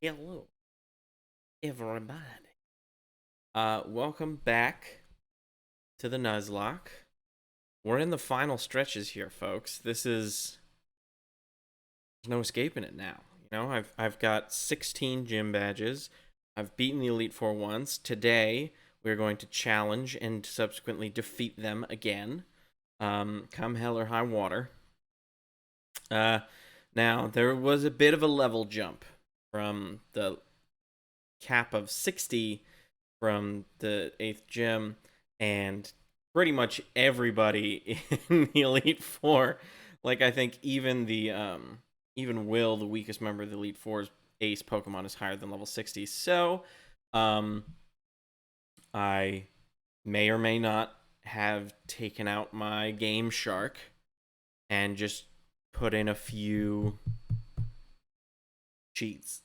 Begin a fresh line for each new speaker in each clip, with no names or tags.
Hello, everybody. Welcome back to the Nuzlocke. We're in the final stretches here, folks. There's no escaping it now. I've got 16 gym badges. I've beaten the Elite Four once. Today, we're going to challenge and subsequently defeat them again. Come hell or high water. Now, there was a bit of a level jump from the cap of 60 from the 8th gym, and pretty much everybody in the Elite Four, like I think even even Will, the weakest member of the Elite Four's ace Pokemon, is higher than level 60. So, I may or may not have taken out my Game Shark and just put in a few cheats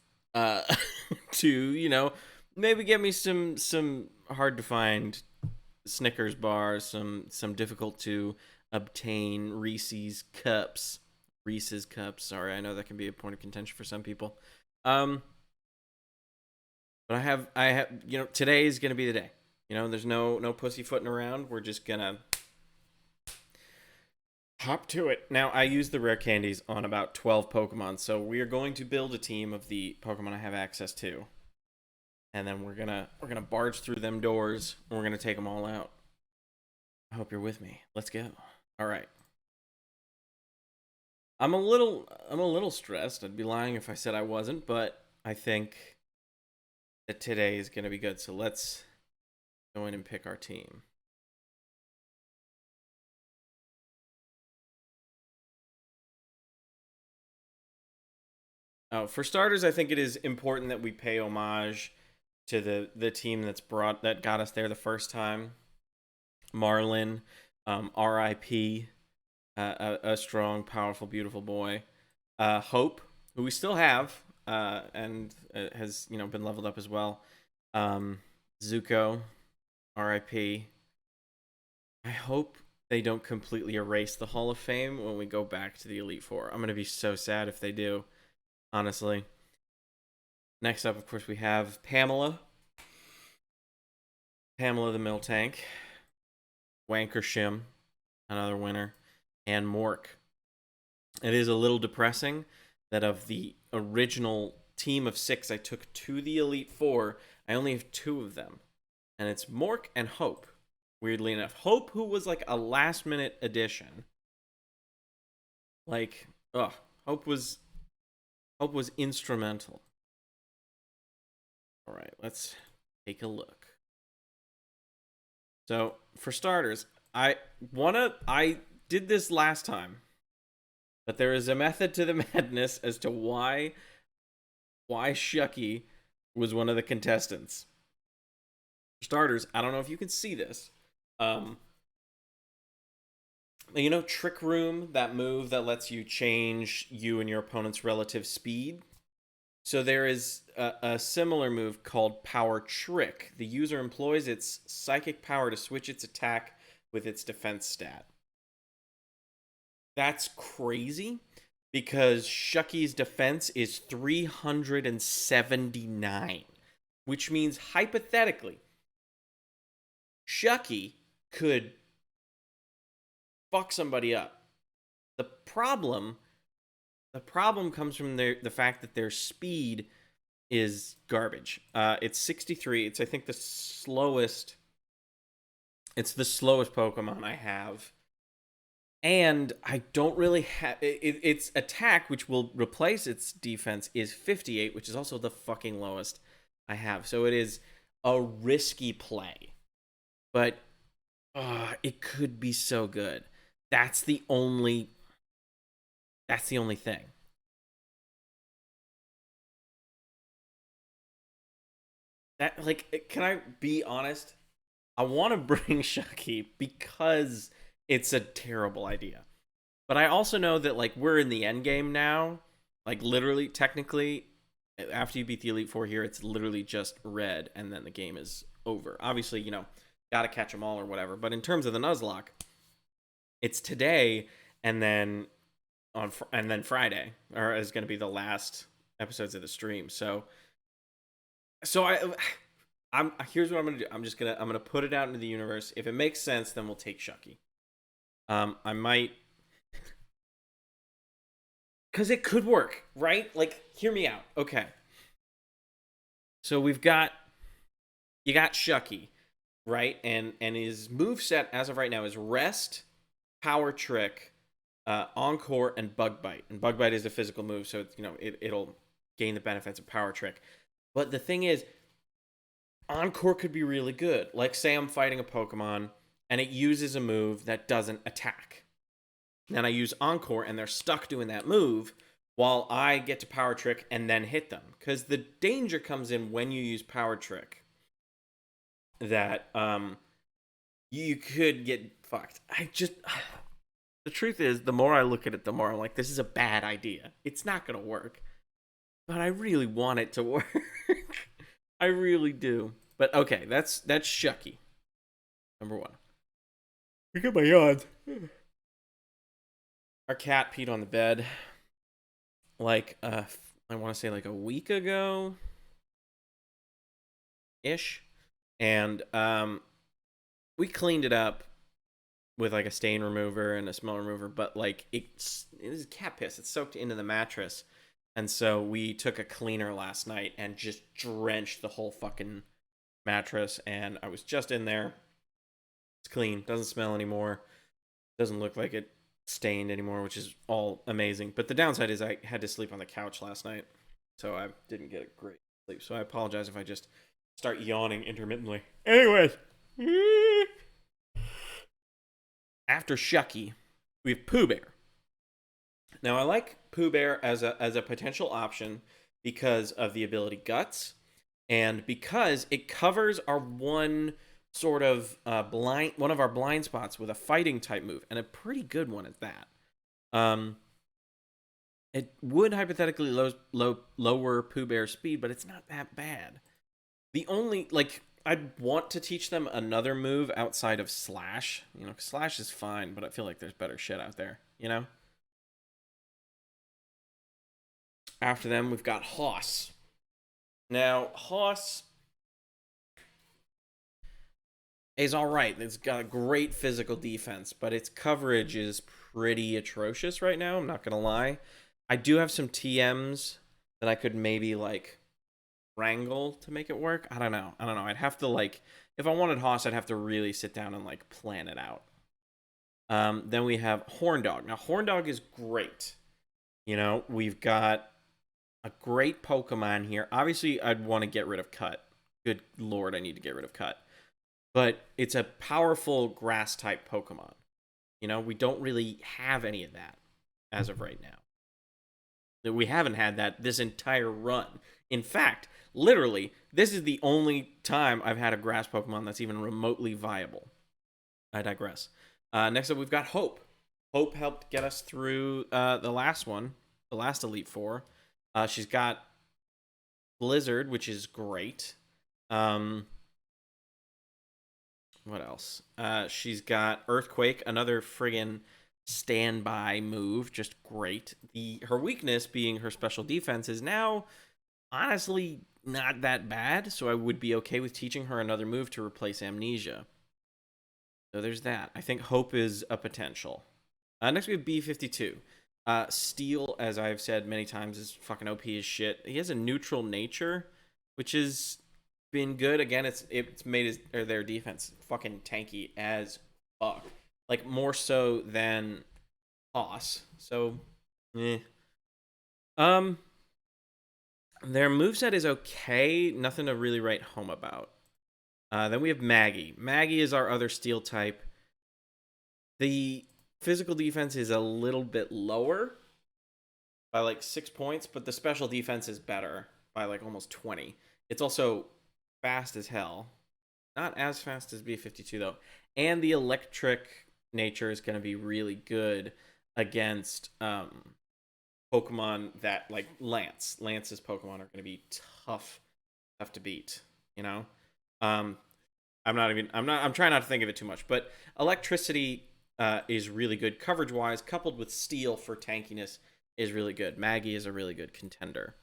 to maybe get me some hard to find Snickers bars, some difficult to obtain Reese's cups. Sorry, I know that can be a point of contention for some people. But I have today is gonna be the day. There's no pussyfooting around. We're just gonna hop to it. Now, I use the rare candies on about 12 Pokemon, so we are going to build a team of the Pokemon I have access to. And then we're gonna barge through them doors, and we're gonna take them all out. I hope you're with me. Let's go. All right. I'm a little stressed. I'd be lying if I said I wasn't, but I think that today is gonna be good. So let's go in and pick our team. Oh, for starters, I think it is important that we pay homage to the team that got us there the first time. Marlin, R.I.P. A strong, powerful, beautiful boy. Hope, who we still have, and has been leveled up as well. Zuko, R.I.P. I hope they don't completely erase the Hall of Fame when we go back to the Elite Four. I'm gonna be so sad if they do, honestly. Next up, of course, we have Pamela. Pamela the Miltank. Wankershim, another winner. And Mork. It is a little depressing that of the original team of 6 I took to the Elite Four, I only have 2 of them. And it's Mork and Hope, weirdly enough. Hope, who was like a last-minute addition. Hope was instrumental. All right, let's take a look. So, for starters, I did this last time, but there is a method to the madness as to why Shucky was one of the contestants. For starters, I don't know if you can see this. Trick Room, that move that lets you change you and your opponent's relative speed. So there is a similar move called Power Trick. The user employs its psychic power to switch its attack with its defense stat. That's crazy because Shucky's defense is 379, which means hypothetically, Shucky could fuck somebody up. The problem comes from the fact that their speed is garbage. It's 63. It's I think the slowest. It's the slowest Pokemon I have, and I don't really have its attack, which will replace its defense, is 58, which is also the fucking lowest I have. So it is a risky play, but it could be so good. That's the only thing. That, can I be honest? I want to bring Shucky because it's a terrible idea. But I also know that, we're in the end game now. Literally, technically, after you beat the Elite Four here, it's literally just red, and then the game is over. Obviously, gotta catch them all or whatever. But in terms of the Nuzlocke, it's today, and then Friday, or is going to be the last episodes of the stream. So I'm here's what I'm gonna do. I'm gonna put it out into the universe. If it makes sense, then we'll take Shucky. I might, because it could work, right? Like, hear me out. Okay. So you got Shucky, right? And his move set as of right now is Rest, Power Trick, Encore, and Bug Bite. And Bug Bite is a physical move, so it'll gain the benefits of Power Trick. But the thing is, Encore could be really good. Like, say I'm fighting a Pokemon and it uses a move that doesn't attack. Then I use Encore and they're stuck doing that move while I get to Power Trick and then hit them. Because the danger comes in when you use Power Trick that you could get fucked. The truth is, the more I look at it, the more I'm like, this is a bad idea. It's not going to work. But I really want it to work. I really do. But okay, that's Shucky. Number 1. Look at my yawns. Our cat peed on the bed. Like, I want to say like a week ago. Ish. And, we cleaned it up with like a stain remover and a smell remover, but like it is cat piss. It's soaked into the mattress. And so we took a cleaner last night and just drenched the whole fucking mattress. And I was just in there. It's clean. Doesn't smell anymore. Doesn't look like it stained anymore, which is all amazing. But the downside is I had to sleep on the couch last night. So I didn't get a great sleep. So I apologize if I just start yawning intermittently. Anyways. After Shucky, we have Pooh Bear. Now, I like Pooh Bear as a potential option because of the ability Guts, and because it covers our one sort of one of our blind spots with a fighting type move, and a pretty good one at that. It would hypothetically lower Pooh Bear's speed, but it's not that bad. The only, like, I'd want to teach them another move outside of Slash. 'Cause Slash is fine, but I feel like there's better shit out there, After them, we've got Hoss. Now, Hoss is alright. It's got a great physical defense, but its coverage is pretty atrocious right now, I'm not gonna lie. I do have some TMs that I could maybe, like, wrangle to make it work. I don't know. I'd have to, like, if I wanted Hoss, I'd have to really sit down and, like, plan it out. Then we have Horndog. Now, Horndog is great. We've got a great Pokemon here. Obviously, I'd want to get rid of Cut. Good lord, I need to get rid of Cut. But it's a powerful grass-type Pokemon. We don't really have any of that as of right now. We haven't had that this entire run. In fact, literally, this is the only time I've had a grass Pokemon that's even remotely viable. I digress. Next up, we've got Hope. Hope helped get us through the last one, the last Elite Four. She's got Blizzard, which is great. What else? She's got Earthquake, another friggin' standby move, just great. Her weakness being her special defense is now honestly not that bad, so I would be okay with teaching her another move to replace Amnesia. So there's that. I think Hope is a potential. Next we have B52. Steel, as I've said many times, is fucking OP as shit. He has a neutral nature, which has been good. Again, it's made their defense fucking tanky as fuck. Like, more so than Hoss. So, Their moveset is okay. Nothing to really write home about. Then we have Maggie. Maggie is our other steel type. The physical defense is a little bit lower by like 6 points, but the special defense is better by like almost 20. It's also fast as hell. Not as fast as B52 though. And the electric nature is going to be really good against Pokemon that, like, Lance. Lance's Pokemon are going to be tough to beat, I'm trying not to think of it too much, but electricity is really good coverage wise, coupled with steel for tankiness is really good. Maggie is a really good contender.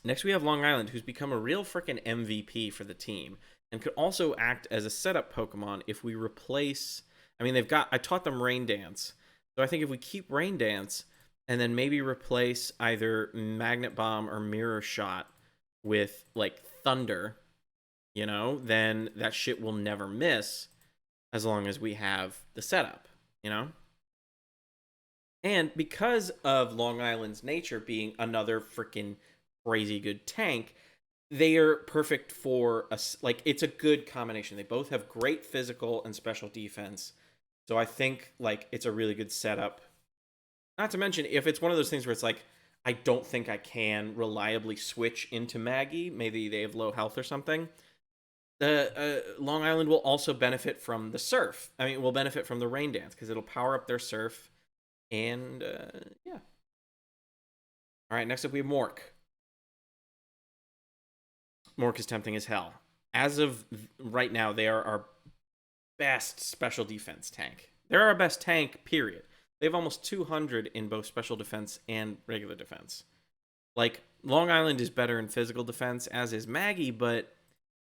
Next, we have Long Island, who's become a real freaking MVP for the team and could also act as a setup Pokemon if we replace. I mean, I taught them Rain Dance. So I think if we keep Rain Dance and then maybe replace either Magnet Bomb or Mirror Shot with, like, Thunder, then that shit will never miss as long as we have the setup, And because of Long Island's nature being another freaking crazy good tank, they are perfect for us. Like, it's a good combination. They both have great physical and special defense. So I think, like, it's a really good setup. Not to mention, if it's one of those things where it's like, I don't think I can reliably switch into Maggie, maybe they have low health or something, the Long Island will also benefit from the Surf. I mean, will benefit from the Rain Dance, because it'll power up their Surf. And, yeah. All right, next up we have Mork. Mork is tempting as hell. As of right now, they are our best special defense tank. They're our best tank, period. They have almost 200 in both special defense and regular defense. Like, Long Island is better in physical defense, as is Maggie, but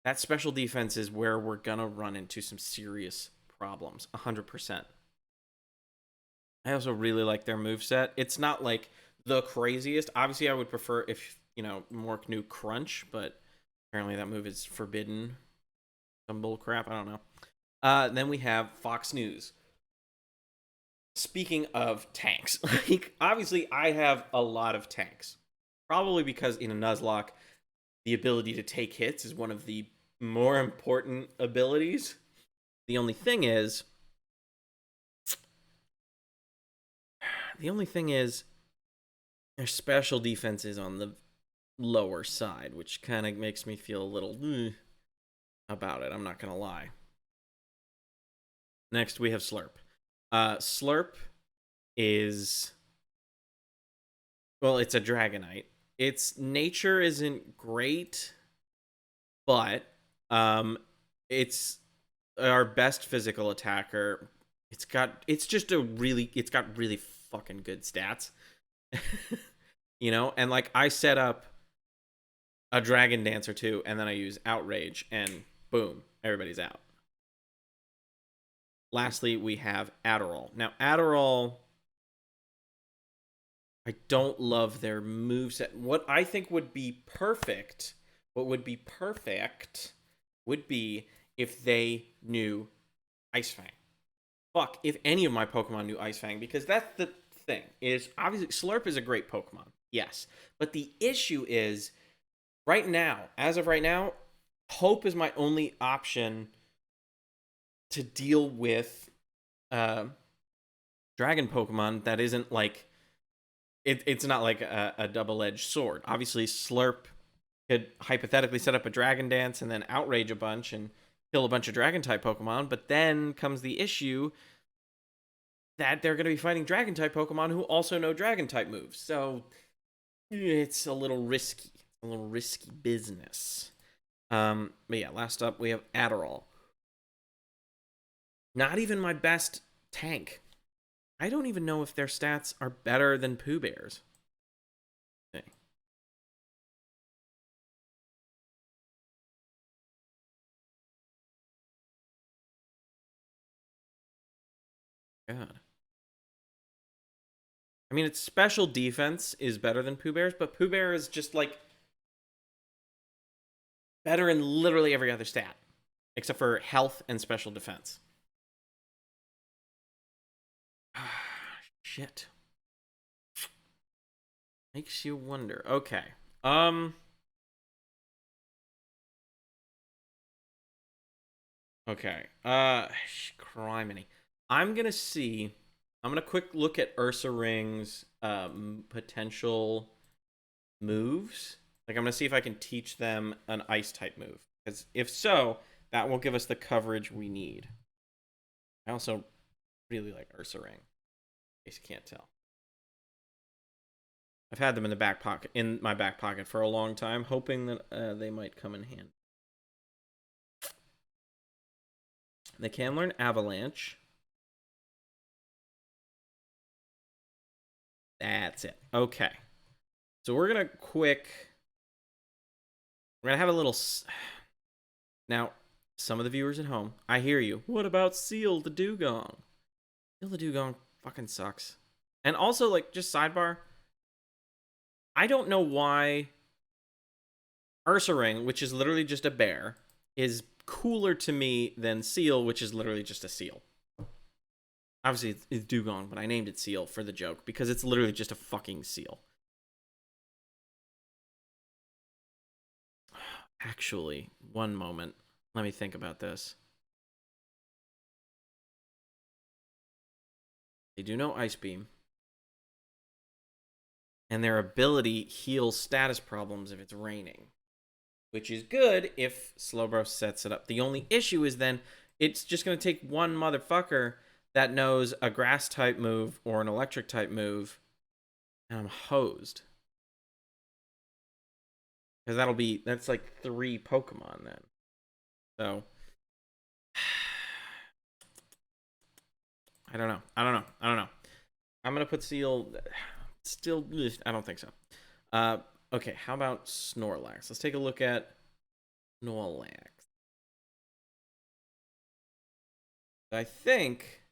that special defense is where we're going to run into some serious problems, 100%. I also really like their moveset. It's not, like, the craziest. Obviously, I would prefer if, Mork knew Crunch, but apparently that move is forbidden. Some bull crap, I don't know. Then we have Fox News. Speaking of tanks, like, obviously I have a lot of tanks. Probably because in a Nuzlocke, the ability to take hits is one of the more important abilities. The only thing is their special defense is on the lower side, which kind of makes me feel a little about it. I'm not going to lie. Next, we have Slurp. Slurp is, well, it's a Dragonite. Its nature isn't great, but it's our best physical attacker. It's got really fucking good stats. And like, I set up a Dragon Dance or two, and then I use Outrage, and boom, everybody's out. Lastly, we have Adderall. Now, Adderall, I don't love their moveset. What I think would be perfect would be if they knew Ice Fang. Fuck, if any of my Pokemon knew Ice Fang, because that's the thing, is obviously Slurp is a great Pokemon, yes. But the issue is, as of right now, Hope is my only option to deal with dragon Pokemon that isn't like, it's not like a double-edged sword. Obviously, Slurp could hypothetically set up a Dragon Dance and then Outrage a bunch and kill a bunch of Dragon-type Pokemon, but then comes the issue that they're going to be fighting Dragon-type Pokemon who also know Dragon-type moves. So it's a little risky. A little risky business. But yeah, last up, we have Adderall. Not even my best tank. I don't even know if their stats are better than Pooh Bear's. Okay. God. I mean, its special defense is better than Pooh Bear's, but Pooh Bear is just, like, better in literally every other stat, except for health and special defense. Shit. Makes you wonder. Okay. Okay. Criminy. I'm gonna quick look at Ursa Ring's potential moves. Like, I'm gonna see if I can teach them an ice type move. Because if so, that will give us the coverage we need. I also really like Ursa Ring, in case you can't tell. I've had them in my back pocket for a long time, hoping that they might come in handy. They can learn Avalanche. That's it. Okay. So we're going to quick I'm gonna have a little. Now, some of the viewers at home, I hear you. What about Seal the Dugong? Seal the Dugong fucking sucks. And also, like, just sidebar. I don't know why Ursaring, which is literally just a bear, is cooler to me than Seal, which is literally just a seal. Obviously, it's Dugong, but I named it Seal for the joke because it's literally just a fucking seal. Actually, one moment. Let me think about this. They do know Ice Beam. And their ability heals status problems if it's raining. Which is good if Slowbro sets it up. The only issue is then it's just going to take one motherfucker that knows a grass type move or an electric type move, and I'm hosed. Because that's like 3 Pokemon then. So, I don't know. I'm going to put Seal, still, I don't think so. Okay, how about Snorlax? Let's take a look at Snorlax. I think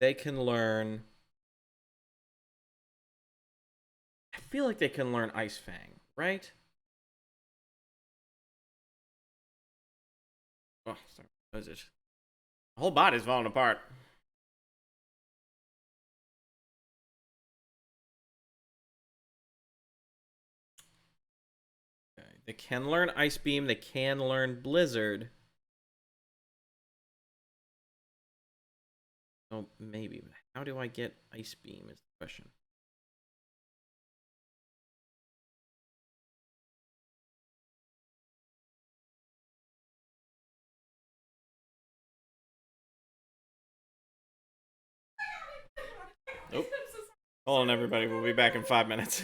they can learn. I feel like they can learn Ice Fang, right? Oh, sorry. What is it? The whole body's falling apart. Okay. They can learn Ice Beam. They can learn Blizzard. Oh, maybe. How do I get Ice Beam is the question. Nope. Hold on, everybody. We'll be back in 5 minutes.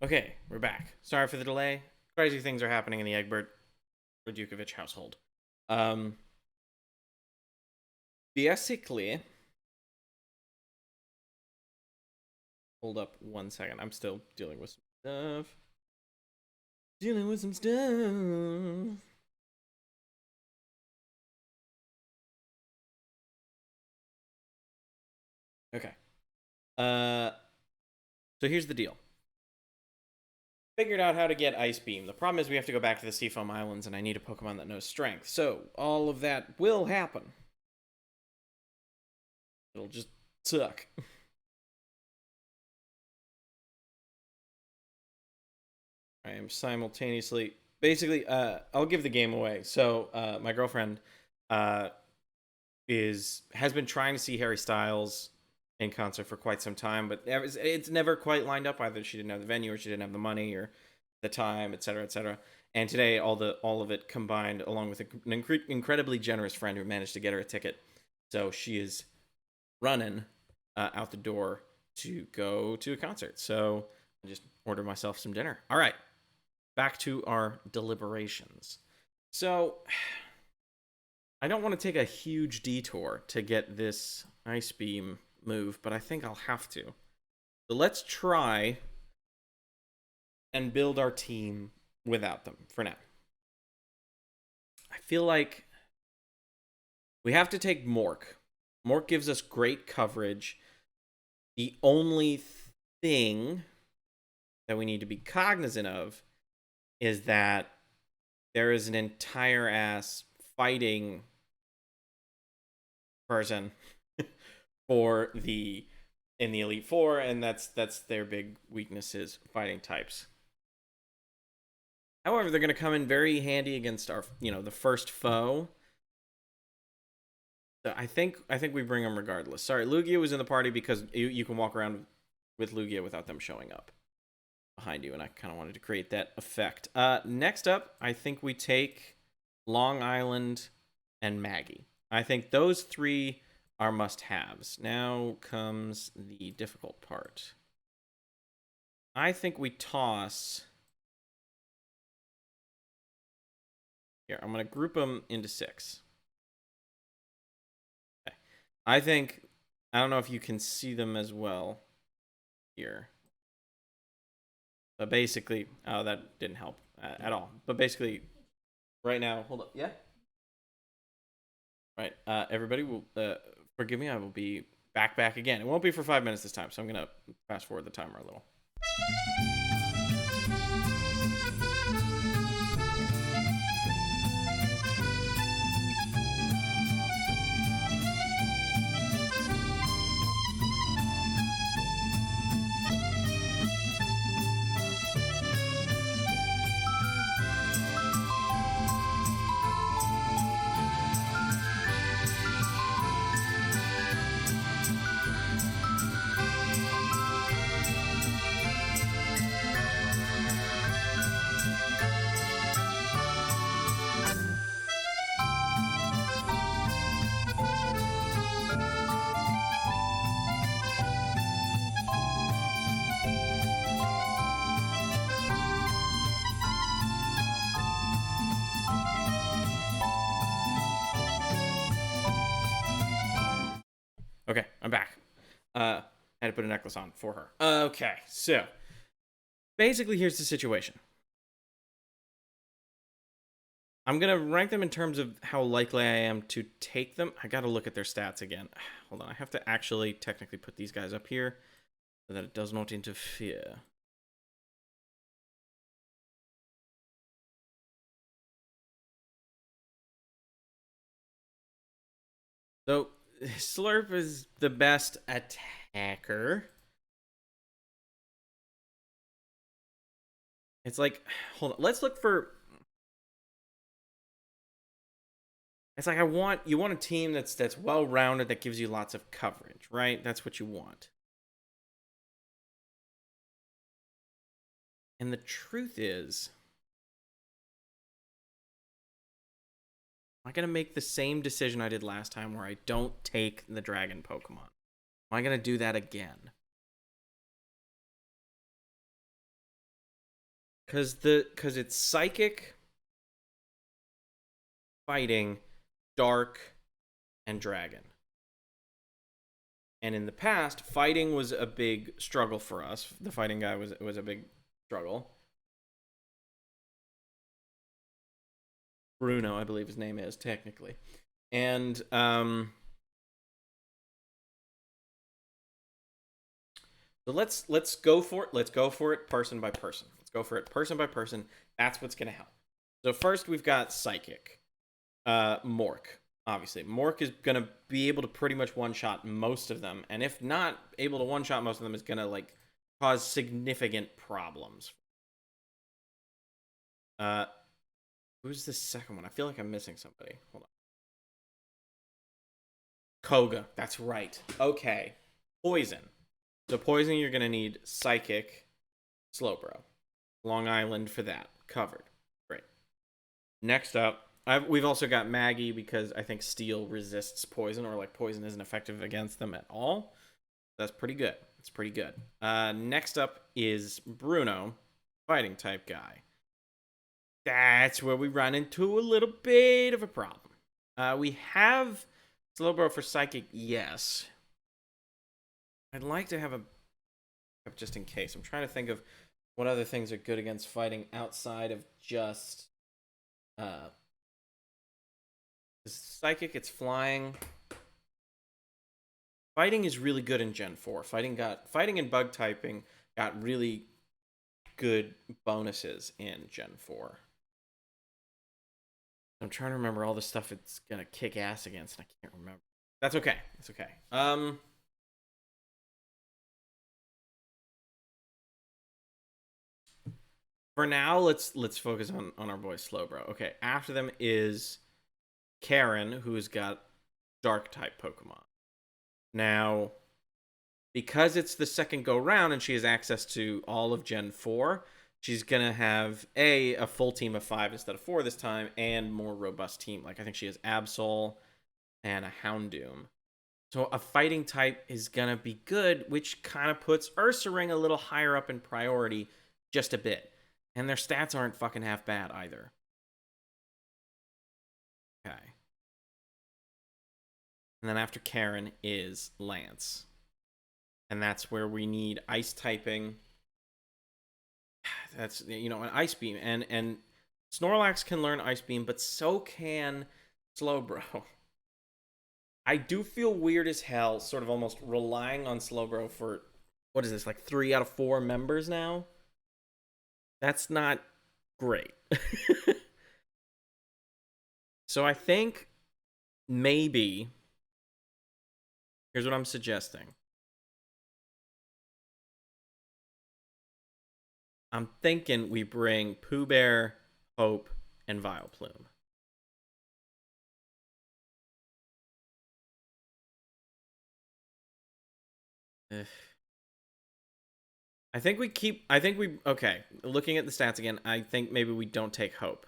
Okay, we're back. Sorry for the delay. Crazy things are happening in the Egbert Radukovich household. Basically, hold up 1 second. I'm still dealing with some stuff. Okay. So here's the deal. Figured out how to get Ice Beam. The problem is we have to go back to the Seafoam Islands, and I need a Pokemon that knows Strength. So all of that will happen. It'll just suck. I am simultaneously... Basically, I'll give the game away. So my girlfriend has been trying to see Harry Styles in concert for quite some time, but it's never quite lined up. Either she didn't have the venue, or she didn't have the money, or the time, etc., etc. And today, all of it combined, along with an incredibly generous friend who managed to get her a ticket. So she is running out the door to go to a concert. So I just ordered myself some dinner. All right, back to our deliberations. So I don't want to take a huge detour to get this Ice Beam move, but I think I'll have to. So let's try and build our team without them for now. I feel like we have to take Mork. Mork gives us great coverage. The only thing that we need to be cognizant of is that there is an entire ass fighting person in the Elite Four, and that's their big weakness, is fighting types. However, they're going to come in very handy against our, the first foe. So I think we bring them regardless. Sorry, Lugia was in the party because you can walk around with Lugia without them showing up behind you, and I kind of wanted to create that effect. Next up, I think we take Long Island and Maggie. I think those three are must-haves. Now comes the difficult part. I think we toss... Here, I'm going to group them into 6. Okay. I don't know if you can see them as well here. But basically, oh, that didn't help at all. But basically, right now, hold up, yeah? Right, everybody will... forgive me, I will be back again. It won't be for 5 minutes this time, so I'm going to fast forward the timer a little. Okay, I'm back. I had to put a necklace on for her. Okay, so basically here's the situation. I'm going to rank them in terms of how likely I am to take them. I got to look at their stats again. Hold on, I have to actually technically put these guys up here so that it does not interfere. So, Slurp is the best attacker. It's like, hold on, let's look for... It's like you want a team that's well-rounded, that gives you lots of coverage, right? That's what you want. And the truth is, am I going to make the same decision I did last time where I don't take the dragon Pokemon? Am I going to do that again? Because it's psychic, fighting, dark, and dragon. And in the past, fighting was a big struggle for us. The fighting guy was a big struggle. Bruno, I believe his name is technically. And so let's go for it. Let's go for it person by person. Let's go for it person by person. That's what's gonna help. So first we've got psychic. Mork. Obviously, Mork is gonna be able to pretty much one-shot most of them, and if not able to one-shot most of them, is gonna like cause significant problems. Who's the second one? I feel like I'm missing somebody. Hold on. Koga. That's right. Okay. Poison. So poison, you're gonna need psychic, Slowbro, Long Island for that covered. Great. Next up, we've also got Maggie because I think steel resists poison, or like poison isn't effective against them at all. That's pretty good. It's pretty good. Next up is Bruno, fighting type guy. That's where we run into a little bit of a problem. We have Slowbro for psychic, yes. I'd like to have a just in case. I'm trying to think of what other things are good against fighting outside of just psychic. It's flying. Fighting is really good in Gen 4. Fighting and bug typing got really good bonuses in Gen 4. I'm trying to remember all the stuff it's gonna kick ass against, and I can't remember. That's okay. It's okay. For now, let's focus on our boy Slowbro. Okay, after them is Karen, who's got dark type Pokemon. Now, because it's the second go round and she has access to all of Gen 4, she's gonna have a full team of 5 instead of 4 this time, and more robust team. Like I think she has Absol and a Houndoom. So a fighting type is gonna be good, which kind of puts Ursaring a little higher up in priority, just a bit. And their stats aren't fucking half bad either. Okay. And then after Karen is Lance. And that's where we need ice typing. That's, you know, an Ice Beam. And Snorlax can learn Ice Beam, but so can Slowbro. I do feel weird as hell, sort of almost relying on Slowbro for, what is this, like 3 out of 4 members now? That's not great. So I think maybe, here's what I'm suggesting. I'm thinking we bring Pooh Bear, Hope, and Vileplume. Okay, looking at the stats again, I think maybe we don't take Hope.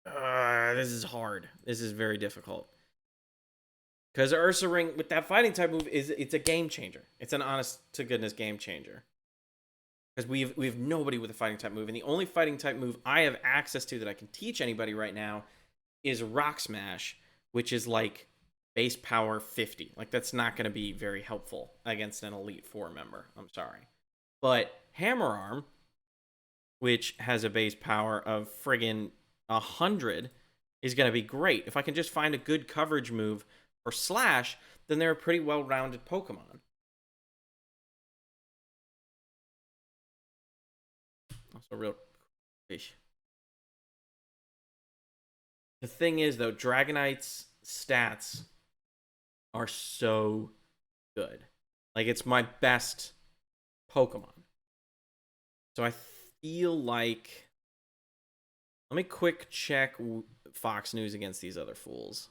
This is hard. This is very difficult. Because Ursaring, with that fighting type move, it's a game changer. It's an honest to goodness game changer. Because we have nobody with a fighting type move, and the only fighting type move I have access to that I can teach anybody right now is Rock Smash, which is like base power 50. Like, that's not going to be very helpful against an Elite Four member. I'm sorry. But Hammer Arm, which has a base power of friggin' 100, is going to be great. If I can just find a good coverage move for Slash, then they're a pretty well-rounded Pokemon. Also real fish. The thing is, though, Dragonite's stats are so good. Like, it's my best Pokemon. So I feel like... Let me quick check Fox News against these other fools.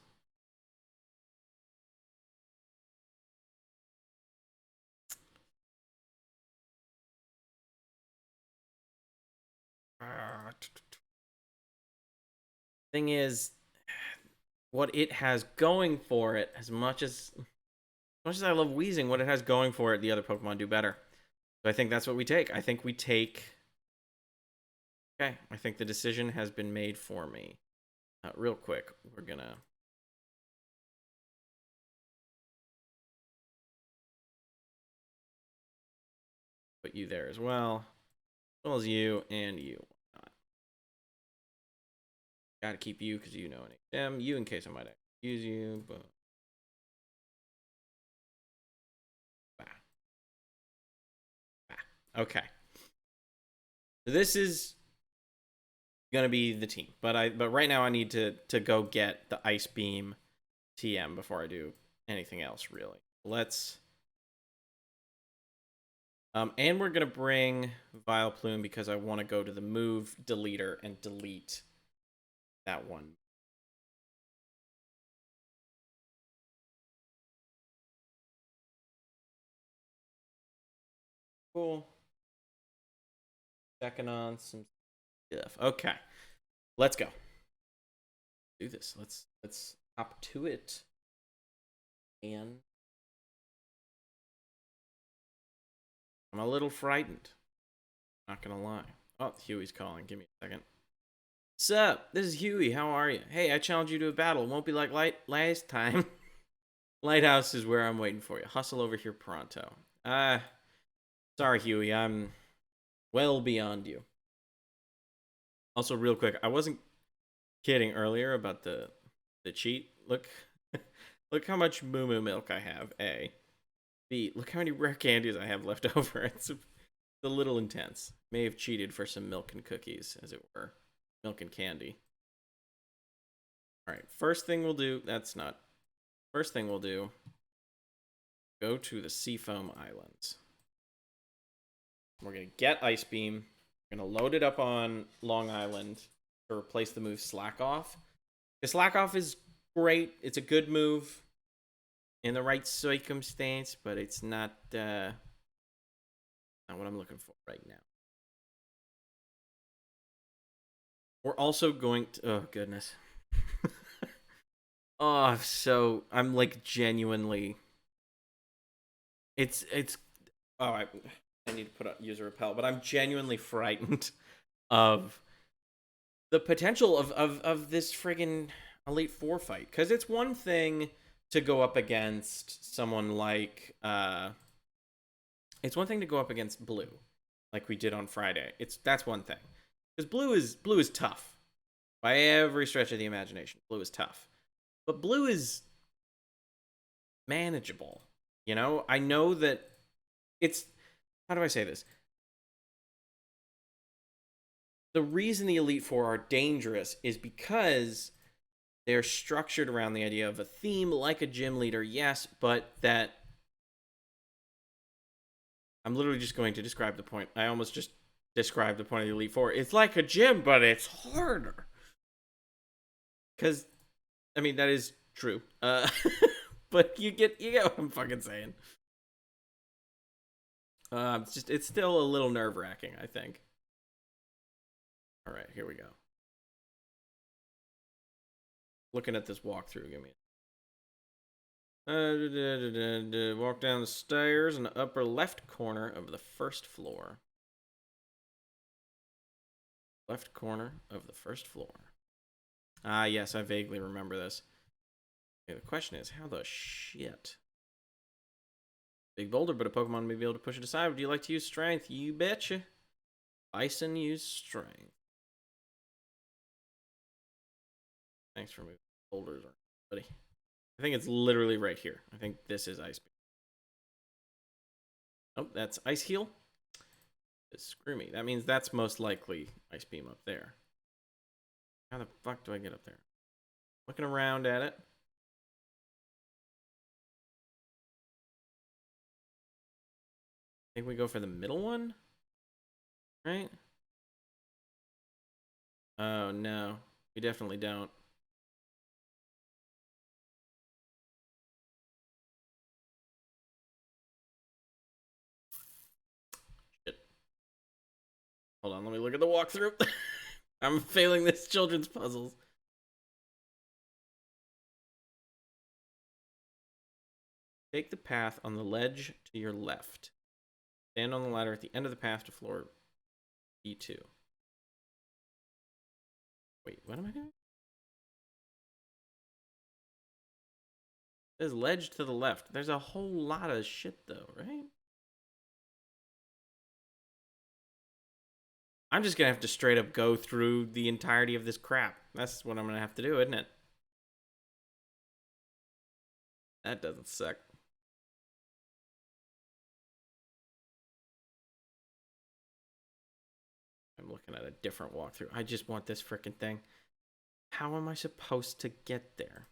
Thing is, what it has going for it, as much as I love Weezing, what it has going for it, the other Pokemon do better. So I think that's what we take. I think we take... Okay, I think the decision has been made for me. Real quick, we're gonna... put you there as well as you and you. Gotta keep you because you know an HM. You in case I might use you, but... Okay. So this is gonna be the team, but right now I need to go get the Ice Beam TM before I do anything else really. Let's and we're gonna bring Vile Plume because I want to go to the move deleter and delete that one. Cool. Checking on some stuff. Okay, let's go. Do this. Let's hop to it. And I'm a little frightened. Not gonna lie. Oh, Huey's calling. Give me a second. Sup? This is Huey. How are you? Hey, I challenge you to a battle. It won't be like last time. Lighthouse is where I'm waiting for you. Hustle over here pronto. Sorry, Huey. I'm well beyond you. Also, real quick, I wasn't kidding earlier about the cheat. Look, look how much moo moo milk I have. A. B. Look how many rare candies I have left over. It's a little intense. May have cheated for some milk and cookies, as it were. Milk and candy. All right. First thing we'll do. That's not. First thing we'll do. Go to the Seafoam Islands. We're gonna get Ice Beam. We're gonna load it up on Long Island to replace the move Slack Off. The Slack Off is great. It's a good move in the right circumstance, but it's not what I'm looking for right now. We're also going to... Oh, goodness. Oh, so... I'm, like, genuinely... It's... Oh, I need to put up user repel, but I'm genuinely frightened of the potential of this friggin' Elite Four fight. Because it's one thing to go up against someone like... It's one thing to go up against Blue, like we did on Friday. That's one thing. Because Blue is tough. By every stretch of the imagination, Blue is tough. But Blue is manageable. You know? I know that it's... How do I say this? The reason the Elite Four are dangerous is because they're structured around the idea of a theme like a gym leader, yes, but that... I'm literally just going to describe the point. I almost just described the point of the Elite Four. It's like a gym, but it's harder. Because, I mean, that is true. But you get what I'm fucking saying. It's still a little nerve-wracking, I think. All right, here we go. Looking at this walkthrough, give me walk down the stairs in the upper left corner of the first floor. Left corner of the first floor. Ah, yes, I vaguely remember this. Okay, the question is, how the shit? Big boulder, but a Pokemon may be able to push it aside. Would you like to use strength? You betcha. Bison use strength. Thanks for moving boulders, buddy. I think it's literally right here. I think this is Ice Beam. Oh, that's Ice Heal. Screw me. That means that's most likely Ice Beam up there. How the fuck do I get up there? Looking around at it. I think we go for the middle one? Right? Oh, no. We definitely don't. Shit. Hold on, let me look at the walkthrough. I'm failing this children's puzzles. Take the path on the ledge to your left. Stand on the ladder at the end of the path to floor B2. Wait, what am I doing? There's ledge to the left. There's a whole lot of shit, though, right? I'm just gonna have to straight up go through the entirety of this crap. That's what I'm gonna have to do, isn't it? That doesn't suck. I'm looking at a different walkthrough. I just want this freaking thing. How am I supposed to get there?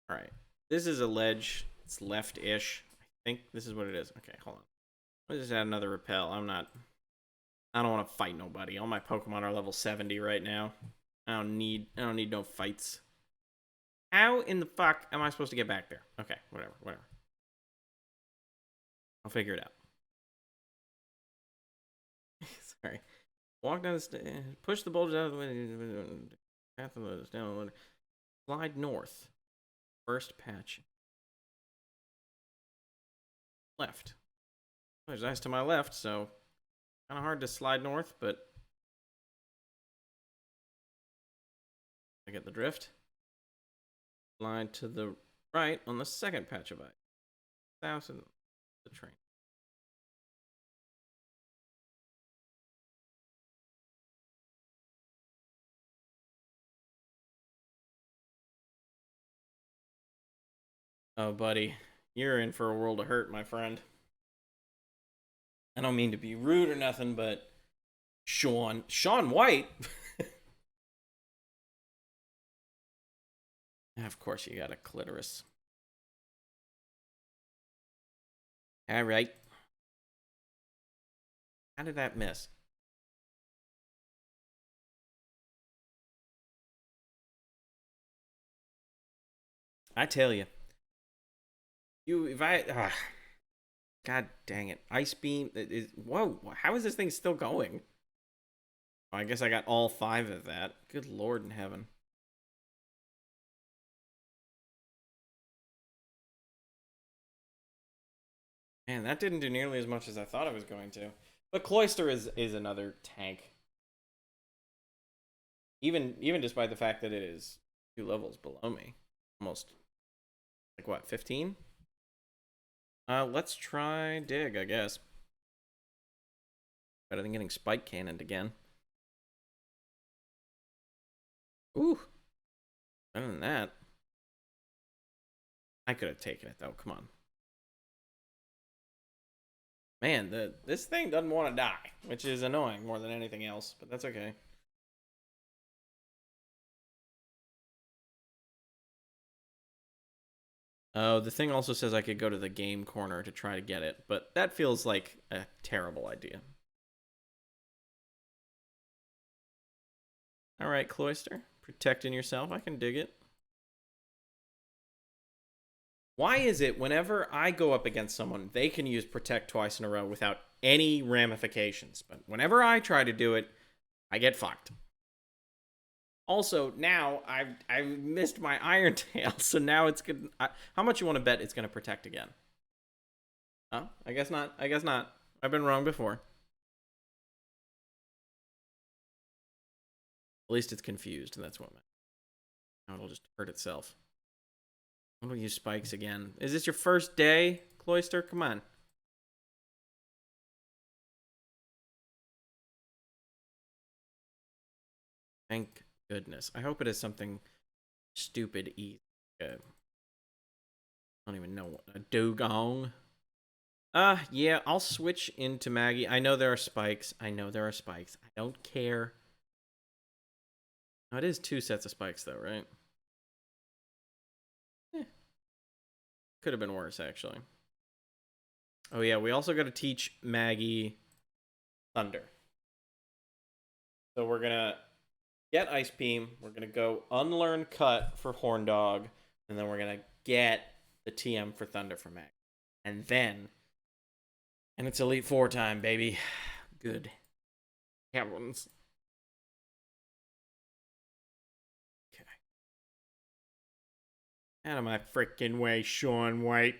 All right. This is a ledge. It's left-ish. I think this is what it is. Okay, hold on. Let's just add another repel. I don't want to fight nobody. All my Pokemon are level 70 right now. I don't need no fights. How in the fuck am I supposed to get back there? Okay, whatever. I'll figure it out. Sorry. Walk down the stairs. Push the boulders out of the way. Path of the down the ladder. Slide north. First patch. Left. There's ice to my left, so kind of hard to slide north, but I get the drift. Slide to the right on the second patch of ice. 1,000 the train. Oh, buddy, you're in for a world of hurt, my friend. I don't mean to be rude or nothing, but Sean White. Of course, you got a clitoris. All right. How did that miss? I tell you. God dang it. Ice Beam is, whoa, how is this thing still going? Oh, I guess I got all 5 of that. Good Lord in heaven. Man, that didn't do nearly as much as I thought it was going to. But Cloyster is another tank. Even despite the fact that it is 2 levels below me. Almost. Like what, 15? Let's try Dig, I guess. Better than getting Spike Cannoned again. Ooh. Better than that. I could have taken it, though. Come on. Man, this thing doesn't want to die, which is annoying more than anything else, but that's okay. Oh, the thing also says I could go to the game corner to try to get it, but that feels like a terrible idea. All right, Cloyster, protecting yourself. I can dig it. Why is it whenever I go up against someone, they can use Protect twice in a row without any ramifications, but whenever I try to do it, I get fucked. Also, now I've missed my Iron Tail, so now it's good. How much you want to bet it's going to protect again? Oh, I guess not. I guess not. I've been wrong before. At least it's confused, and that's what matters. Now it'll just hurt itself. I'm going to use spikes again. Is this your first day, Cloyster? Come on. Thank goodness. I hope it is something stupid easy. I don't even know what a dugong. Yeah, I'll switch into Maggie. I know there are spikes. I don't care. Oh, it is 2 sets of spikes, though, right? Could have been worse, actually. Oh, yeah, we also got to teach Maggie Thunder. So we're going to get Ice Beam. We're going to go unlearn Cut for Horn Dog. And then we're going to get the TM for Thunder for Maggie. And then... And it's Elite 4 time, baby. Good heavens. Okay. Out of my freaking way, Sean White.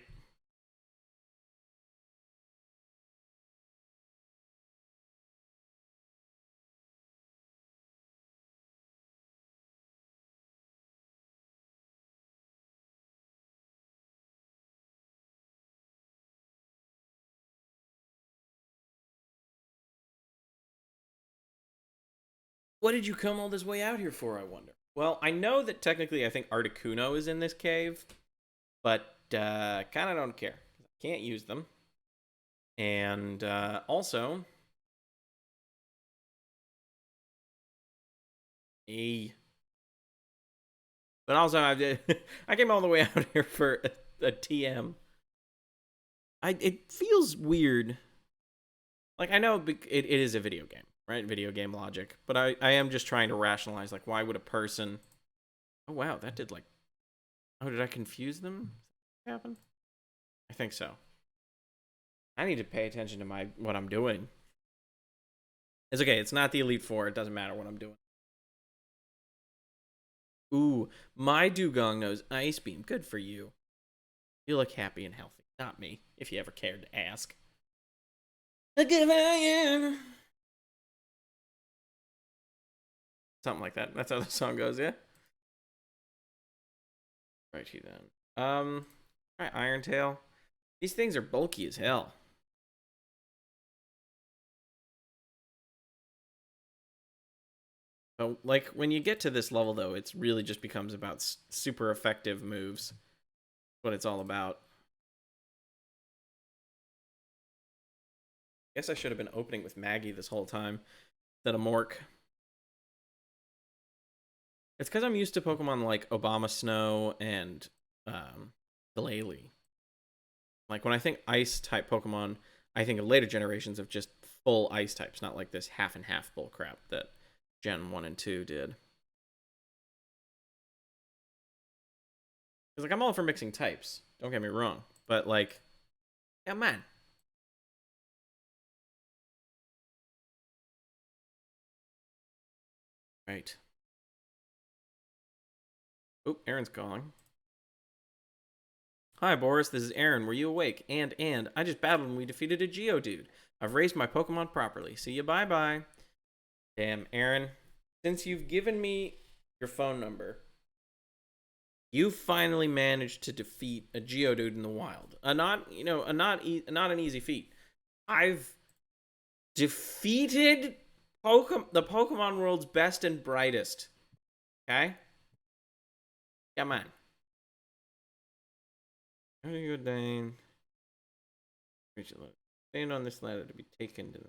What did you come all this way out here for, I wonder? Well, I know that technically I think Articuno is in this cave, but kind of don't care. I can't use them. And also, but also I came all the way out here for a TM. It feels weird. Like, I know it is a video game, right? Video game logic. But I am just trying to rationalize, like, why would a person... Oh, wow, that did, like... Oh, did I confuse them? What happened? I think so. I need to pay attention to what I'm doing. It's okay. It's not the Elite Four. It doesn't matter what I'm doing. Ooh, my dugong knows Ice Beam. Good for you. You look happy and healthy. Not me, if you ever cared to ask. Something like that. That's how the song goes, yeah? Righty then. Alright, Iron Tail. These things are bulky as hell. So, like, when you get to this level, though, it really just becomes about super effective moves. That's what it's all about. I guess I should have been opening with Maggie this whole time instead of Mork. It's because I'm used to Pokemon like Obama Snow and Glalie. Like, when I think Ice-type Pokemon, I think of later generations of just full Ice types, not like this half and half bullcrap that Gen 1 and 2 did. Because, like, I'm all for mixing types. Don't get me wrong. But, like, yeah, man. Right. Oop, Aaron's calling. Hi, Boris. This is Aaron. Were you awake? And, I just battled and we defeated a Geodude. I've raised my Pokemon properly. See you, bye-bye. Damn, Aaron. Since you've given me your phone number, you finally managed to defeat a Geodude in the wild. Not an easy feat. I've defeated the Pokemon world's best and brightest. Okay? Come on. How do you go down? Stand on this ladder to be taken to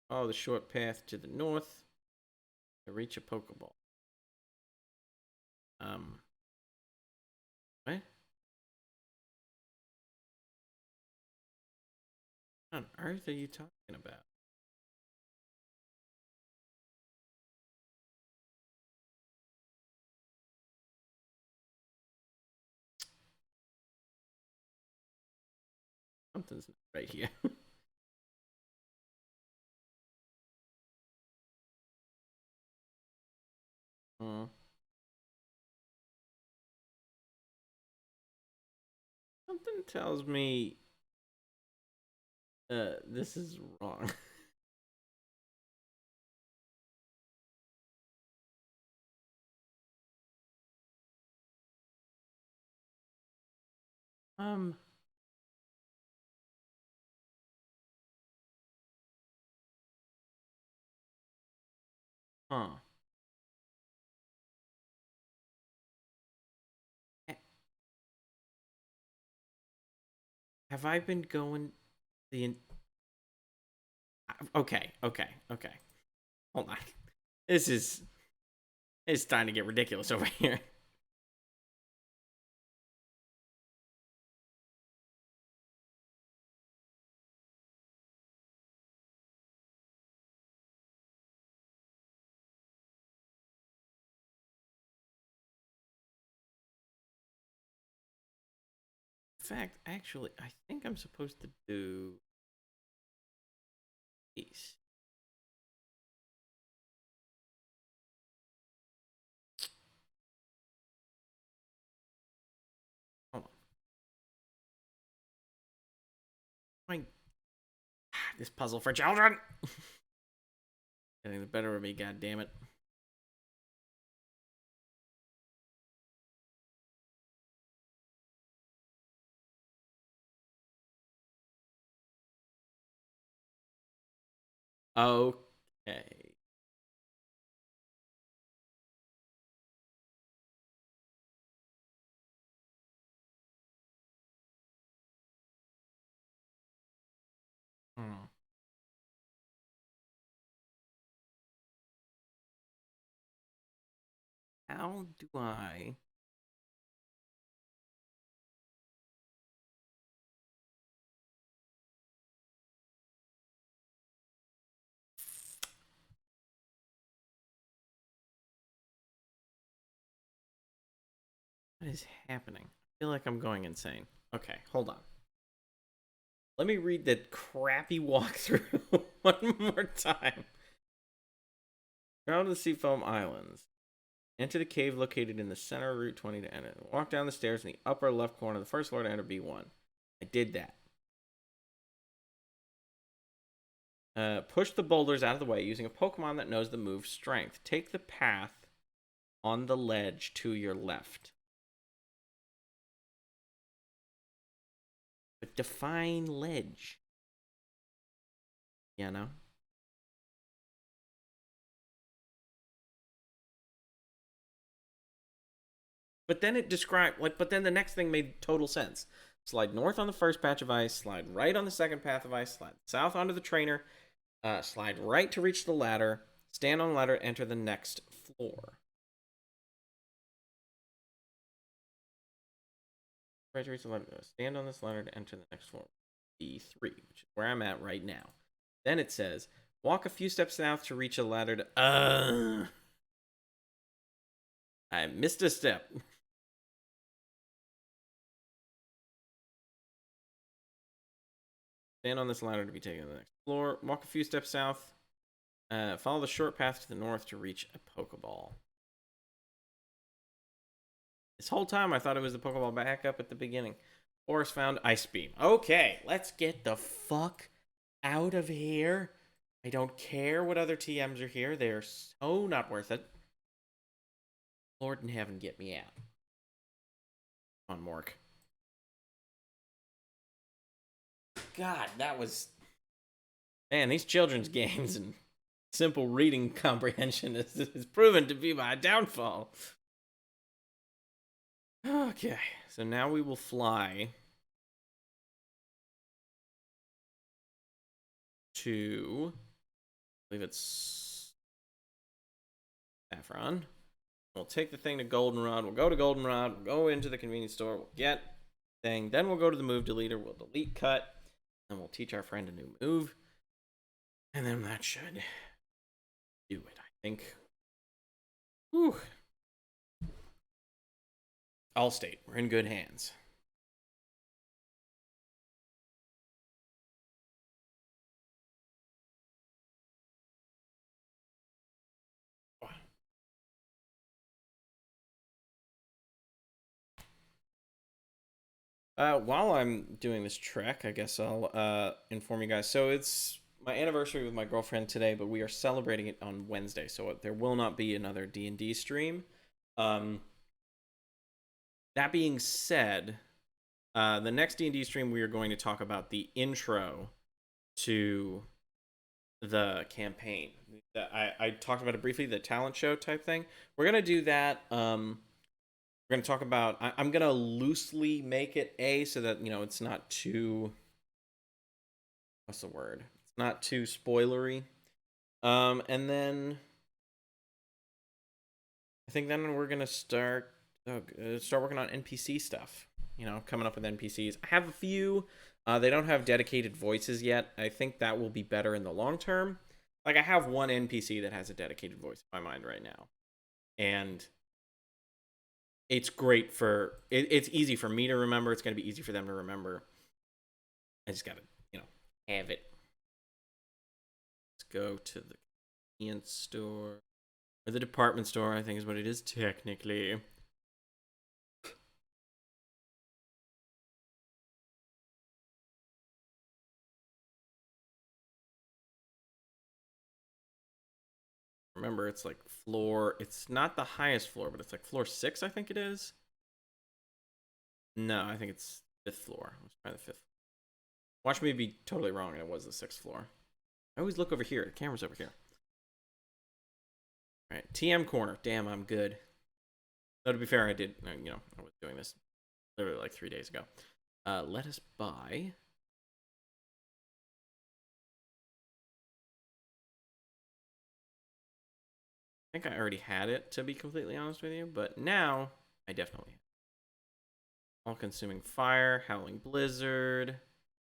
follow the short path to the north to reach a Pokeball. What? What on earth are you talking about? Something's not right here. Something tells me this is wrong. um huh. Have I been going the okay, okay. Hold on. This is it's starting to get ridiculous over here. In fact, actually, I think I'm supposed to do these. My this puzzle for children. Getting the better of me, god damn it. Okay. Hmm. How do I... What is happening? I feel like I'm going insane. Okay, hold on. Let me read that crappy walkthrough one more time. Travel to the Seafoam Islands. Enter the cave located in the center of Route 20 to enter. Walk down the stairs in the upper left corner of the first floor to enter B1. I did that. Push the boulders out of the way using a Pokemon that knows the move Strength. Take the path on the ledge to your left. But define ledge. You know? But then it described, but then the next thing made total sense. Slide north on the first patch of ice, slide right on the second path of ice, slide south onto the trainer, slide right to reach the ladder, stand on the ladder, enter the next floor. Right to reach the ladder, stand on this ladder to enter the next floor. B3, which is where I'm at right now. Then it says, walk a few steps south to reach a ladder to... I missed a step. Stand on this ladder to be taken to the next floor. Walk a few steps south. Follow the short path to the north to reach a Pokeball. This whole time I thought it was the Pokeball back up at the beginning. Forest found Ice Beam. Okay, let's get the fuck out of here. I don't care what other TMs are here. They're so not worth it. Lord in heaven, get me out. Come on, Mork. God, that was... Man, these children's games and simple reading comprehension is proven to be my downfall. Okay, so now we will fly to... I believe it's... Saffron. We'll take the thing to Goldenrod. We'll go to Goldenrod. We'll go into the convenience store. We'll get thing. Then we'll go to the move deleter. We'll delete cut. And we'll teach our friend a new move. And then that should do it, I think. Whew. Allstate. We're in good hands. While I'm doing this trek, I guess I'll inform you guys. So it's my anniversary with my girlfriend today, but we are celebrating it on Wednesday, so there will not be another D&D stream. That being said, the next D&D stream we are going to talk about the intro to the campaign. I talked about it briefly, the talent show type thing. We're going to do that. We're going to talk about... I'm going to loosely make it A so that, you know, it's not too... What's the word? It's not too spoilery. And then... I think then we're going to start working on NPC stuff. You know, coming up with NPCs. I have a few. They don't have dedicated voices yet. I think that will be better in the long term. Like, I have one NPC that has a dedicated voice in my mind right now. And... it's great for... It's easy for me to remember. It's going to be easy for them to remember. I just got to, you know, have it. Let's go to the convenience store. Or the department store, I think is what it is technically. Remember, it's like floor. It's not the highest floor, but it's like floor 6, I think it is. No, I think it's 5th floor. Let's try the 5th. Watch me be totally wrong, and it was the 6th floor. I always look over here. The camera's over here. All right, TM corner. Damn, I'm good. Though, to be fair, I did, you know, I was doing this literally like 3 days ago. Let us buy. I think I already had it, to be completely honest with you, but now I definitely have. All-consuming fire, howling blizzard,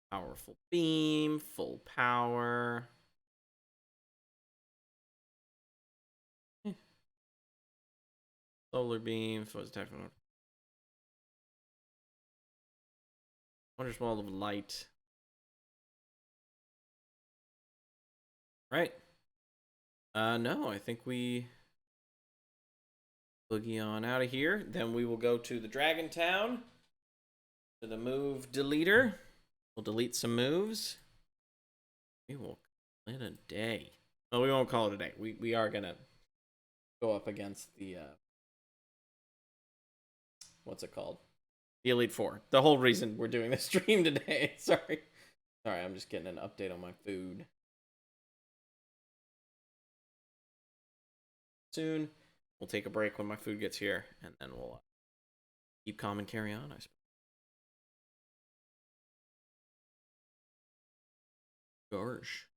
powerful beam, full power. Solar beam, fuzz attack. Wondrous wall of light. Right. No, I think we boogie on out of here. Then we will go to the Dragon Town, to the move deleter. We'll delete some moves. We will call it a day. Well, we won't call it a day. We are gonna go up against the what's it called? The Elite Four. The whole reason we're doing this stream today. Sorry, I'm just getting an update on my food. Soon. We'll take a break when my food gets here, and then we'll keep calm and carry on, I suppose. Gosh.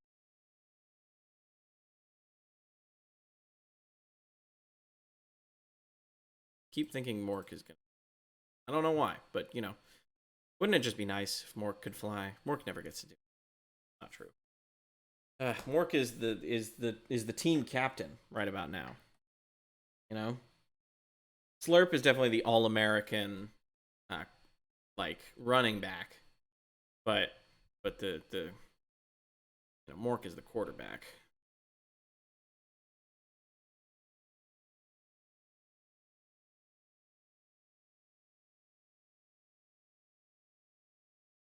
Keep thinking Mork is gonna. I don't know why, but you know, wouldn't it just be nice if Mork could fly? Mork never gets to do it. Not true. Mork is the team captain right about now. You know, Slurp is definitely the all-American, like running back, but the you know, Mork is the quarterback.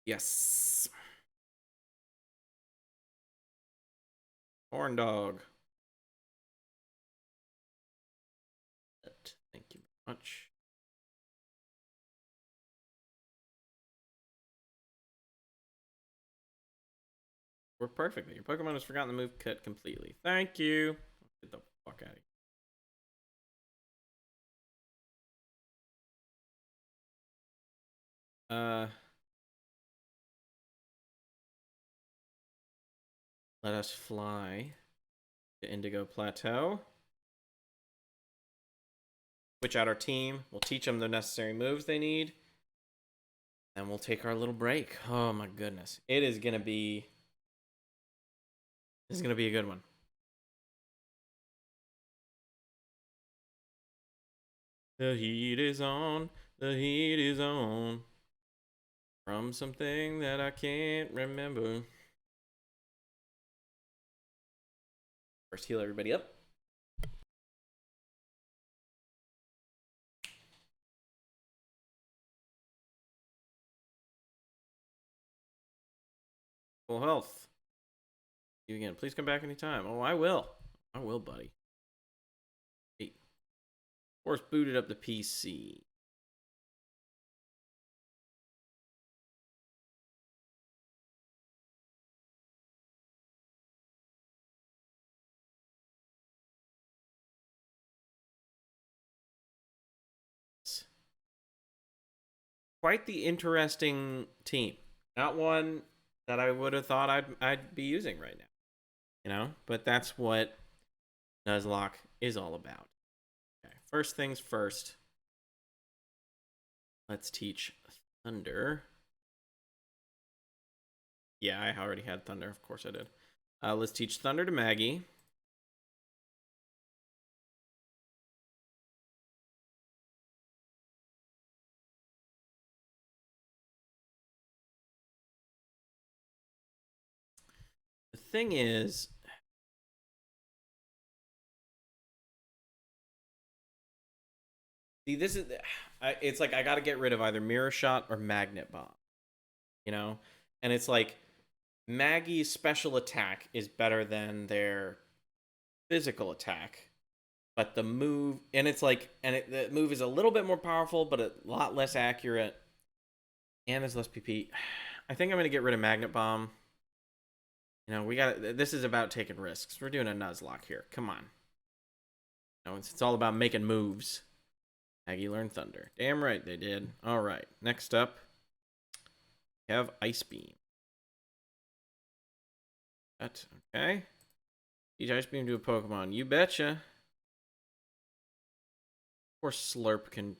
Yes. Horn dog. Thank you very much. Worked perfectly. Your Pokemon has forgotten the move cut completely. Thank you. Get the fuck out of here. Let us fly to Indigo Plateau. Switch out our team. We'll teach them the necessary moves they need. And we'll take our little break. Oh my goodness. It is going to be... This is going to be a good one. The heat is on. The heat is on. From something that I can't remember. First, heal everybody up. Full health. You again. Please come back anytime. Oh, I will. I will, buddy. Hey. Of course, booted up the PC. Quite the interesting team. Not one that I would have thought I'd be using right now. You know, but that's what Nuzlocke is all about. Okay, first things first. Let's teach Thunder. Yeah, I already had Thunder. Of course I did. Let's teach Thunder to Maggie. The thing is, see, this is, it's like I got to get rid of either Mirror Shot or Magnet Bomb, you know? And it's like Maggie's special attack is better than their physical attack, but the move, and it's like, the move is a little bit more powerful, but a lot less accurate, and there's less PP. I think I'm gonna get rid of Magnet Bomb. You know, this is about taking risks. We're doing a Nuzlocke here. Come on. You know, it's all about making moves. Maggie learned Thunder. Damn right they did. All right. Next up, we have Ice Beam. That, okay. Teach Ice Beam to a Pokemon. You betcha. Or Slurp can.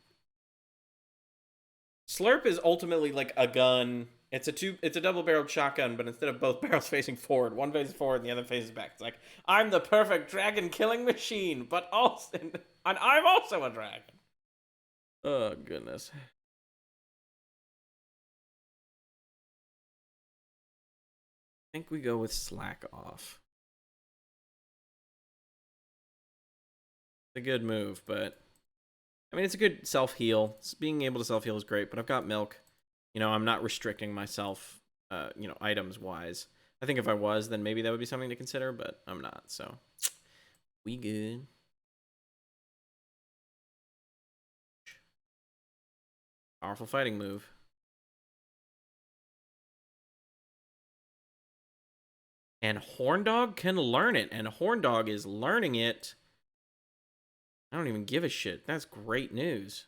Slurp is ultimately like a gun. It's a double-barreled shotgun, but instead of both barrels facing forward, one faces forward and the other faces back. It's like, I'm the perfect dragon killing machine, but also and I'm also a dragon. Oh goodness. I think we go with Slack Off. It's a good move, but I mean, it's a good self-heal. Being able to self-heal is great, but I've got Milk. You know, I'm not restricting myself, you know, items-wise. I think if I was, then maybe that would be something to consider, but I'm not, so we good. Powerful fighting move. And Horndog can learn it, and Horndog is learning it. I don't even give a shit. That's great news.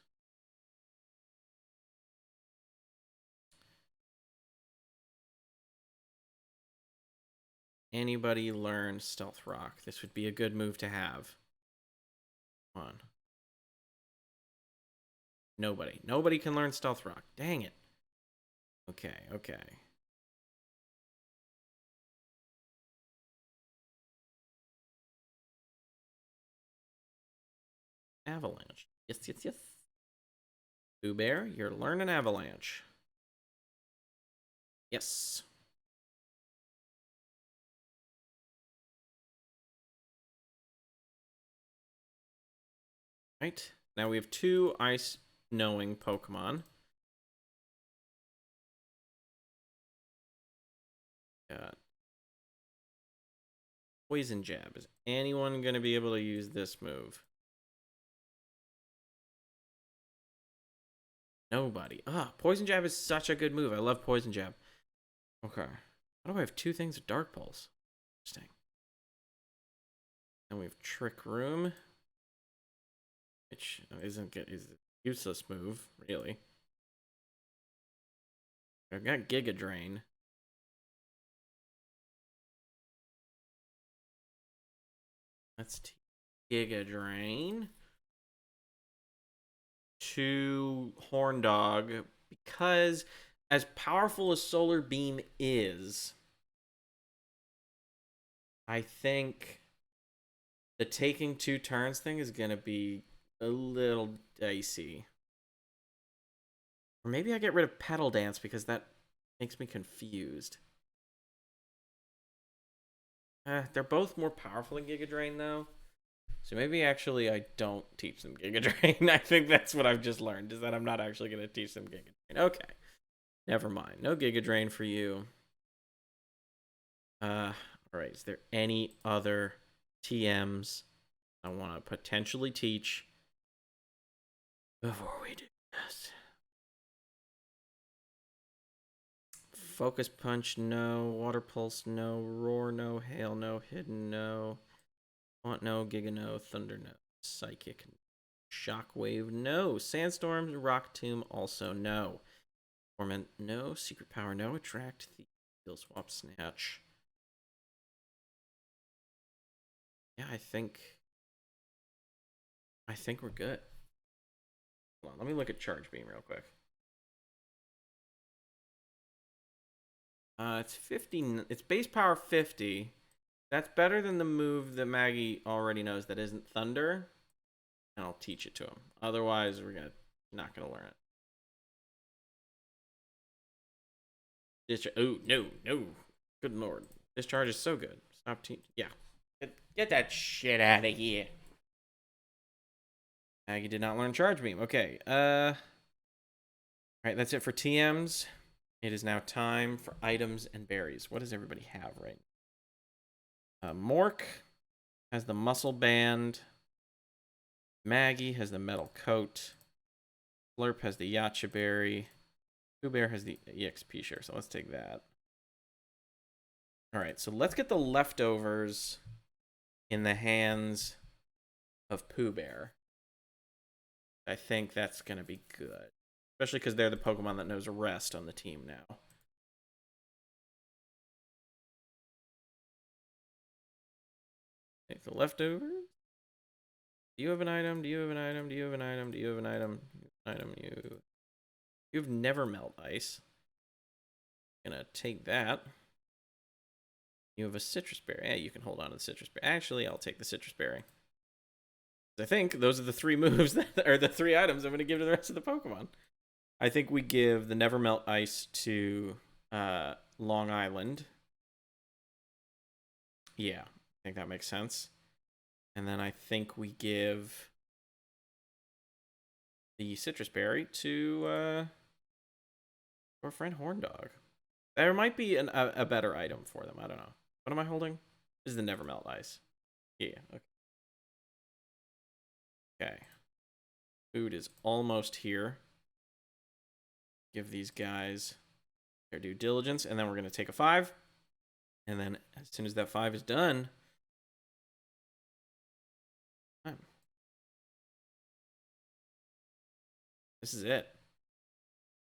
Anybody learn Stealth Rock? This would be a good move to have. Come on. Nobody. Nobody can learn Stealth Rock. Dang it. Okay, okay. Avalanche. Yes, yes, yes. Boo Bear, you're learning Avalanche. Yes. Right. Now we have 2 ice knowing Pokemon. Got Poison Jab. Is anyone going to be able to use this move? Nobody. Ah, Poison Jab is such a good move. I love Poison Jab. Okay. Why do I have 2 things of Dark Pulse? Interesting. Then we have Trick Room, which isn't good. Is a useless move, really. I've got Giga Drain. Let's Giga Drain to Horndog, because as powerful as Solar Beam is, I think the taking 2 turns thing is going to be a little dicey. Or maybe I get rid of Petal Dance because that makes me confused. They're both more powerful than Giga Drain, though. So maybe actually I don't teach them Giga Drain. I think that's what I've just learned, is that I'm not actually going to teach them Giga Drain. Okay. Never mind. No Giga Drain for you. Alright. Is there any other TMs I want to potentially teach before we do this? Focus Punch, no. Water Pulse, no. Roar, no. Hail, no. Hidden, no. Want, no. Giga, no. Thunder, no. Psychic, no. Shockwave, no. Sandstorm, Rock Tomb, also no. Torment, no. Secret Power, no. Attract, Heal, Swap, Snatch. Yeah, I think we're good. Hold on, let me look at Charge Beam real quick. It's 50. It's base power 50. That's better than the move that Maggie already knows that isn't Thunder. And I'll teach it to him. Otherwise, we're not gonna learn it. Oh no, no! Good lord, Discharge is so good. Stop teaching. Yeah, get that shit out of here. Maggie did not learn Charge Beam. Okay. All right, that's it for TMs. It is now time for items and berries. What does everybody have right now? Mork. has the muscle band. Maggie has the metal coat. Slurp has the Yacha berry. Pooh Bear has the EXP share, so let's take that. All right, so let's get the leftovers in the hands of Pooh Bear. I think that's going to be good. Especially because they're the Pokemon that knows rest on the team now. Take the leftovers. Do you have an item? Do you have an item? Do you have an item? Do you have an item? You've never melt ice. Gonna take that. You have a citrus berry. Yeah, you can hold on to the citrus berry. Actually, I'll take the citrus berry. I think those are the 3 moves that are the 3 items I'm gonna give to the rest of the Pokemon. I think we give the never melt ice to Long Island. Yeah, I think that makes sense. And then I think we give the citrus berry to our friend Horndog. There might be a better item for them. I don't know. What am I holding? This is the never melt ice. Yeah. Okay. Okay. Food is almost here. Give these guys their due diligence, and then we're gonna take a 5. And then as soon as that 5 is done, this is it.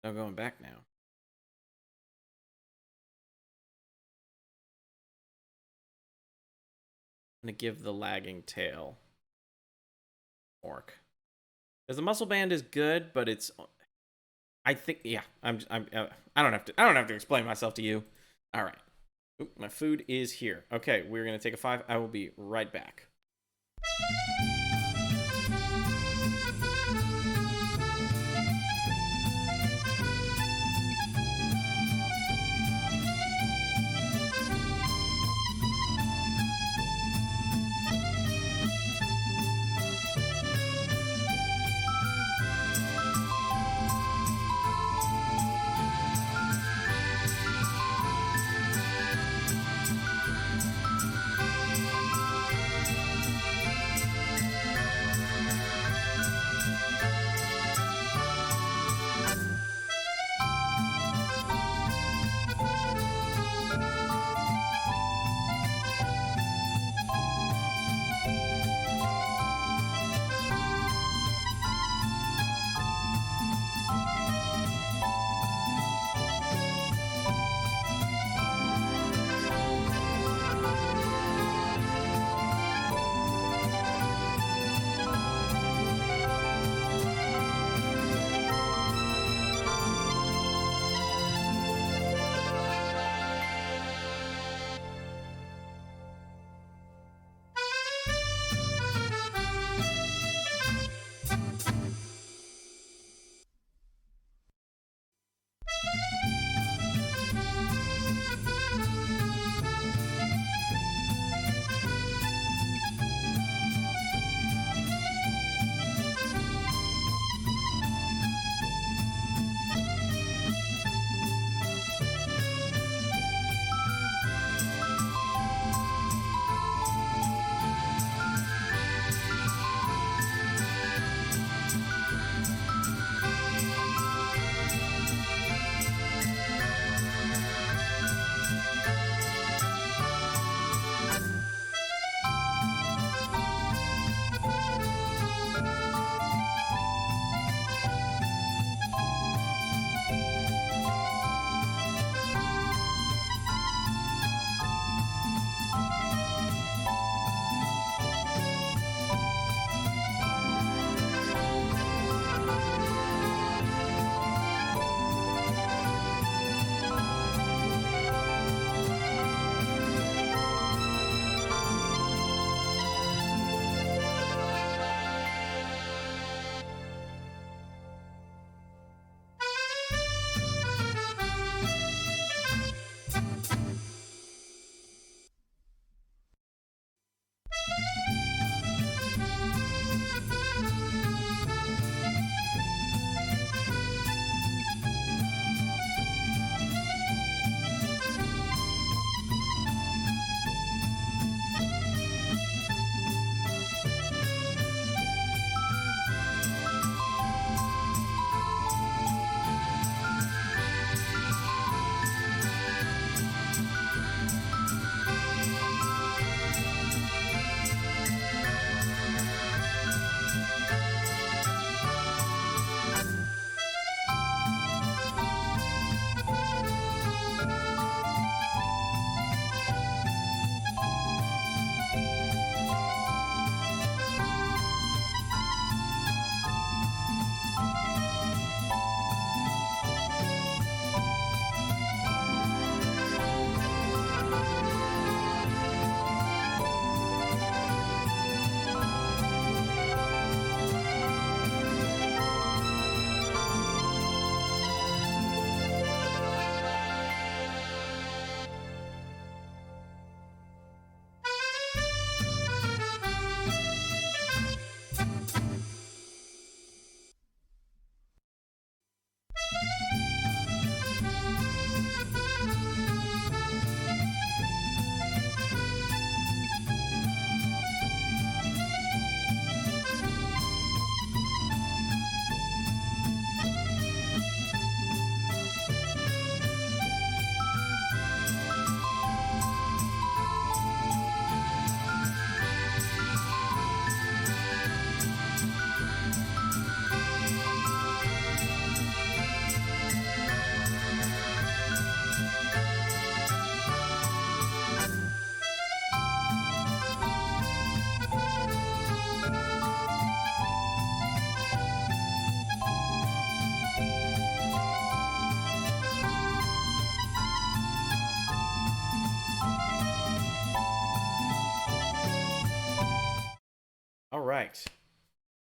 No going back now. I'm gonna give the lagging tail Mork. Because the muscle band is good, but it's, I think, yeah, I don't have to explain myself to you. All right. Oop, my food is here. Okay, we're gonna take a 5. I will be right back.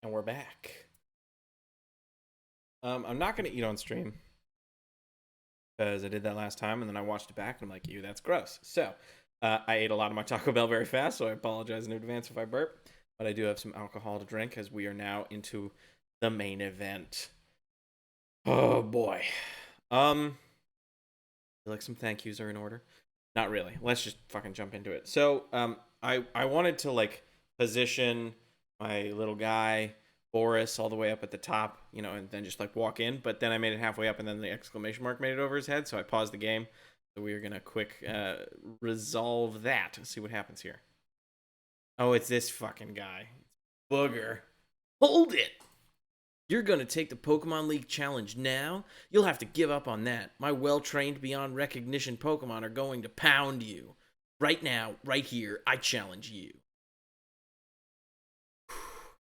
And we're back. I'm not gonna eat on stream because I did that last time, and then I watched it back, and I'm like, ew, that's gross. So, I ate a lot of my Taco Bell very fast, so I apologize in advance if I burp. But I do have some alcohol to drink, as we are now into the main event. Oh boy. Feel like some thank yous are in order. Not really. Let's just fucking jump into it. So, I wanted to like position my little guy Boris all the way up at the top, you know, and then just like walk in. But then I made it halfway up, and then the exclamation mark made it over his head. So I paused the game. So we are gonna quick resolve that. See what happens here. Oh, it's this fucking guy, Booger. Hold it. You're gonna take the Pokemon League challenge now? You'll have to give up on that. My well-trained beyond recognition Pokemon are going to pound you. Right now, right here, I challenge you.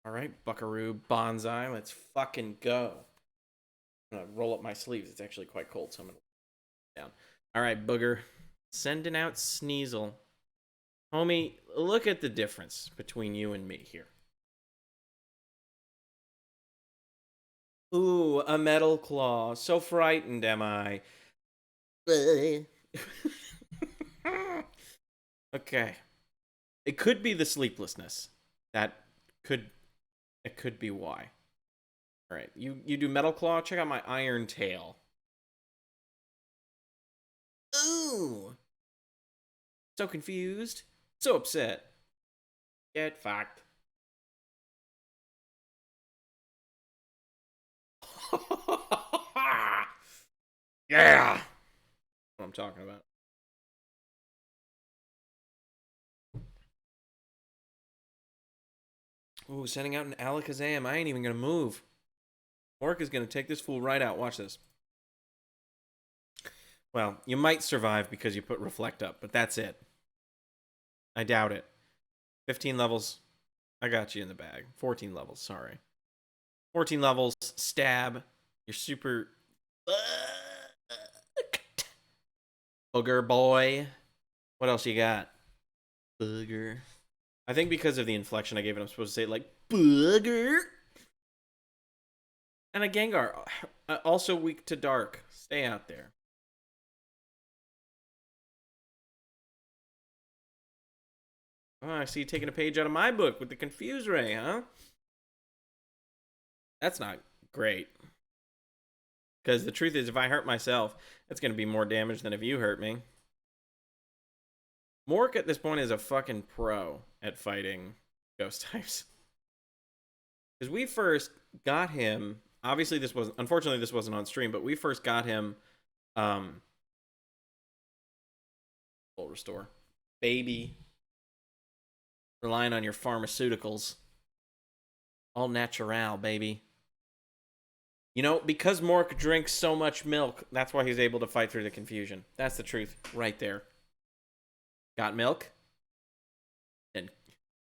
Alright, Buckaroo, Bonsai, let's fucking go. I'm gonna roll up my sleeves. It's actually quite cold, so I'm gonna down. Alright, Booger. Sending out Sneasel. Homie, look at the difference between you and me here. Ooh, a metal claw. So frightened am I. Okay. It could be the sleeplessness. It could be why. Alright, you do metal claw, check out my iron tail. Ooh. So confused. So upset. Get fucked. Yeah. What I'm talking about. Ooh, sending out an Alakazam. I ain't even gonna move. Mork is gonna take this fool right out. Watch this. Well, you might survive because you put Reflect up, but that's it. I doubt it. 15 levels. I got you in the bag. 14 levels, sorry. 14 levels. Stab. You're super... Booger boy. What else you got? Booger. I think because of the inflection I gave it, I'm supposed to say it like, Booger. And a Gengar. Also weak to dark. Stay out there. Oh, I see you taking a page out of my book with the Confuse Ray, huh? That's not great. Because the truth is, if I hurt myself, it's going to be more damage than if you hurt me. Mork at this point is a fucking pro at fighting ghost types. Because we first got him... Obviously, unfortunately, this wasn't on stream, but we first got him... Full restore. Baby. Relying on your pharmaceuticals. All natural, baby. You know, because Mork drinks so much milk, that's why he's able to fight through the confusion. That's the truth right there. Got milk? Then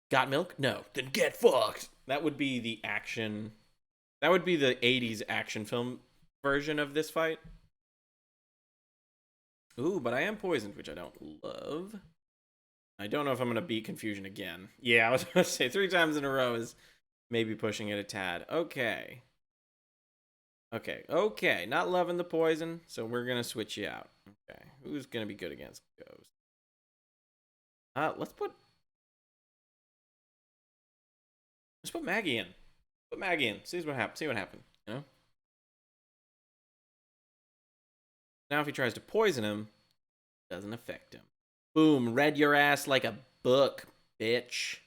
got milk? No. Then get fucked. That would be the action. That would be the 80s action film version of this fight. Ooh, but I am poisoned, which I don't love. I don't know if I'm going to beat confusion again. Yeah, I was going to say 3 times in a row is maybe pushing it a tad. Okay. Okay. Not loving the poison, so we're going to switch you out. Okay. Who's going to be good against Ghost? Let's put Maggie in. Put Maggie in. See what happens. You know. Now if he tries to poison him, it doesn't affect him. Boom! Read your ass like a book, bitch.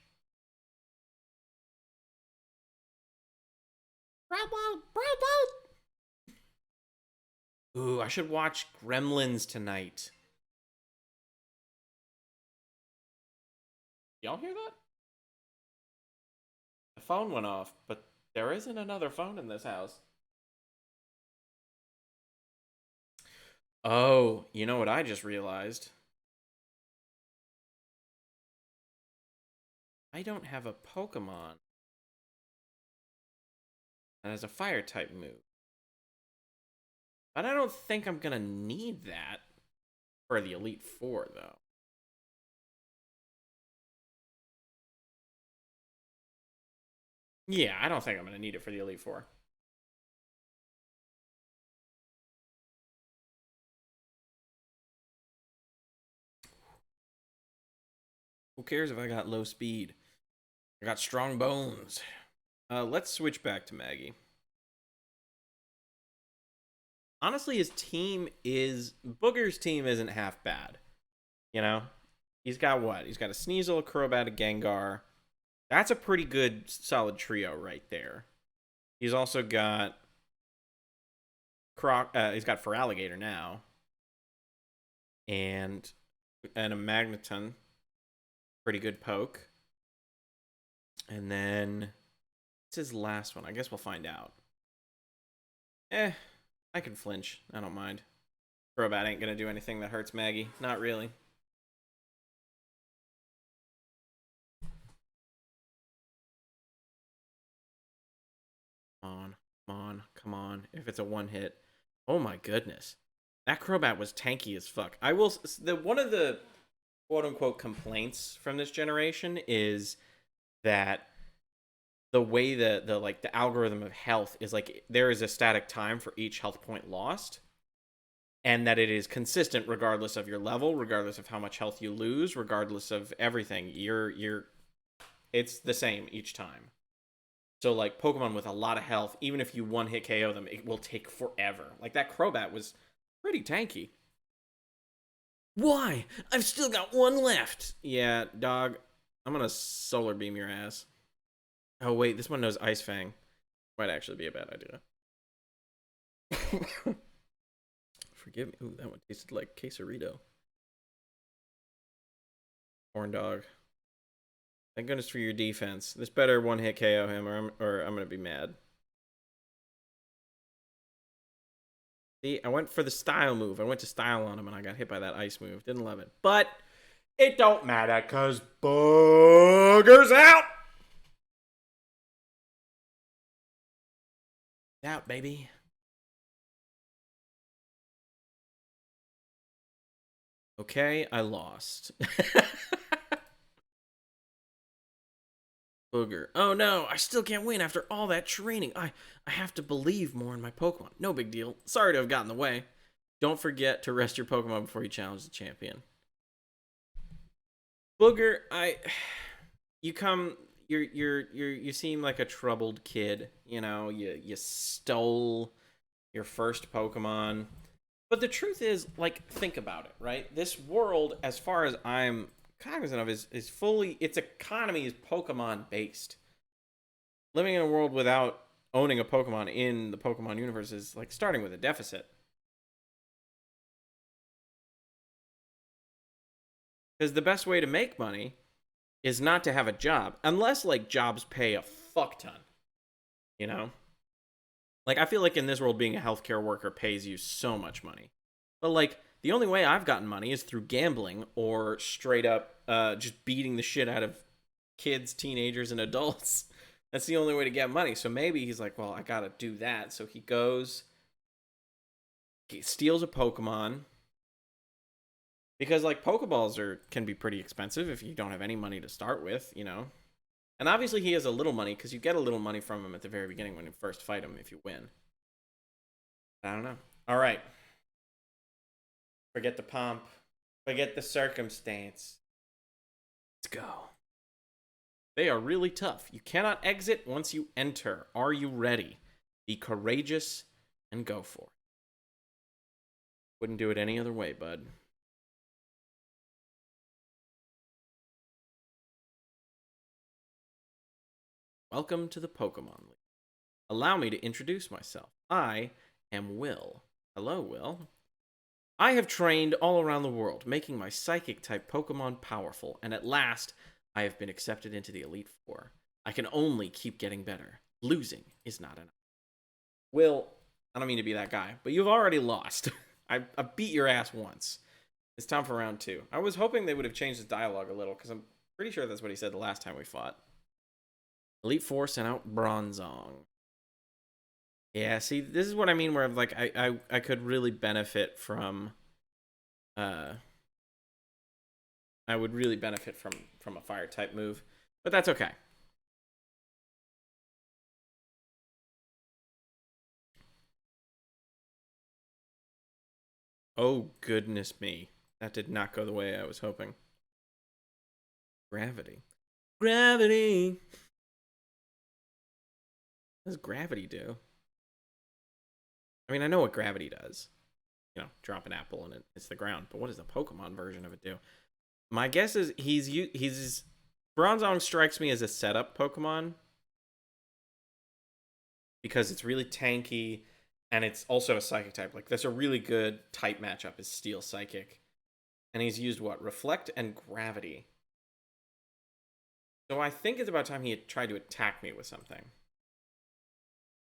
Ooh, I should watch Gremlins tonight. Y'all hear that? The phone went off, but there isn't another phone in this house. Oh, you know what I just realized? I don't have a Pokemon that has a fire type move. But I don't think I'm gonna need that for the Elite Four, though. Yeah, I don't think I'm going to need it for the Elite Four. Who cares if I got low speed? I got strong bones. Let's switch back to Maggie. Honestly, his team is... Booger's team isn't half bad. You know? He's got what? He's got a Sneasel, a Crobat, a Gengar. That's a pretty good, solid trio right there. He's also got... he's got Feraligatr now. And a Magneton. Pretty good poke. And then... What's his last one? I guess we'll find out. I can flinch. I don't mind. Crobat ain't gonna do anything that hurts Maggie. Not really. Come on. If it's a one hit. Oh my goodness. That Crobat was tanky as fuck. I will... One of the quote-unquote complaints from this generation is that the way the algorithm of health is like there is a static time for each health point lost, and that it is consistent regardless of your level, regardless of how much health you lose, regardless of everything. It's the same each time. So like Pokemon with a lot of health, even if you one hit KO them, it will take forever. Like that Crobat was pretty tanky. Why? I've still got one left. Yeah, dog. I'm gonna solar beam your ass. Oh wait, this one knows Ice Fang. Might actually be a bad idea. Forgive me. Ooh, that one tasted like quesarito. Corn dog. Thank goodness for your defense. This better one hit KO him, or I'm gonna be mad. See, I went for the style move. I went to style on him, and I got hit by that ice move. Didn't love it, but it don't matter because Booger's out. Out, baby. Okay, I lost. Booger. Oh no, I still can't win after all that training. I have to believe more in my Pokemon. No big deal. Sorry to have gotten in the way. Don't forget to rest your Pokemon before you challenge the champion. Booger, you seem like a troubled kid. You know, you stole your first Pokemon. But the truth is, like, think about it, right? This world, as far as I'm cognizant of, is fully, its economy is Pokemon based. Living in a world without owning a Pokemon in the Pokemon universe is like starting with a deficit. Because the best way to make money is not to have a job, unless like jobs pay a fuck ton. You know? Like, I feel like in this world, being a healthcare worker pays you so much money. But like, the only way I've gotten money is through gambling or straight up just beating the shit out of kids, teenagers, and adults. That's the only way to get money. So maybe he's like, well, I gotta do that. So he goes, he steals a Pokemon. Because like Pokeballs can be pretty expensive if you don't have any money to start with, you know. And obviously he has a little money because you get a little money from him at the very beginning when you first fight him if you win. I don't know. All right. Forget the pomp. Forget the circumstance. Let's go. They are really tough. You cannot exit once you enter. Are you ready? Be courageous and go for it. Wouldn't do it any other way, bud. Welcome to the Pokemon League. Allow me to introduce myself. I am Will. Hello, Will. I have trained all around the world, making my Psychic-type Pokemon powerful, and at last, I have been accepted into the Elite Four. I can only keep getting better. Losing is not enough. Will, I don't mean to be that guy, but you've already lost. I beat your ass once. It's time for round 2. I was hoping they would have changed the dialogue a little, because I'm pretty sure that's what he said the last time we fought. Elite Four sent out Bronzong. Yeah, see, this is what I mean where like I could really benefit from I would really benefit from a fire type move, but that's okay. Oh, goodness me. That did not go the way I was hoping. Gravity. Gravity! What does gravity do? I mean, I know what gravity does. You know, drop an apple and it hits the ground. But what does the Pokemon version of it do? My guess is he's Bronzong strikes me as a setup Pokemon because it's really tanky and it's also a Psychic type. Like, that's a really good type matchup is Steel Psychic. And he's used what? Reflect and Gravity. So I think it's about time he had tried to attack me with something.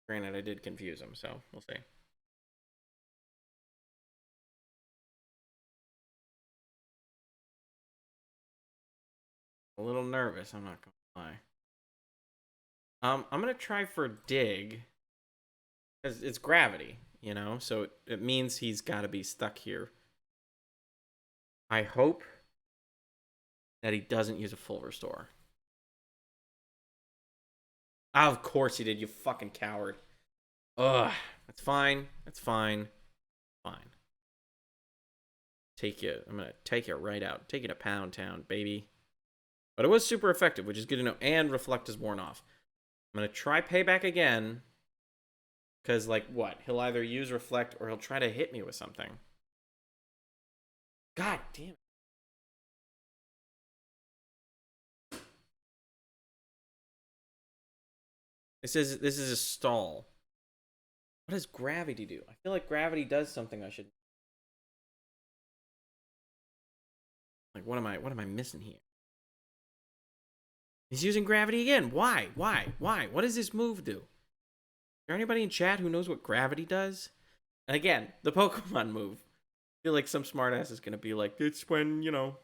Granted, I did confuse him, so we'll see. A little nervous, I'm not gonna lie. I'm gonna try for Dig. Because it's gravity, you know? So it means he's gotta be stuck here. I hope that he doesn't use a full restore. Oh, of course he did, you fucking coward. Ugh. That's fine. That's fine. Fine. Take you. I'm gonna take you right out. Take you to Pound Town, baby. But it was super effective, which is good to know. And Reflect is worn off. I'm gonna try Payback again. Because, like, what? He'll either use Reflect or he'll try to hit me with something. God damn it. This is a stall. What does gravity do? I feel like gravity does something I should. Like, what am I missing here? He's using gravity again. Why? Why? Why? What does this move do? Is there anybody in chat who knows what gravity does? And again, the Pokemon move. I feel like some smartass is gonna be like, it's when, you know.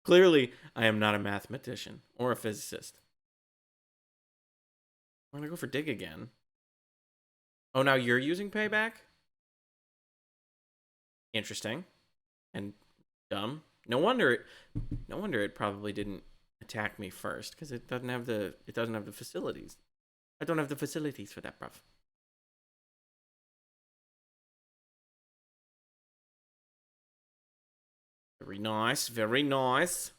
Clearly, I am not a mathematician or a physicist. I'm gonna go for Dig again. Oh, now you're using Payback? Interesting. And dumb. No wonder it probably didn't attack me first, because it doesn't have the facilities. I don't have the facilities for that, bruv. Very nice, very nice.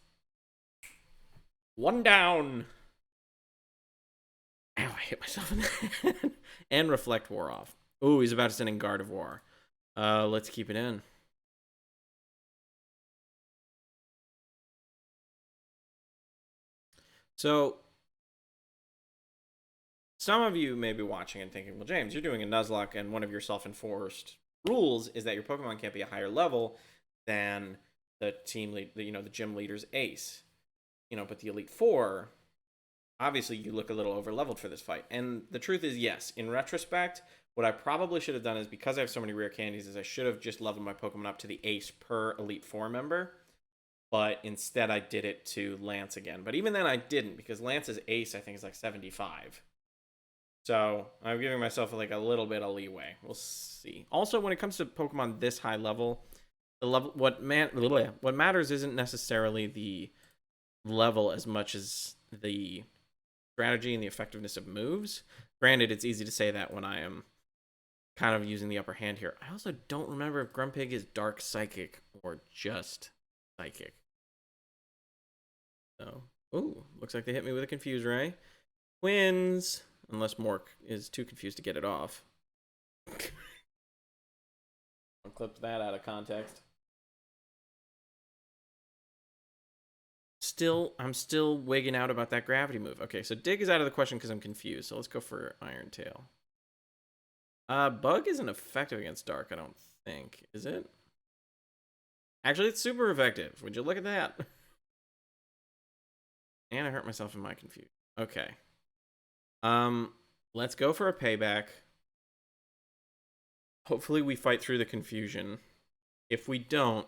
One down. Ow, I hit myself in the head. And Reflect wore off. Ooh, he's about to send in Gardevoir. Let's keep it in. So, some of you may be watching and thinking, well, James, you're doing a Nuzlocke, and one of your self-enforced rules is that your Pokemon can't be a higher level than the team lead, the gym leader's ace. But the Elite Four, obviously, you look a little over-leveled for this fight. And the truth is, yes, in retrospect, what I probably should have done is, because I have so many rare candies, is I should have just leveled my Pokemon up to the ace per Elite Four member. But instead, I did it to Lance again. But even then, I didn't, because Lance's ace, I think, is like 75. So I'm giving myself like a little bit of leeway. We'll see. Also, when it comes to Pokemon this high level, what matters isn't necessarily the level as much as the strategy and the effectiveness of moves. Granted, it's easy to say that when I am kind of using the upper hand here. I also don't remember if Grumpig is Dark Psychic or just Psychic. So, ooh, looks like they hit me with a Confuse Ray. Twins. Unless Mork is too confused to get it off. I'll clip that out of context. I'm still wigging out about that gravity move. Okay, so Dig is out of the question because I'm confused. So let's go for Iron Tail. Bug isn't effective against Dark, I don't think. Is it? Actually, it's super effective. Would you look at that? And I hurt myself in my confusion. Okay. Let's go for a payback. Hopefully we fight through the confusion. If we don't,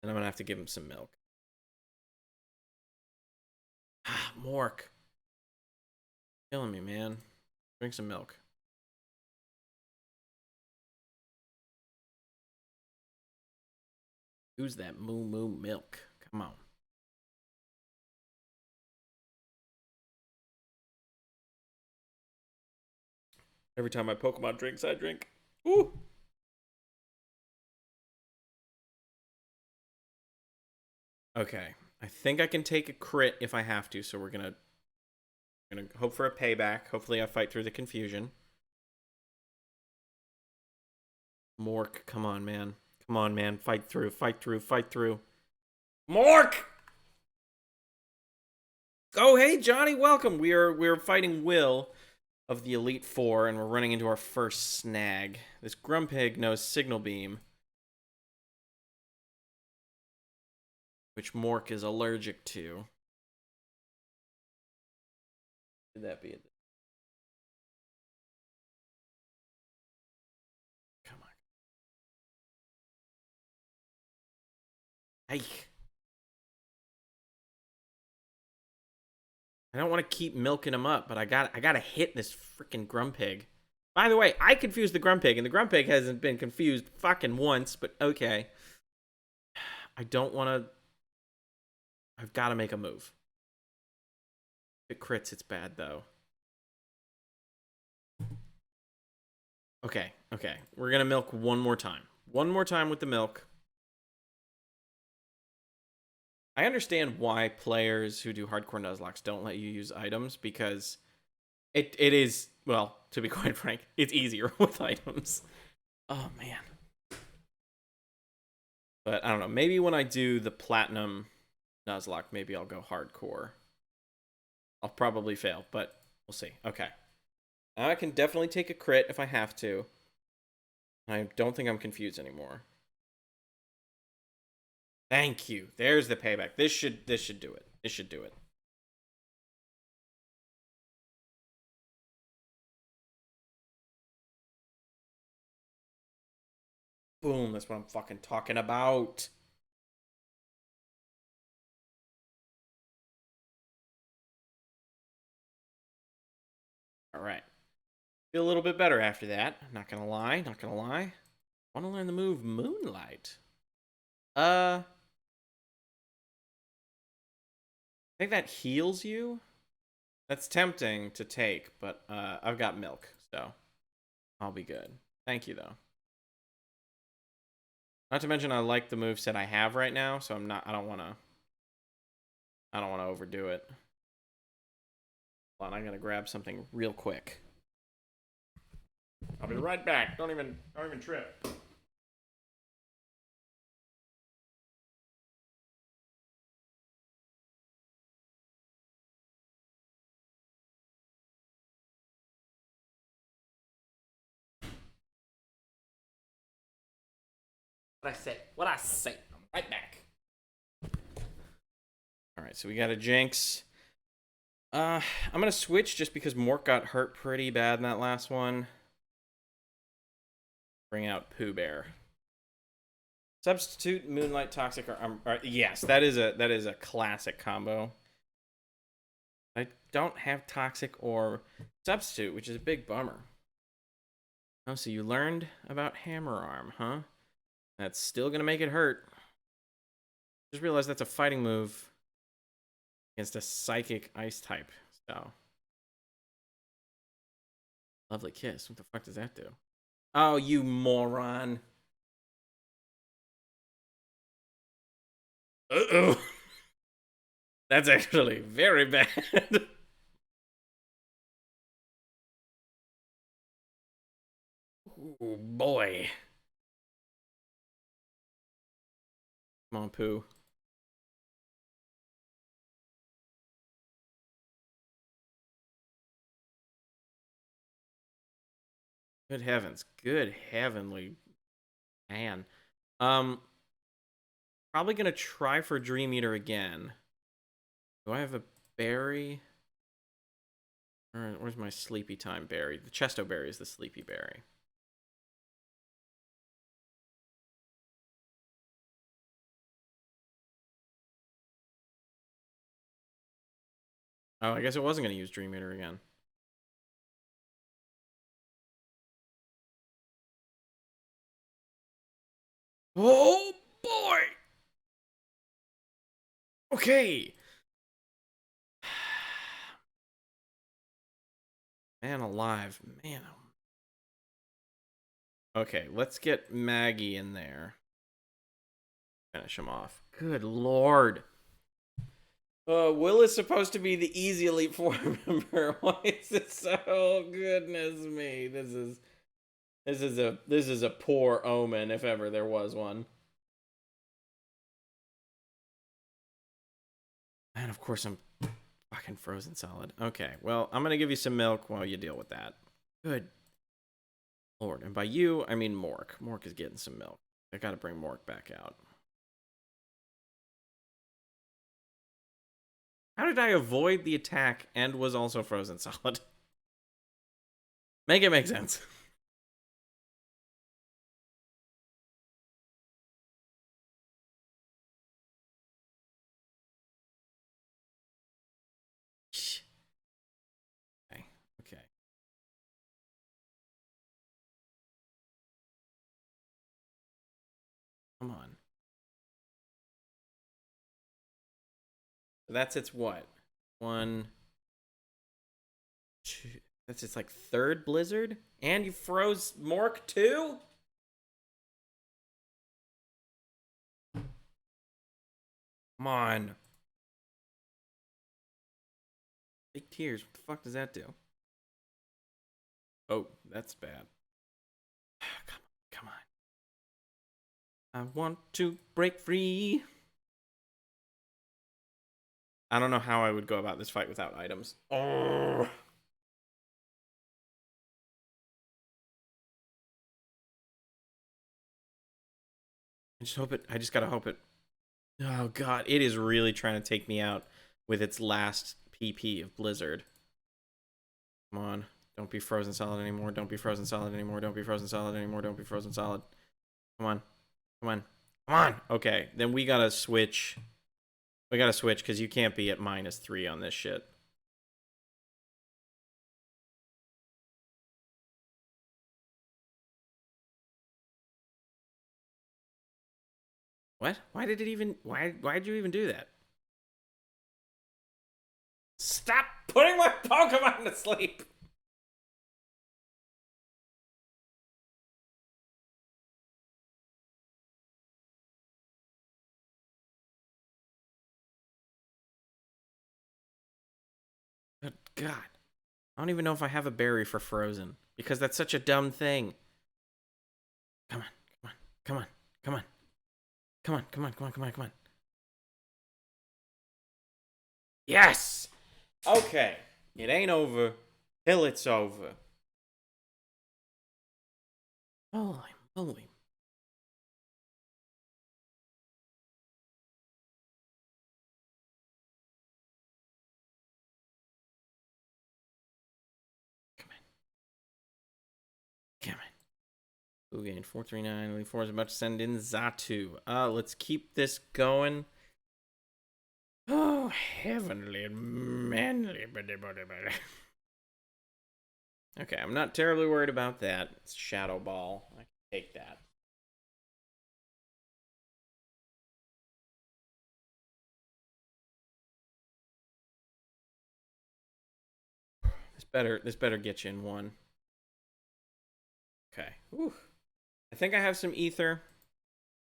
then I'm gonna have to give him some milk. Ah, Mork. Killing me, man. Drink some milk. Who's that moo moo milk? Come on. Every time my Pokemon drinks, I drink. Ooh. Okay. I think I can take a crit if I have to, so we're gonna hope for a payback. Hopefully I fight through the confusion. Mork, come on, man. Come on, man. Fight through, fight through, fight through. Mork! Oh, hey, Johnny, welcome. We're fighting Will of the Elite Four, and we're running into our first snag. This Grumpig knows Signal Beam, which Mork is allergic to. Could that be it? Come on. Hey. I don't want to keep milking him up, but I gotta hit this freaking Grumpig. By the way, I confused the Grumpig, and the Grumpig hasn't been confused fucking once, but okay. I don't want to... I've got to make a move. If it crits, it's bad, though. Okay, okay. We're going to milk one more time. One more time with the milk. I understand why players who do hardcore Nuzlocks don't let you use items, because it is, well, to be quite frank, it's easier with items. Oh, man. But I don't know. Maybe when I do the Platinum Nuzlocke, maybe I'll go hardcore. I'll probably fail, but we'll see. Okay. Now I can definitely take a crit if I have to. I don't think I'm confused anymore. Thank you. There's the payback. This should do it. This should do it. Boom. That's what I'm fucking talking about. All right. Feel a little bit better after that. Not gonna lie. Not gonna lie. Want to learn the move Moonlight. I think that heals you. That's tempting to take, but I've got milk, so I'll be good. Thank you, though. Not to mention, I like the moveset I have right now, so I don't want to overdo it. Hold on, I'm gonna grab something real quick. I'll be right back. Don't even trip. What I say. I'm right back. All right, so we got a Jinx. I'm gonna switch just because Mork got hurt pretty bad in that last one. Bring out Pooh Bear. Substitute Moonlight Toxic or yes, that is a classic combo. I don't have Toxic or Substitute, which is a big bummer. Oh, so you learned about Hammer Arm, huh? That's still gonna make it hurt. Just realized that's a fighting move against a Psychic Ice type. So, Lovely Kiss. What the fuck does that do? Oh, you moron. Uh-oh. That's actually very bad. Oh, boy. Come on, Pooh. Good heavens. Good heavenly man. Probably gonna try for Dream Eater again. Do I have a berry? Where's my sleepy time berry? The Chesto berry is the sleepy berry. Oh, I guess I wasn't gonna use Dream Eater again. Oh boy. Okay. Man alive. Man, oh Okay, let's get Maggie in there. Finish him off. Good lord. Will is supposed to be the easy Elite Four member. Why is it so? Goodness me, this is a poor omen if ever there was one. And of course I'm fucking frozen solid. Okay, well I'm gonna give you some milk while you deal with that. Good lord, and by you I mean Mork. Mork is getting some milk. I gotta bring Mork back out. How did I avoid the attack and was also frozen solid? Make it make sense. Okay, okay. Come on. That's its what? One, two. That's its like third blizzard? And you froze Mork too? Come on. Big tears. What the fuck does that do? Oh, that's bad. Come on. I want to break free. I don't know how I would go about this fight without items. Oh. I just gotta hope it. Oh god, it is really trying to take me out with its last PP of Blizzard. Come on. Don't be frozen solid anymore. Don't be frozen solid anymore. Don't be frozen solid anymore. Don't be frozen solid. Come on. Come on. Come on. Okay, then we gotta switch. We gotta switch because you can't be at -3 on this shit. What? Why did it even... Why'd you even do that? Stop putting my Pokemon to sleep! Good God. I don't even know if I have a berry for Frozen. Because that's such a dumb thing. Come on. Come on. Come on. Come on. Come on. Come on. Come on. Come on. Come on. Yes! Okay. It ain't over till it's over. Holy moly. Come on. Come on. Who gained 439? Elite 4 is about to send in Zatu. Let's keep this going. Oh, heavenly and manly. Okay, I'm not terribly worried about that. It's Shadow Ball. I can take that. This better get you in one. Okay. Whew. I think I have some ether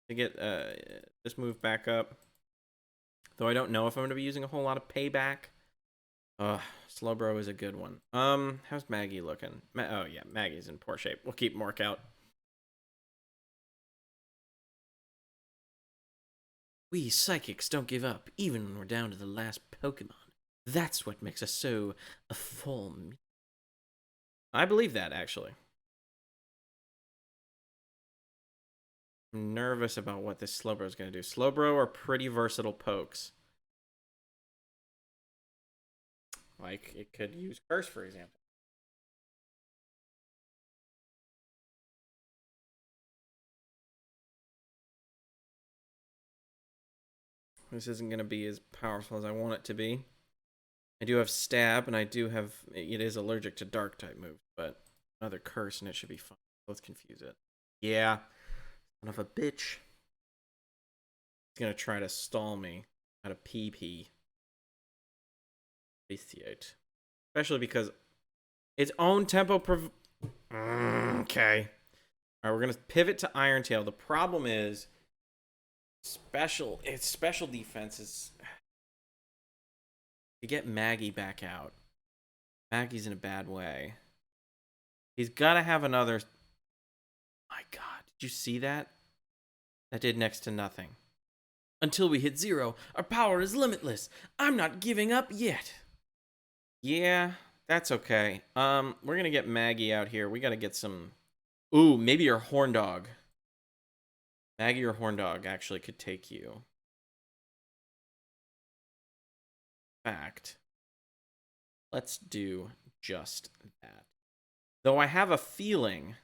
to get this move back up. Though I don't know if I'm going to be using a whole lot of payback. Slowbro is a good one. How's Maggie looking? Oh, yeah, Maggie's in poor shape. We'll keep Mork out. We psychics don't give up, even when we're down to the last Pokemon. That's what makes us so form. I believe that, actually. I'm nervous about what this Slowbro is going to do. Slowbro are pretty versatile pokes. Like, it could use Curse, for example. This isn't going to be as powerful as I want it to be. I do have Stab, and I do have... It is allergic to Dark-type moves, but another Curse, and it should be fine. Let's confuse it. Yeah. Son of a bitch. He's going to try to stall me out of PP. Vitiate. Especially because its own tempo... Okay. All right, we're gonna pivot to Iron Tail. The problem is special defense is to get Maggie back out. Maggie's in a bad way. He's gotta have another. My God, did you see that? That did next to nothing. Until we hit 0, our power is limitless. I'm not giving up yet. Yeah, that's okay. We're gonna get Maggie out here. We gotta get some. Ooh, maybe your horn dog. Maggie or horn dog actually could take you. Fact. Let's do just that. Though I have a feeling.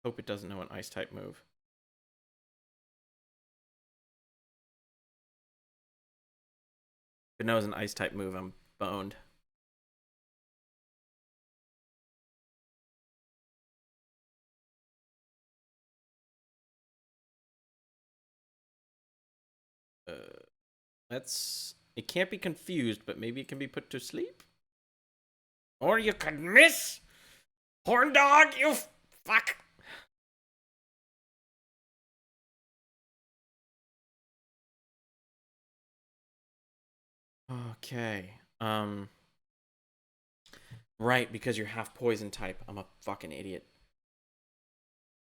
Hope it doesn't know an ice type move. If it knows an ice type move, I'm boned. It can't be confused, but maybe it can be put to sleep. Or you could miss. Horn dog, you fuck. Okay. Right, because you're half poison type. I'm a fucking idiot.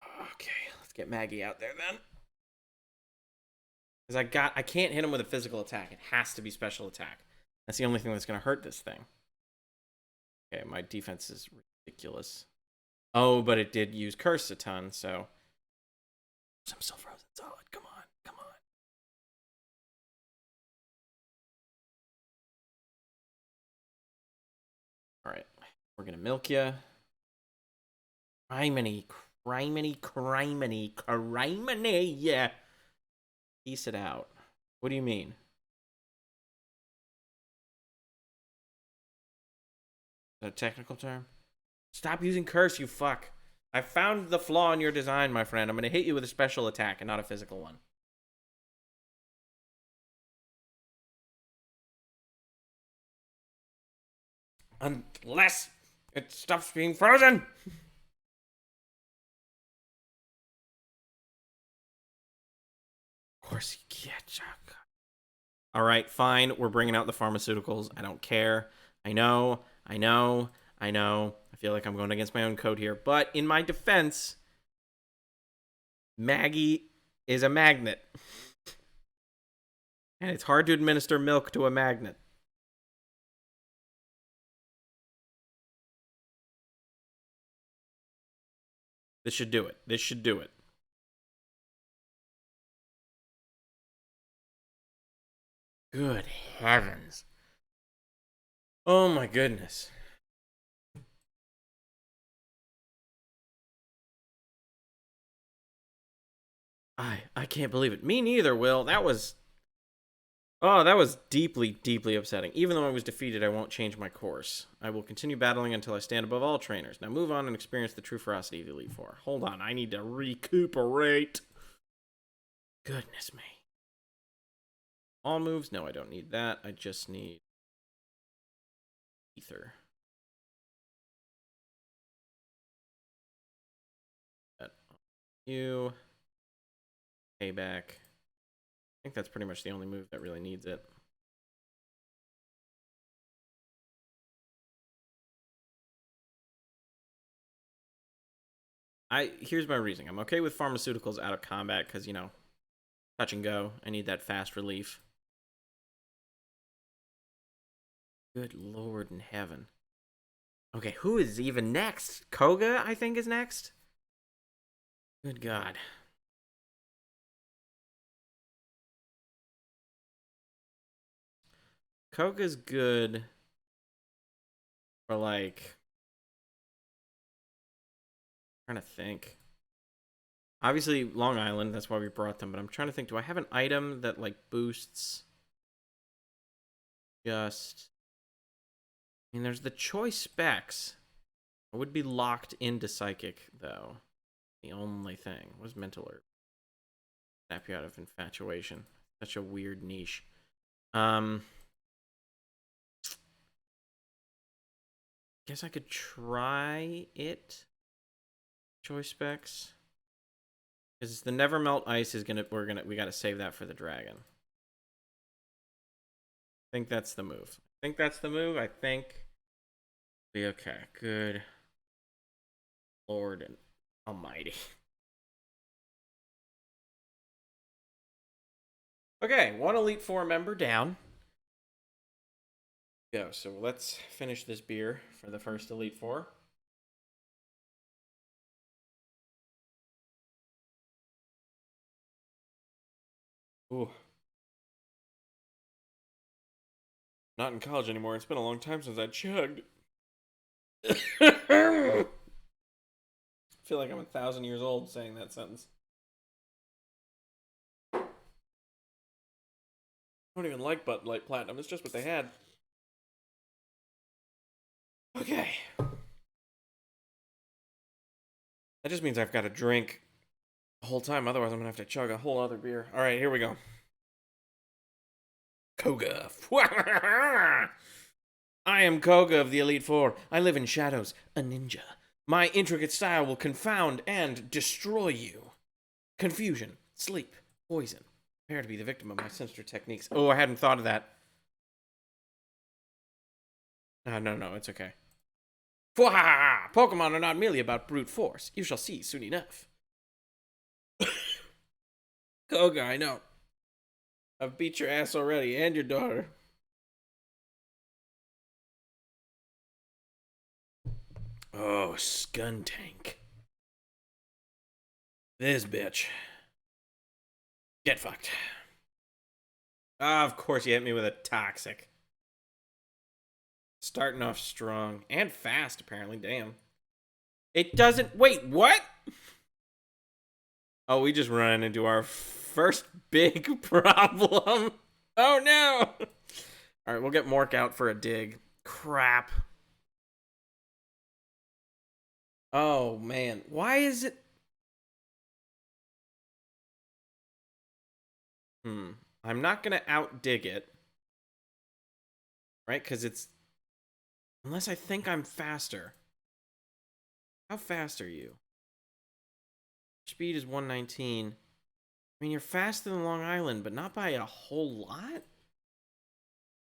Okay, let's get Maggie out there then. Because I can't hit him with a physical attack. It has to be special attack. That's the only thing that's going to hurt this thing. Okay, my defense is ridiculous. Oh, but it did use Curse a ton, so. I'm still frozen solid. Come on, come on. Alright, we're going to milk you. Criminy. Yeah. Piece it out. What do you mean? Is that a technical term? Stop using curse, you fuck. I found the flaw in your design, my friend. I'm going to hit you with a special attack and not a physical one. Unless it stops being frozen. Of course you can't. All right, fine. We're bringing out the pharmaceuticals. I don't care. I know. I feel like I'm going against my own code here. But in my defense, Maggie is a magnet. And it's hard to administer milk to a magnet. This should do it. This should do it. Good heavens. Oh my goodness. I can't believe it. Me neither, Will. That was deeply, deeply upsetting. Even though I was defeated, I won't change my course. I will continue battling until I stand above all trainers. Now move on and experience the true ferocity of the Elite Four. Hold on, I need to recuperate. Goodness me. All moves? No, I don't need that. I just need ether. That on you. Payback. I think that's pretty much the only move that really needs it. Here's my reasoning. I'm okay with pharmaceuticals out of combat because, you know, touch and go. I need that fast relief. Good Lord in heaven. Okay, who is even next? Koga, I think, is next. Good God. Koga's good for, like, I'm trying to think. Obviously, Long Island, that's why we brought them, but I'm trying to think, do I have an item that, like, boosts just... I mean, there's the choice specs. I would be locked into Psychic, though. The only thing was Mental Herb. Snap you out of Infatuation. Such a weird niche. Guess I could try it. Choice specs. Because the never melt ice is we gotta save that for the dragon. I think that's the move. I think. Be okay. Good. Lord and Almighty. Okay, one Elite Four member down. Go. So let's finish this beer for the first Elite Four. Ooh. Not in college anymore. It's been a long time since I chugged. I feel like I'm 1,000 years old saying that sentence. I don't even like Bud Light Platinum. It's just what they had. Okay. That just means I've got to drink the whole time. Otherwise, I'm going to have to chug a whole other beer. All right, here we go. Koga. I am Koga of the Elite Four. I live in shadows, a ninja. My intricate style will confound and destroy you. Confusion, sleep, poison. Prepare to be the victim of my sinister techniques. Oh, I hadn't thought of that. No, it's okay. Pokemon are not merely about brute force. You shall see soon enough. Koga, I know. I've beat your ass already, and your daughter. Oh, Skuntank. This bitch. Get fucked. Of course you hit me with a toxic. Starting off strong. And fast, apparently. Damn. It doesn't... Wait, what? Oh, we just ran into our first big problem. Oh, no. All right, we'll get Mork out for a dig. Crap. Oh, man. Why is it... I'm not going to out-dig it. Right? Because it's... Unless I think I'm faster. How fast are you? Speed is 119. I mean, you're faster than Long Island, but not by a whole lot?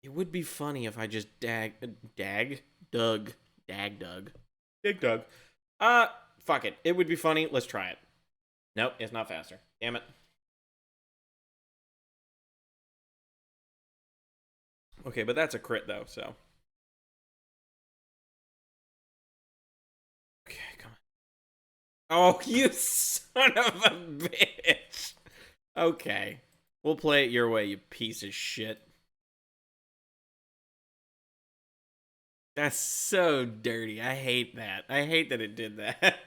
It would be funny if I just Dig Dug. Fuck it. It would be funny. Let's try it. Nope, it's not faster. Damn it. Okay, but that's a crit, though, so. Okay, come on. Oh, you son of a bitch. Okay. We'll play it your way, you piece of shit. That's so dirty. I hate that. I hate that it did that.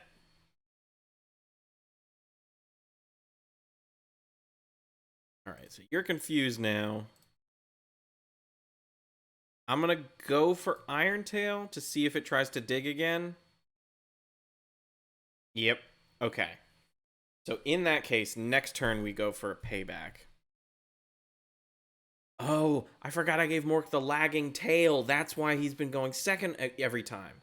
Alright, so you're confused now. I'm gonna go for Iron Tail to see if it tries to dig again. Yep. Okay. So in that case, next turn we go for a payback. Oh, I forgot I gave Mork the lagging tail. That's why he's been going second every time.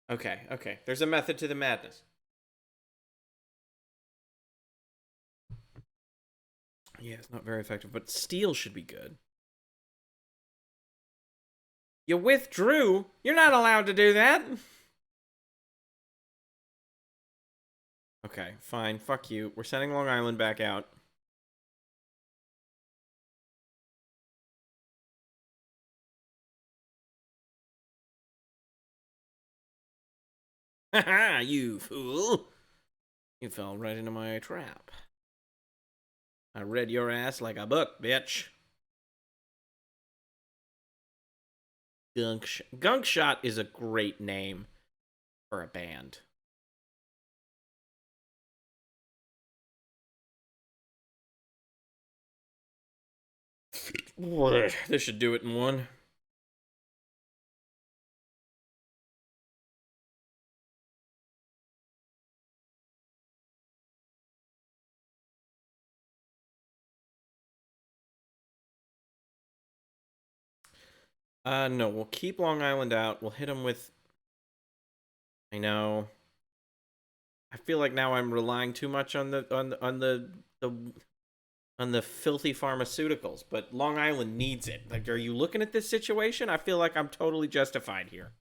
Okay. There's a method to the madness. Yeah, it's not very effective, but steel should be good. You withdrew? You're not allowed to do that. Okay, fine. Fuck you. We're sending Long Island back out. Haha, you fool. You fell right into my trap. I read your ass like a book, bitch. Gunk Shot is a great name for a band. This should do it in one. No, we'll keep Long Island out. We'll hit him with... I know. I feel like now I'm relying too much on the filthy pharmaceuticals, but Long Island needs it. Like, are you looking at this situation? I feel like I'm totally justified here.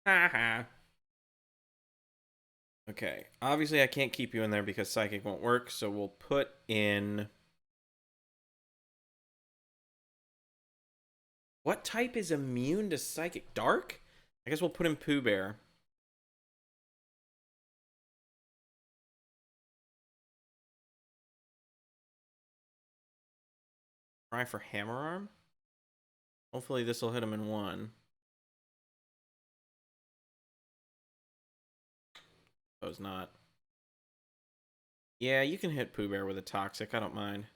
Haha. Okay, obviously I can't keep you in there because Psychic won't work, so we'll put in... What type is immune to Psychic? Dark? I guess we'll put in Pooh Bear. Try for Hammer Arm? Hopefully this will hit him in one. Suppose not. Yeah, you can hit Pooh Bear with a Toxic. I don't mind.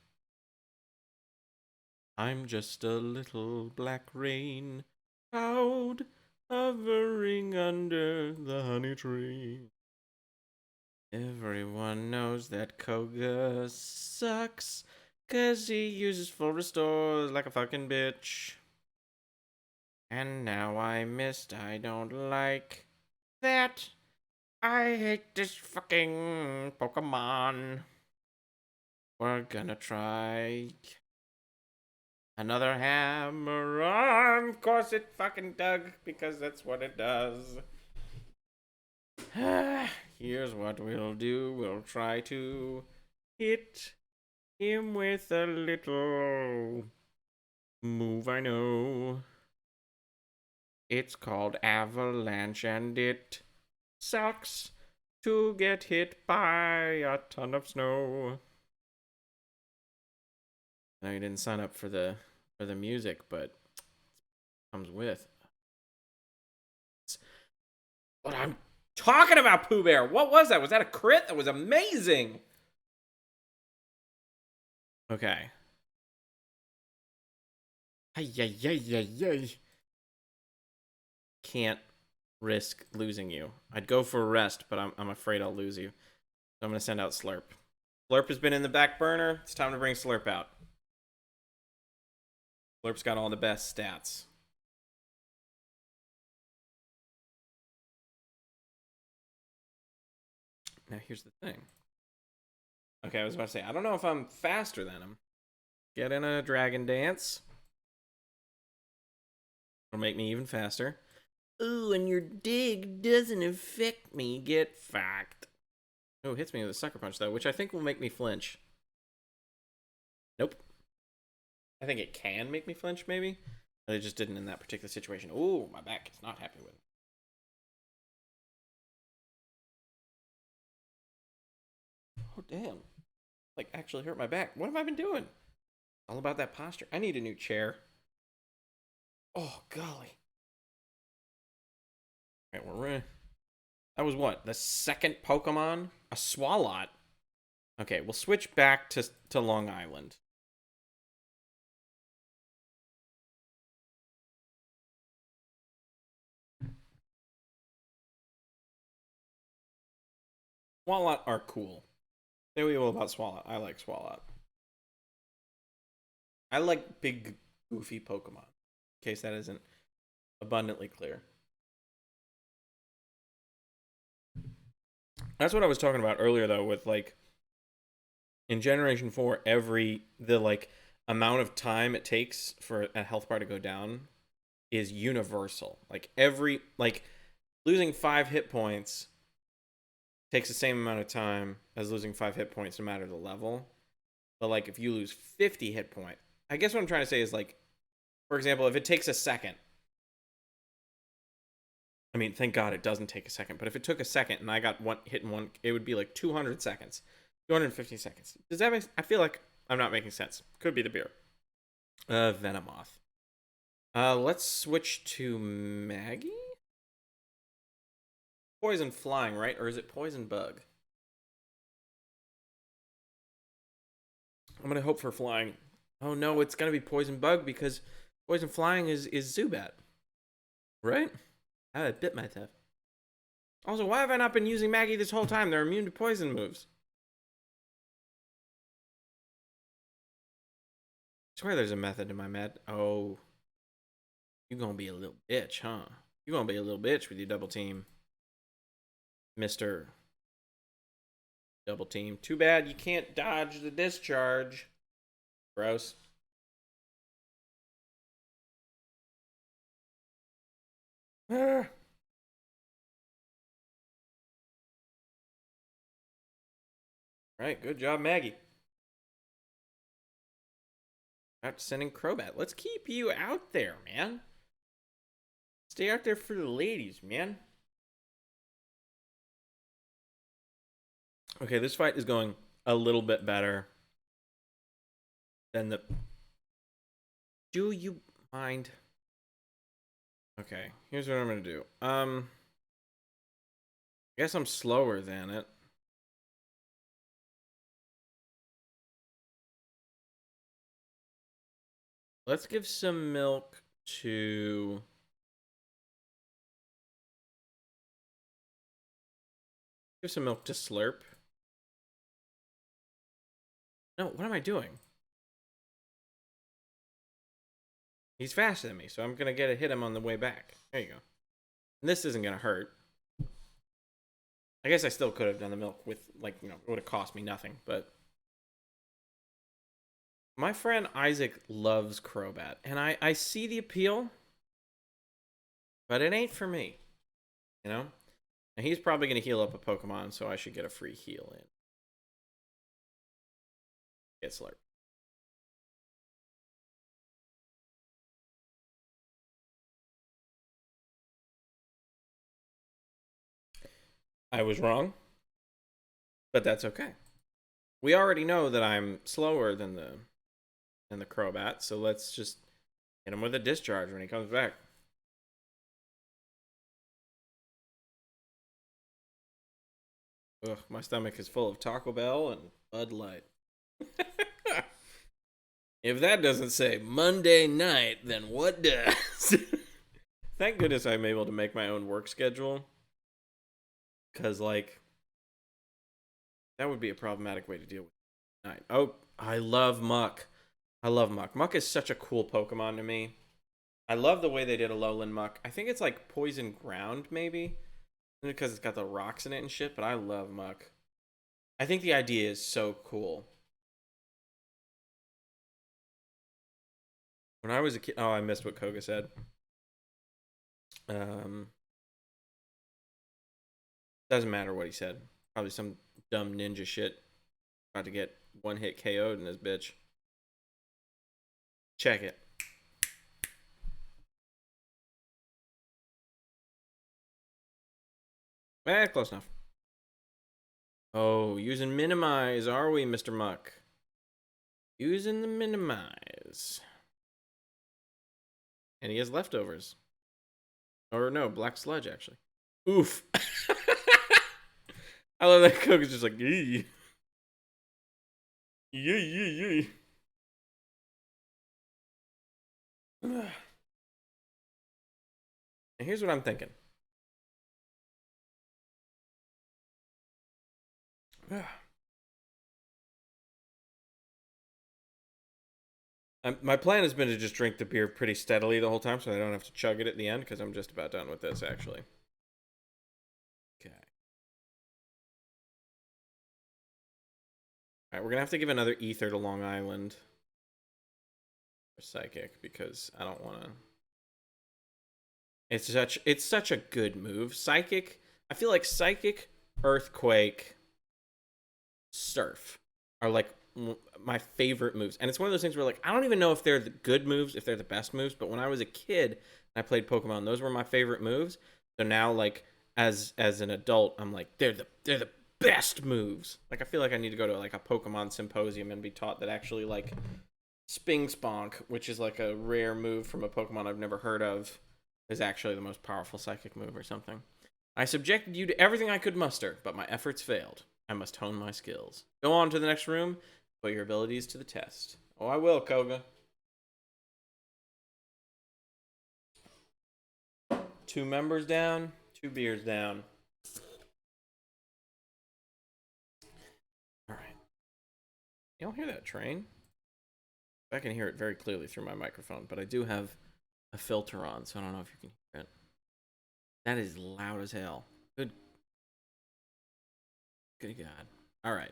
I'm just a little black rain cloud hovering under the honey tree. Everyone knows that Koga sucks 'cause he uses full restores like a fucking bitch. And now I missed. I don't like that. I hate this fucking Pokemon. We're gonna try another hammer arm. Of course it fucking dug, because that's what it does. Here's what we'll do. We'll try to hit him with a little move I know. It's called Avalanche, and it sucks to get hit by a ton of snow. No, you didn't sign up for the music, but it comes with. What I'm talking about, Pooh Bear. What was that? Was that a crit? That was amazing. Okay. Ay. Can't risk losing you. I'd go for a rest, but I'm afraid I'll lose you. So I'm going to send out Slurp. Slurp has been in the back burner. It's time to bring Slurp out. Slurp's got all the best stats. Now here's the thing. Okay, I was about to say, I don't know if I'm faster than him. Get in a Dragon Dance. It'll make me even faster. Ooh, and your dig doesn't affect me. Get fucked. Oh, hits me with a Sucker Punch, though, which I think will make me flinch. Nope. I think it can make me flinch, maybe. But it just didn't in that particular situation. Ooh, my back is not happy with it. Oh, damn. Like, actually hurt my back. What have I been doing? All about that posture. I need a new chair. Oh, golly. All right, we're in. That was what? The second Pokemon? A Swalot. Okay, we'll switch back to Long Island. Swalot are cool. Say what you will about Swalot. I like Swalot. I like big, goofy Pokemon. In case that isn't abundantly clear. That's what I was talking about earlier, though, with, like, in Generation 4, the amount of time it takes for a health bar to go down is universal. Like, losing 5 hit points takes the same amount of time as losing 5 hit points no matter the level. But, like, if you lose 50 hit points, I guess what I'm trying to say is, like, for example, if it takes a second, I mean, thank God it doesn't take a second, but if it took a second and I got hit in one, it would be like 200 seconds, 250 seconds. Does that make sense? I feel like I'm not making sense. Could be the beer. Venomoth. Let's switch to Maggie? Poison Flying, right? Or is it Poison Bug? I'm gonna hope for Flying. Oh no, it's gonna be Poison Bug because Poison Flying is Zubat. Right? I bit myself. Also, why have I not been using Maggie this whole time? They're immune to poison moves. swear there's a method to my med. Oh, you gonna be a little bitch, huh? You gonna be a little bitch with your double team, Mister Double Team. Too bad you can't dodge the discharge. Gross. Ah. Right, good job, Maggie. Out sending Crobat. Let's keep you out there, man. Stay out there for the ladies, man. Okay, this fight is going a little bit better than the... Do you mind? Okay, here's what I'm gonna do. I guess I'm slower than it. Let's give some milk to... Give some milk to Slurp. No, what am I doing? He's faster than me, so I'm gonna hit him on the way back. There you go. And this isn't gonna hurt. I guess I still could have done the milk with, like, you know, it would have cost me nothing, but... My friend Isaac loves Crobat, and I see the appeal, but it ain't for me, you know? And he's probably going to heal up a Pokemon, so I should get a free heal in. Get Slurp. I was wrong, but that's okay. We already know that I'm slower than the Crobat, so let's just hit him with a discharge when he comes back. Ugh, my stomach is full of Taco Bell and Bud Light. If that doesn't say Monday night, then what does? Thank goodness I'm able to make my own work schedule. Because, like, that would be a problematic way to deal with night. Oh, I love Muck. I love Muck. Muck is such a cool Pokemon to me. I love the way they did a Alolan Muck. I think it's like Poison Ground, maybe? Because it's got the rocks in it and shit, but I love Muck. I think the idea is so cool. When I was a kid... Oh, I missed what Koga said. Doesn't matter what he said. Probably some dumb ninja shit. About to get one hit KO'd in this bitch. Check it. Close enough. Oh, using minimize, are we, Mr. Muck? Using the minimize. And he has leftovers. Or no, black sludge, actually. Oof. I love that Coke is just like, yee. Yee, yee, yee. And here's what I'm thinking. My plan has been to just drink the beer pretty steadily the whole time so I don't have to chug it at the end because I'm just about done with this, actually. Okay. Alright, we're going to have to give another ether to Long Island. Or Psychic, because I don't want to... It's such a good move. Psychic, I feel like Psychic, Earthquake, Surf are like my favorite moves. And it's one of those things where, like, I don't even know if they're the good moves, if they're the best moves, but when I was a kid and I played Pokemon, those were my favorite moves. So now, like, as an adult, I'm like, they're the best moves. Like, I feel like I need to go to, like, a Pokemon symposium and be taught that actually, like, Sping Sponk, which is like a rare move from a Pokemon I've never heard of, is actually the most powerful psychic move or something. I subjected you to everything I could muster, but my efforts failed. I must hone my skills. Go on to the next room, put your abilities to the test. Oh, I will, Koga. 2 members down, 2 beers down. All right. You don't hear that train? I can hear it very clearly through my microphone, but I do have a filter on, so I don't know if you can hear it. That is loud as hell. Good God. All right.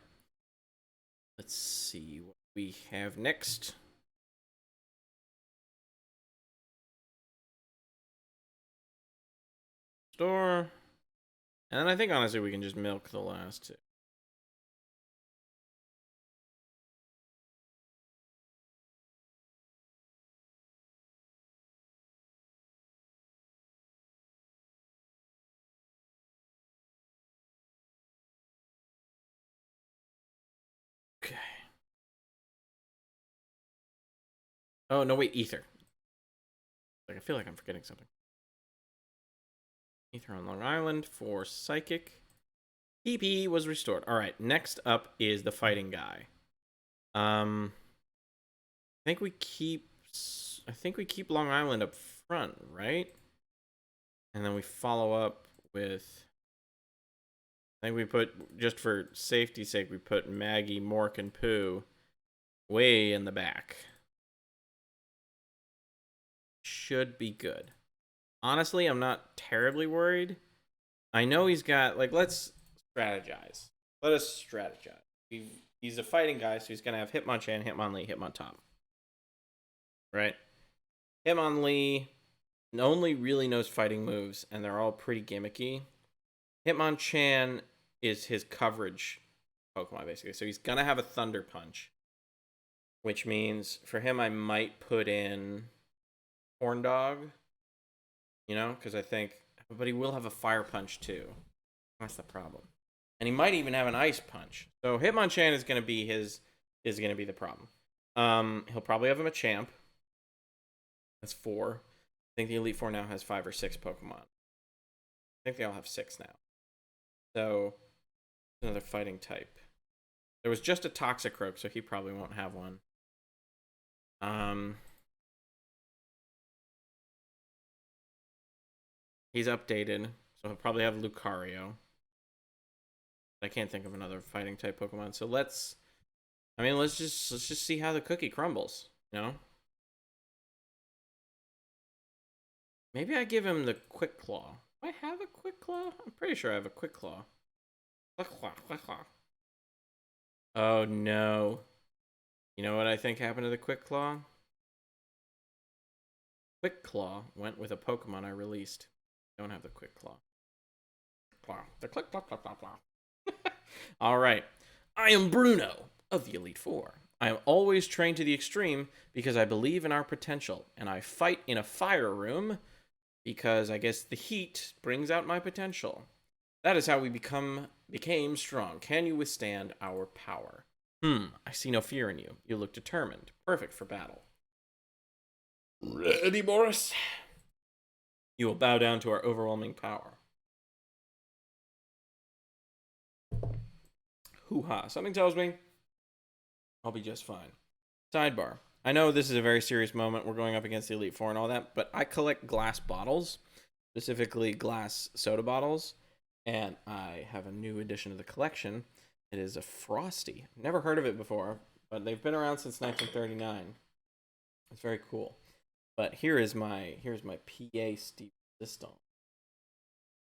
Let's see what we have next. Store. And then I think, honestly, we can just milk the last two. Okay. Oh, no, wait, Ether. Like, I feel like I'm forgetting something. Ether on Long Island for Psychic. PP was restored. All right, next up is the fighting guy. I think we keep Long Island up front, right? And then we follow up with, I think we put, just for safety's sake, we put Maggie, Mork, and Pooh way in the back. Should be good. Honestly, I'm not terribly worried. I know he's got, like, let's strategize. Let us strategize. He's a fighting guy, so he's going to have Hitmonchan, Hitmonlee, Hitmontop. Right? Hitmonlee only really knows fighting moves, and they're all pretty gimmicky. Hitmonchan is his coverage Pokemon, basically. So he's going to have a Thunder Punch, which means for him, I might put in Horn Dog, you know, because I think, but he will have a Fire Punch too. That's the problem. And he might even have an Ice Punch. So Hitmonchan is going to be the problem. He'll probably have a Machamp. That's 4. I think the Elite Four now has 5 or 6 Pokemon. I think they all have 6 now. So another fighting type. There was just a Toxicroak, so he probably won't have one. He's updated, so he'll probably have Lucario. I can't think of another fighting type Pokemon. So let's just see how the cookie crumbles, you know? Maybe I give him the Quick Claw. Do I have a Quick Claw? I'm pretty sure I have a Quick Claw. Quick Claw. Oh no. You know what I think happened to the Quick Claw? Quick Claw went with a Pokemon I released. I don't have the Quick Claw. The Click Claw, Claw, Claw, Claw. All right. I am Bruno of the Elite Four. I am always trained to the extreme because I believe in our potential, and I fight in a fire room because I guess the heat brings out my potential. That is how we became strong. Can you withstand our power? I see no fear in you. You look determined. Perfect for battle. Ready, Boris? You will bow down to our overwhelming power. Hoo-ha. Something tells me I'll be just fine. Sidebar. I know this is a very serious moment. We're going up against the Elite Four and all that, but I collect glass bottles, specifically glass soda bottles, and I have a new addition to the collection. It is a Frosty. Never heard of it before, but they've been around since 1939. It's very cool. But here's my PA Steve system.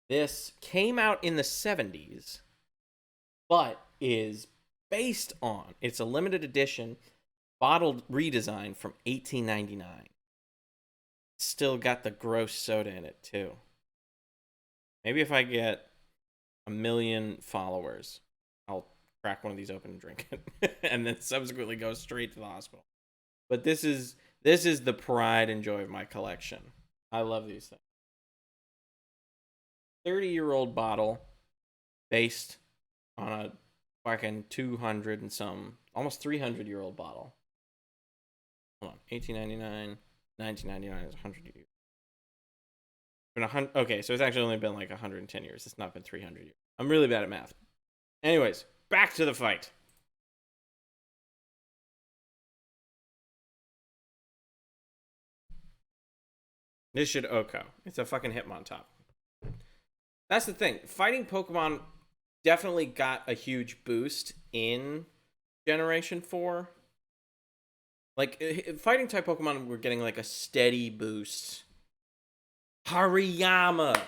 This came out in the 70s, but is based on, it's a limited edition bottled redesign from 1899. Still got the gross soda in it too. Maybe if I get 1 million followers, I'll crack one of these open and drink it, and then subsequently go straight to the hospital. But this is the pride and joy of my collection. I love these things. 30-year-old bottle, based on a fucking 200 and some, almost 300-year-old bottle. Hold on, 1899, 1999 is 100 years. Been 100. Okay, so it's actually only been like 110 years. It's not been 300 years. I'm really bad at math. Anyways, back to the fight. This should Oko. It's a fucking Hitmontop. That's the thing. Fighting Pokemon definitely got a huge boost in Generation 4. Like, fighting type Pokemon were getting like a steady boost. Hariyama!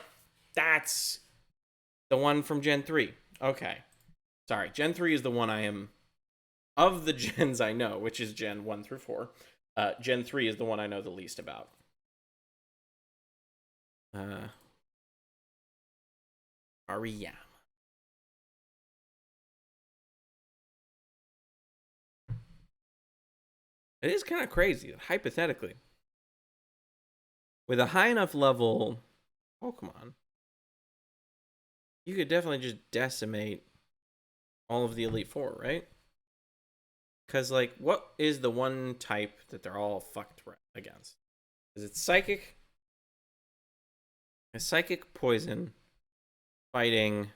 That's the one from Gen 3. Okay. Sorry, Gen 3 is the one I am... Of the gens I know, which is Gen 1 through 4, Gen 3 is the one I know the least about. Hariyama. It is kind of crazy, hypothetically. With a high enough level Pokemon, you could definitely just decimate all of the Elite Four, right? Because, like, what is the one type that they're all fucked against? Is it Psychic? A Psychic Poison fighting...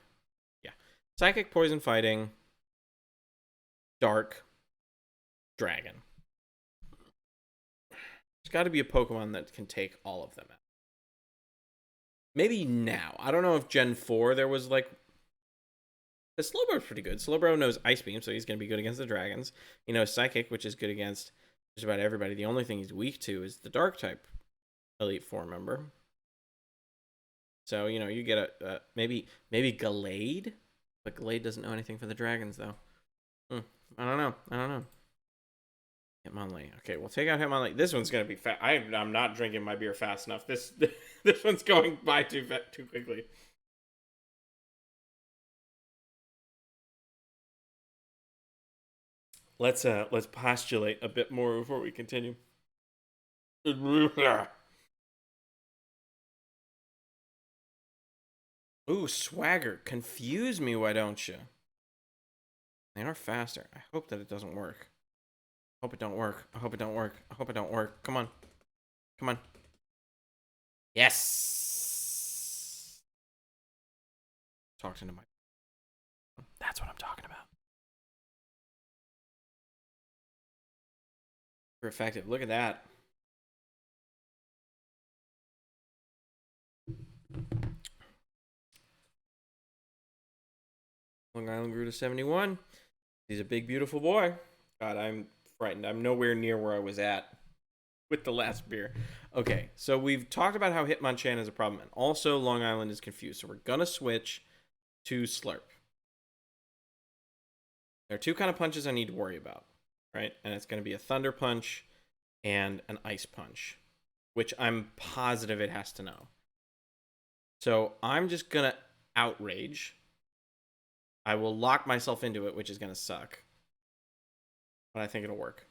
Yeah. Psychic Poison fighting Dark Dragon. There's got to be a Pokemon that can take all of them out. Maybe now. I don't know if Gen 4 there was, like... The Slowbro's pretty good. Slowbro knows Ice Beam, so he's going to be good against the dragons. He knows Psychic, which is good against just about everybody. The only thing he's weak to is the Dark type Elite Four member. So, you know, you get a maybe Gallade? But Gallade doesn't know anything for the dragons, though. I don't know. Hitmonlee. Okay, we'll take out Hitmonlee. This one's going to be fast. I'm not drinking my beer fast enough. This one's going by too quickly. Let's postulate a bit more before we continue. Ooh, Swagger. Confuse me, why don't you? They are faster. I hope that it doesn't work. I hope it don't work. I hope it don't work. I hope it don't work. Come on. Come on. Yes! Talking to my... That's what I'm talking about. Effective. Look at that. Long Island grew to 71. He's a big, beautiful boy. God, I'm frightened. I'm nowhere near where I was at with the last beer. Okay, so we've talked about how Hitmonchan is a problem, and also Long Island is confused. So we're gonna switch to Slurp. There are two kind of punches I need to worry about, right? And it's gonna be a Thunder Punch and an Ice Punch, which I'm positive it has to know. So I'm just gonna Outrage. I will lock myself into it, which is gonna suck. But I think it'll work.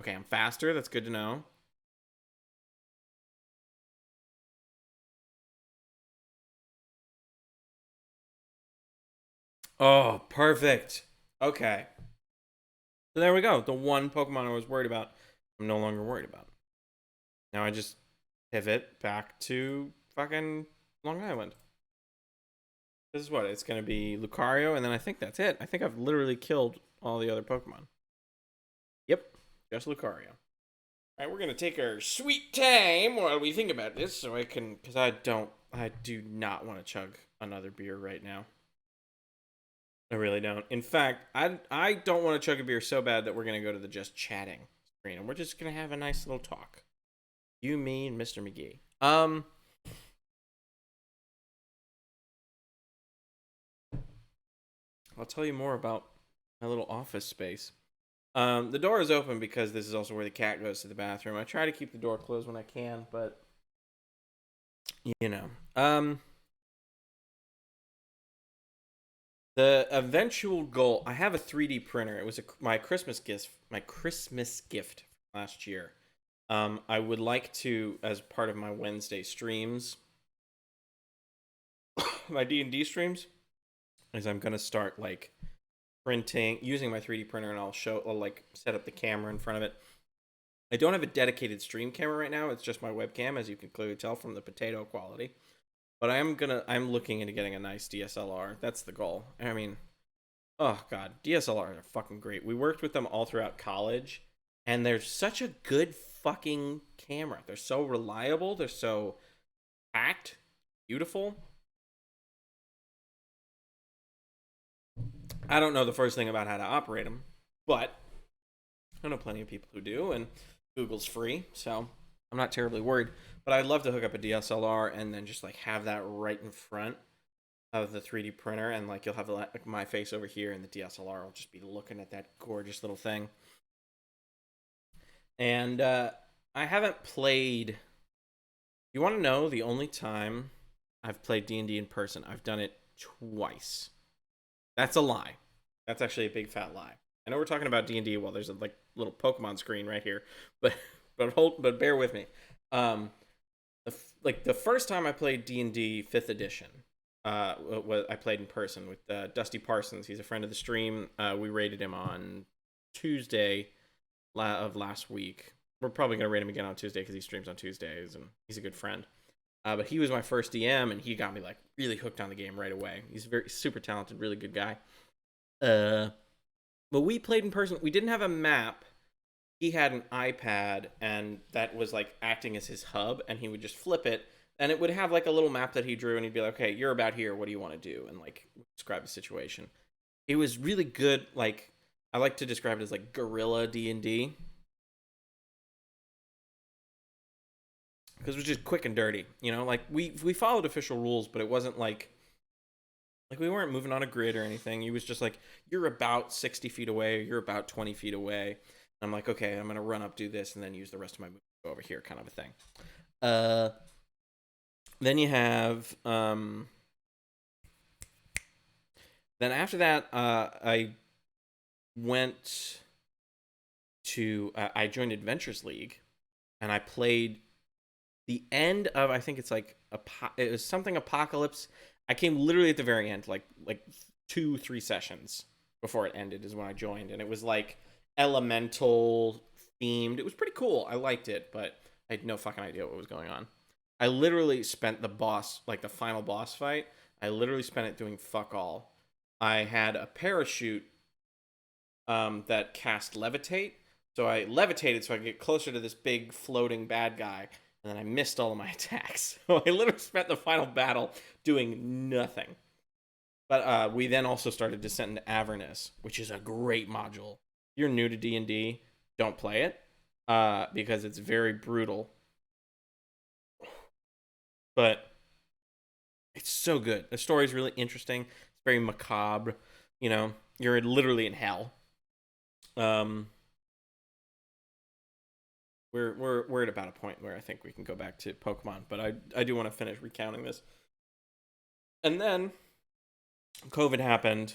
Okay, I'm faster. That's good to know. Oh, perfect. Okay. So there we go. The one Pokemon I was worried about, I'm no longer worried about. Now I just pivot back to fucking Long Island. This is what? It's going to be Lucario, and then I think that's it. I think I've literally killed all the other Pokemon. Yep, just Lucario. All right, we're going to take our sweet time while we think about this, so I can... Because I do not want to chug another beer right now. I really don't. In fact, I don't want to chug a beer so bad that we're going to go to the just chatting screen, and we're just going to have a nice little talk. You, me, and Mr. McGee. I'll tell you more about my little office space. The door is open because this is also where the cat goes to the bathroom. I try to keep the door closed when I can, but you know. The eventual goal. I have a 3D printer. It was my Christmas gift. My Christmas gift last year. I would like to, as part of my Wednesday streams, my D&D streams, is I'm gonna start like printing using my 3D printer, and I'll like set up the camera in front of it. I don't have a dedicated stream camera right now. It's just my webcam, as you can clearly tell from the potato quality. But I'm looking into getting a nice DSLR. That's the goal. I mean, oh god, DSLRs are fucking great. We worked with them all throughout college, and they're such a good fucking camera. They're so reliable. They're so packed, beautiful. I don't know the first thing about how to operate them, but I know plenty of people who do, and Google's free, so I'm not terribly worried. But I'd love to hook up a DSLR and then just like have that right in front of the 3D printer, and like you'll have like my face over here, and the DSLR will just be looking at that gorgeous little thing. And I haven't played. You want to know the only time I've played D&D in person? I've done it twice. That's a lie. That's actually a big fat lie. I know we're talking about D&D while there's a like little Pokemon screen right here, but bear with me. The first time I played D&D 5th edition, I played in person with Dusty Parsons. He's a friend of the stream. We rated him on Tuesday of last week. We're probably going to rate him again on Tuesday because he streams on Tuesdays, and he's a good friend. But he was my first DM, and he got me like really hooked on the game right away. He's very super talented, really good guy. But we played in person. We didn't have a map. He had an iPad, and that was like acting as his hub, and he would just flip it, and it would have like a little map that he drew, and he'd be like, okay, you're about here, what do you want to do? And like describe the situation. It was really good. Like, I like to describe it as like guerrilla D&D, because it was just quick and dirty, you know. Like we followed official rules, but it wasn't like we weren't moving on a grid or anything. He was just like, you're about 60 feet away, or you're about 20 feet away. And I'm like, okay, I'm gonna run up, do this, and then use the rest of my move to go over here, kind of a thing. Then you have then after that, I went to I joined Adventures League, and I played the end of, I think it's like it was something Apocalypse. I came literally at the very end, like 2-3 sessions before it ended is when I joined, and it was like elemental themed. It was pretty cool. I liked it, but I had no fucking idea what was going on. I literally spent the boss, like the final boss fight, I literally spent it doing fuck all. I had a parachute that cast levitate, so I levitated so I could get closer to this big floating bad guy, and then I missed all of my attacks. So I literally spent the final battle doing nothing. But we then also started Descent into Avernus, which is a great module. If you're new to D&D, don't play it, because it's very brutal. But it's so good. The story's really interesting. It's very macabre. You know, you're literally in hell. We're at about a point where I think we can go back to Pokemon, but I do want to finish recounting this. And then COVID happened,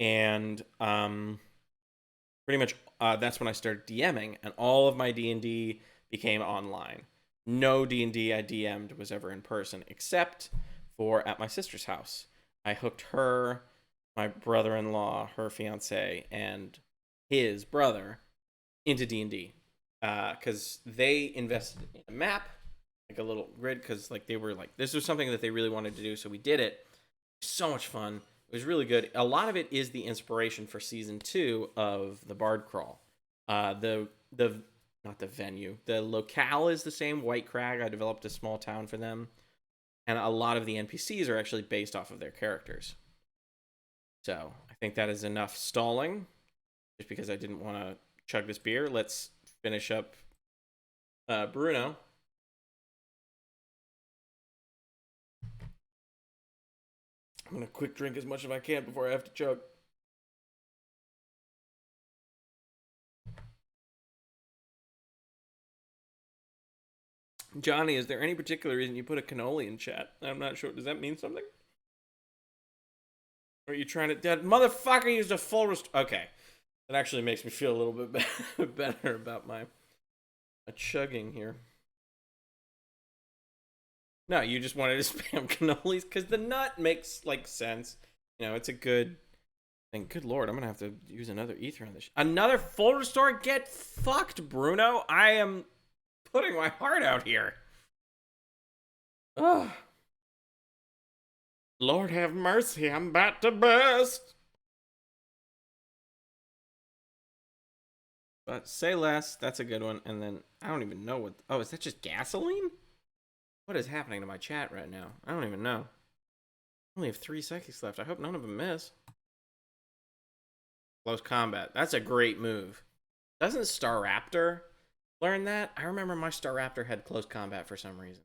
and pretty much that's when I started DMing, and all of my D&D became online. No D&D I DM'd was ever in person, except for at my sister's house. I hooked her, my brother-in-law, her fiance, and his brother into D&D. Because they invested in a map, like a little grid, because like they were like, this was something that they really wanted to do, so we did it. So much fun. It was really good. A lot of it is the inspiration for season 2 of the Bard Crawl. The not the venue, the locale is the same, White Crag. I developed a small town for them, and a lot of the NPCs are actually based off of their characters. So I think that is enough stalling, just because I didn't want to chug this beer. Let's finish up Bruno. I'm gonna quick drink as much as I can before I have to chug. Johnny, is there any particular reason you put a cannoli in chat? I'm not sure. Does that mean something? Or are you trying to... That motherfucker used a full... Okay. That actually makes me feel a little bit better about my chugging here. No, you just wanted to spam cannolis because the nut makes like sense. You know, it's a good thing. Good lord, I'm gonna have to use another ether on this. Another full restore? Get fucked, Bruno. I am putting my heart out here. Ugh. Lord have mercy, I'm about to burst. But say less, that's a good one. And then I don't even know what... Oh, is that just gasoline? What is happening to my chat right now? I don't even know. I only have 3 seconds left. I hope none of them miss. Close combat. That's a great move. Doesn't Staraptor learn that? I remember my Staraptor had close combat for some reason.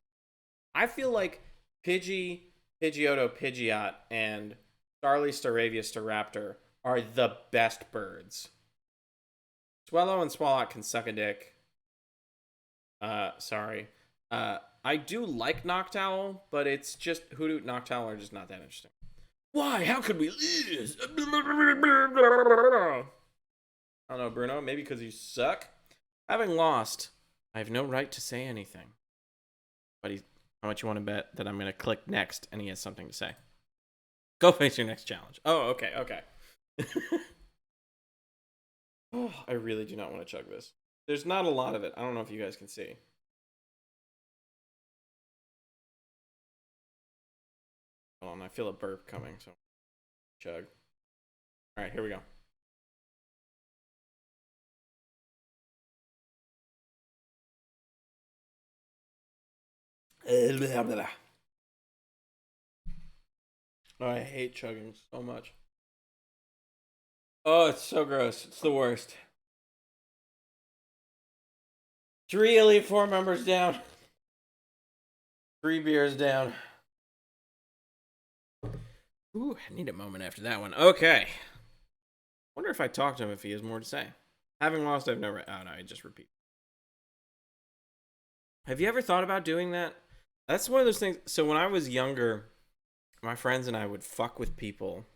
I feel like Pidgey, Pidgeotto, Pidgeot, and Starly, Staravia, Staraptor are the best birds. Swellow and Swallow can suck a dick. Sorry. I do like Noctowl, but it's just Hoodoo, Noctowl are just not that interesting. Why? How could we lose? I don't know, Bruno. Maybe because you suck. Having lost, I have no right to say anything. But how much you want to bet that I'm going to click next and he has something to say? Go face your next challenge. Oh, okay, okay. Oh, I really do not want to chug this. There's not a lot of it. I don't know if you guys can see. Hold on, I feel a burp coming, so chug. All right, here we go. Oh, I hate chugging so much. Oh, it's so gross. It's the worst. 3 Elite Four members down. 3 beers down. Ooh, I need a moment after that one. Okay. Wonder if I talk to him if he has more to say. Having lost, I've never. Oh no, I just repeat. Have you ever thought about doing that? That's one of those things. So when I was younger, my friends and I would fuck with people.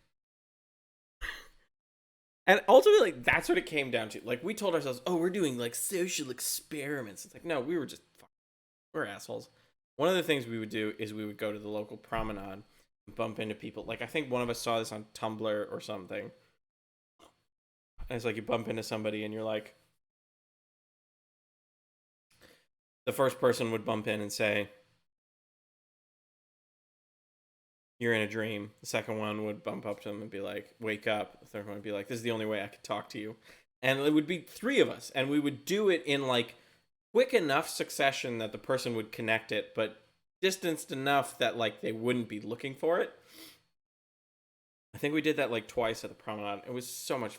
And ultimately, that's what it came down to. Like, we told ourselves, oh, we're doing, like, social experiments. It's like, no, we were just, we're assholes. One of the things we would do is we would go to the local promenade and bump into people. Like, I think one of us saw this on Tumblr or something. And it's like, you bump into somebody and you're like, the first person would bump in and say, you're in a dream. The second one would bump up to them and be like, wake up. The third one would be like, this is the only way I could talk to you. And it would be 3 of us. And we would do it in like quick enough succession that the person would connect it, but distanced enough that like they wouldn't be looking for it. I think we did that like twice at the promenade. It was so much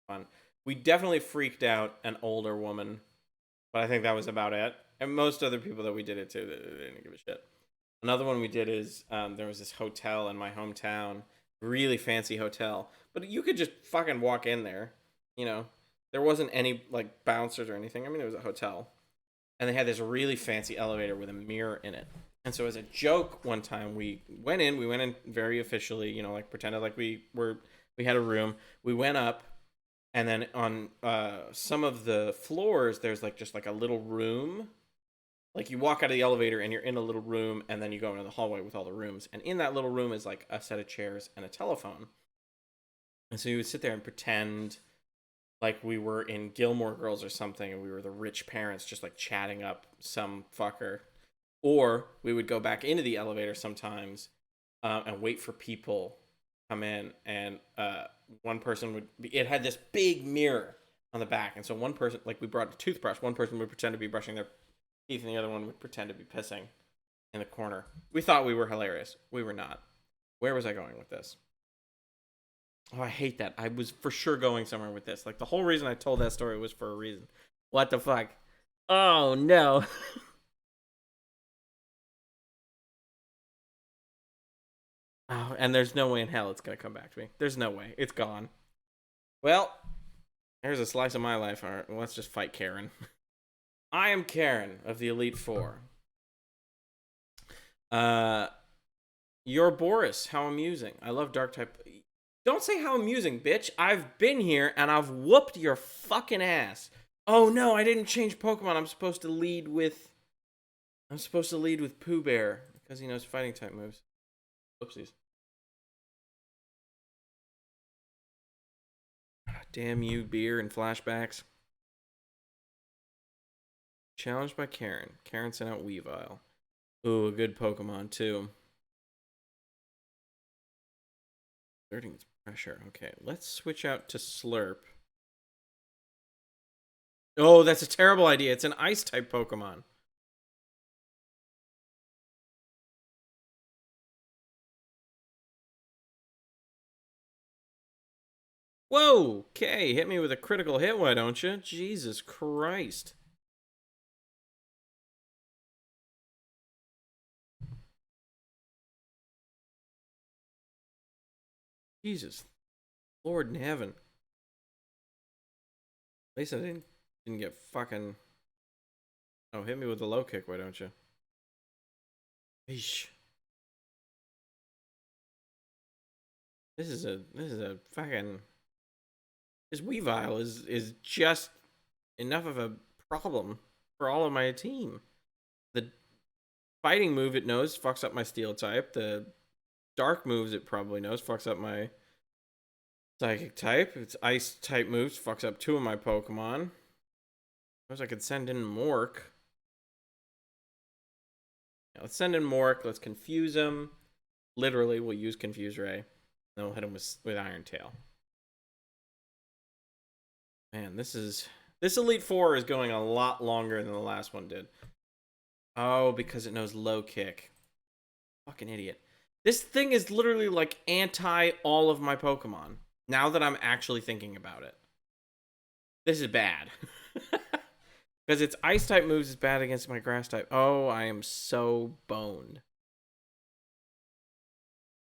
fun. We definitely freaked out an older woman, but I think that was about it. And most other people that we did it to, they didn't give a shit. Another one we did is there was this hotel in my hometown, really fancy hotel, but you could just fucking walk in there. You know, there wasn't any like bouncers or anything. I mean, it was a hotel, and they had this really fancy elevator with a mirror in it. And so, as a joke, one time we went in. We went in very officially. You know, like pretended like we had a room. We went up, and then on some of the floors, there's like just like a little room. Like you walk out of the elevator and you're in a little room, and then you go into the hallway with all the rooms. And in that little room is like a set of chairs and a telephone. And so you would sit there and pretend like we were in Gilmore Girls or something, and we were the rich parents just like chatting up some fucker. Or we would go back into the elevator sometimes and wait for people to come in. And one person would be, it had this big mirror on the back. And so one person, like we brought a toothbrush, one person would pretend to be brushing their teeth and the other one would pretend to be pissing in the corner. We thought we were hilarious. We were not. Where was I going with this? Oh, I hate that. I was for sure going somewhere with this. Like the whole reason I told that story was for a reason. What the fuck? Oh no. Oh, and there's no way in hell it's gonna come back to me. There's no way. It's gone. Well, here's a slice of my life. All right, well, let's just fight Karen. I am Karen of the Elite Four. You're Boris. How amusing. I love dark type. Don't say how amusing, bitch. I've been here and I've whooped your fucking ass. Oh no, I didn't change Pokemon. I'm supposed to lead with Pooh Bear because he knows fighting type moves. Oopsies. Damn you, beer and flashbacks. Challenged by Karen. Karen sent out Weavile. Ooh, a good Pokemon too. Exerting its pressure. Okay, let's switch out to Slurp. Oh, that's a terrible idea. It's an ice type Pokemon. Whoa, okay, hit me with a critical hit, why don't you? Jesus Christ. Jesus. Lord in heaven. At least I didn't get fucking... Oh, hit me with a low kick, why don't you? Eesh. This is a fucking... This Weavile is just enough of a problem for all of my team. The fighting move it knows fucks up my steel type. The dark moves it probably knows fucks up my psychic type. Its ice type moves fucks up 2 of my Pokemon. I suppose I could send in Mork. Yeah, let's send in Mork. Let's confuse him. Literally, we'll use Confuse Ray. Then we'll hit him with Iron Tail. Man, this Elite Four is going a lot longer than the last one did. Oh, because it knows low kick. Fucking idiot. This thing is literally like anti all of my Pokemon. Now that I'm actually thinking about it. This is bad. Because its ice type moves is bad against my grass type. Oh, I am so boned.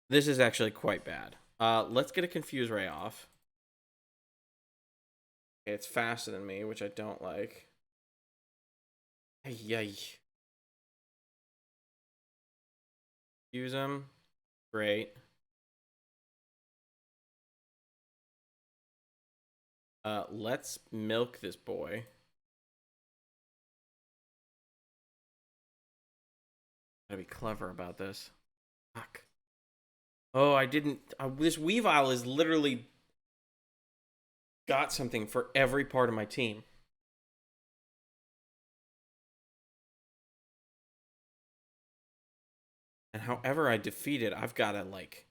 This is actually quite bad. Let's get a Confuse Ray off. Okay, it's faster than me, which I don't like. Yay. Use him. Great. Let's milk this boy. Gotta be clever about this. Fuck. Oh, I didn't... this Weavile is literally... got something for every part of my team. And however I defeat it, I've got to, like,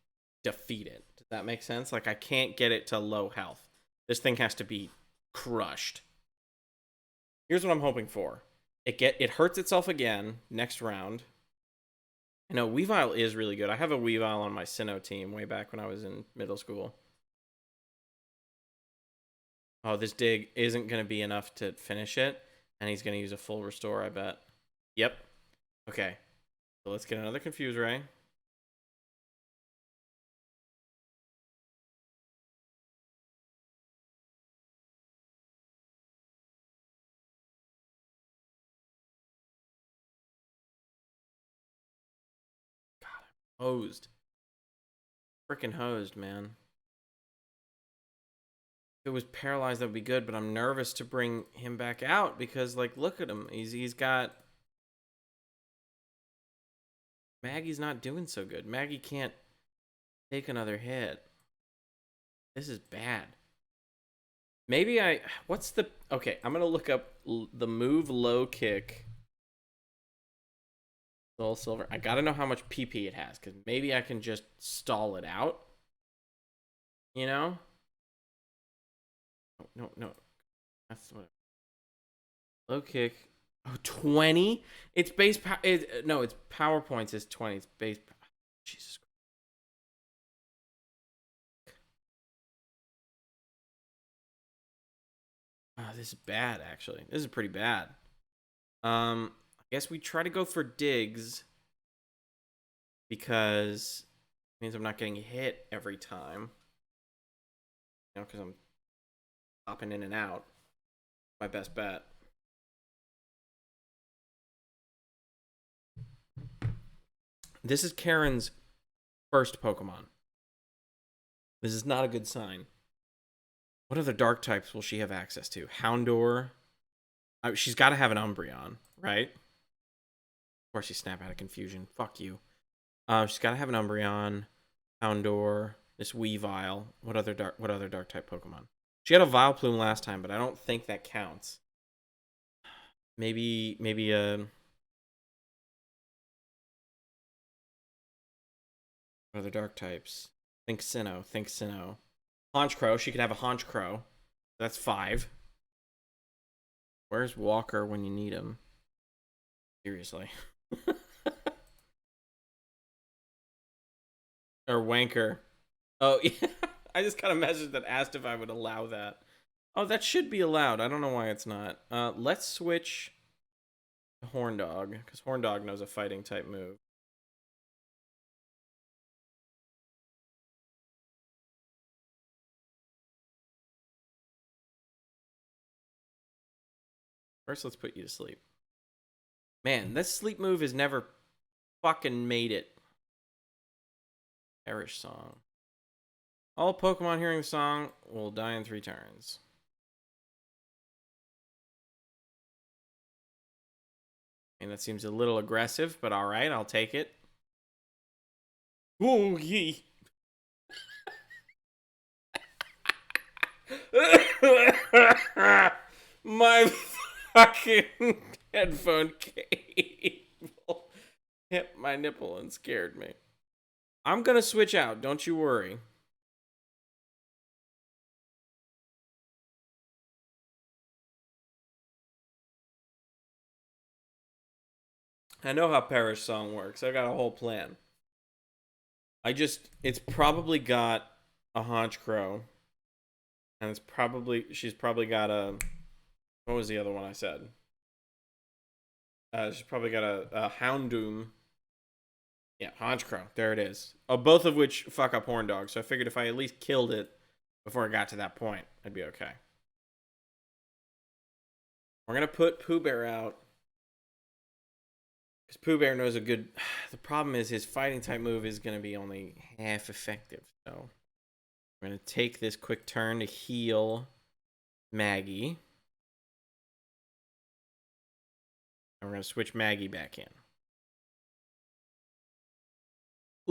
defeat it. Does that make sense? Like, I can't get it to low health. This thing has to be crushed. Here's what I'm hoping for. It hurts itself again next round. I know, Weavile is really good. I have a Weavile on my Sinnoh team way back when I was in middle school. Oh, this dig isn't going to be enough to finish it. And he's going to use a full restore, I bet. Yep. Okay. So let's get another Confuse Ray. God, I'm hosed. Freaking hosed, man. If it was paralyzed, that would be good, but I'm nervous to bring him back out because, like, look at him. He's got... Maggie's not doing so good. Maggie can't take another hit. This is bad. Maybe what's the... Okay, I'm going to look up the move low kick. Soul Silver. I got to know how much PP it has, because maybe I can just stall it out. You know? No. That's what... Low kick. Oh, 20? Its base power... No, its power points is 20. Its base... Jesus Christ. Oh, this is bad, actually. This is pretty bad. I guess we try to go for digs. Because it means I'm not getting hit every time. You know, because I'm popping in and out. My best bet. This is Karen's first Pokemon. This is not a good sign. What other dark types will she have access to? Houndour. She's got to have an Umbreon, right? Of course, you snap out of confusion. Fuck you. She's got to have an Umbreon, Houndour, this Weavile. What other dark type Pokemon? She had a Vileplume last time, but I don't think that counts. Maybe what other dark types? Think Sinnoh. Honchkrow. She could have a Honchkrow. That's 5. Where's Walker when you need him? Seriously. Or Wanker. Oh, yeah. I just got a message that asked if I would allow that. Oh, that should be allowed. I don't know why it's not. Let's switch to Horn Dog, because Horn Dog knows a fighting type move. First, let's put you to sleep. Man, this sleep move has never fucking made it. Perish Song. All Pokemon hearing the song will die in 3 turns. And that seems a little aggressive, but alright, I'll take it. Ooh, yee. My fucking headphone cable hit my nipple and scared me. I'm gonna switch out, don't you worry. I know how Perish Song works. I got a whole plan. It's probably got a Haunch Crow. And she's probably got a, what was the other one I said? She's probably got a Houndoom. Yeah, Haunch Crow. There it is. Oh, both of which fuck up Horn Dog. So I figured if I at least killed it before I got to that point, I'd be okay. We're going to put Pooh Bear out. Because Pooh Bear knows a good... The problem is his fighting type move is going to be only half effective. So I'm going to take this quick turn to heal Maggie. And we're going to switch Maggie back in.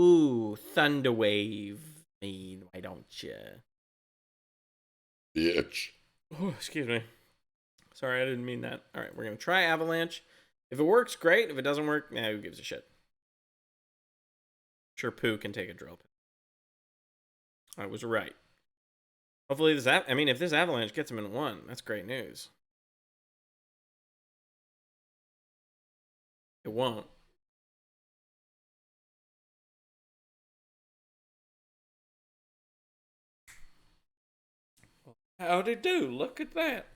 Ooh, Thunder Wave. Why don't you? Bitch. Oh, excuse me. Sorry, I didn't mean that. All right, we're going to try Avalanche. If it works, great. If it doesn't work, who gives a shit? Sure, Pooh can take a drill. I was right. Hopefully if this Avalanche gets him in 1, that's great news. It won't. How'd it do? Look at that.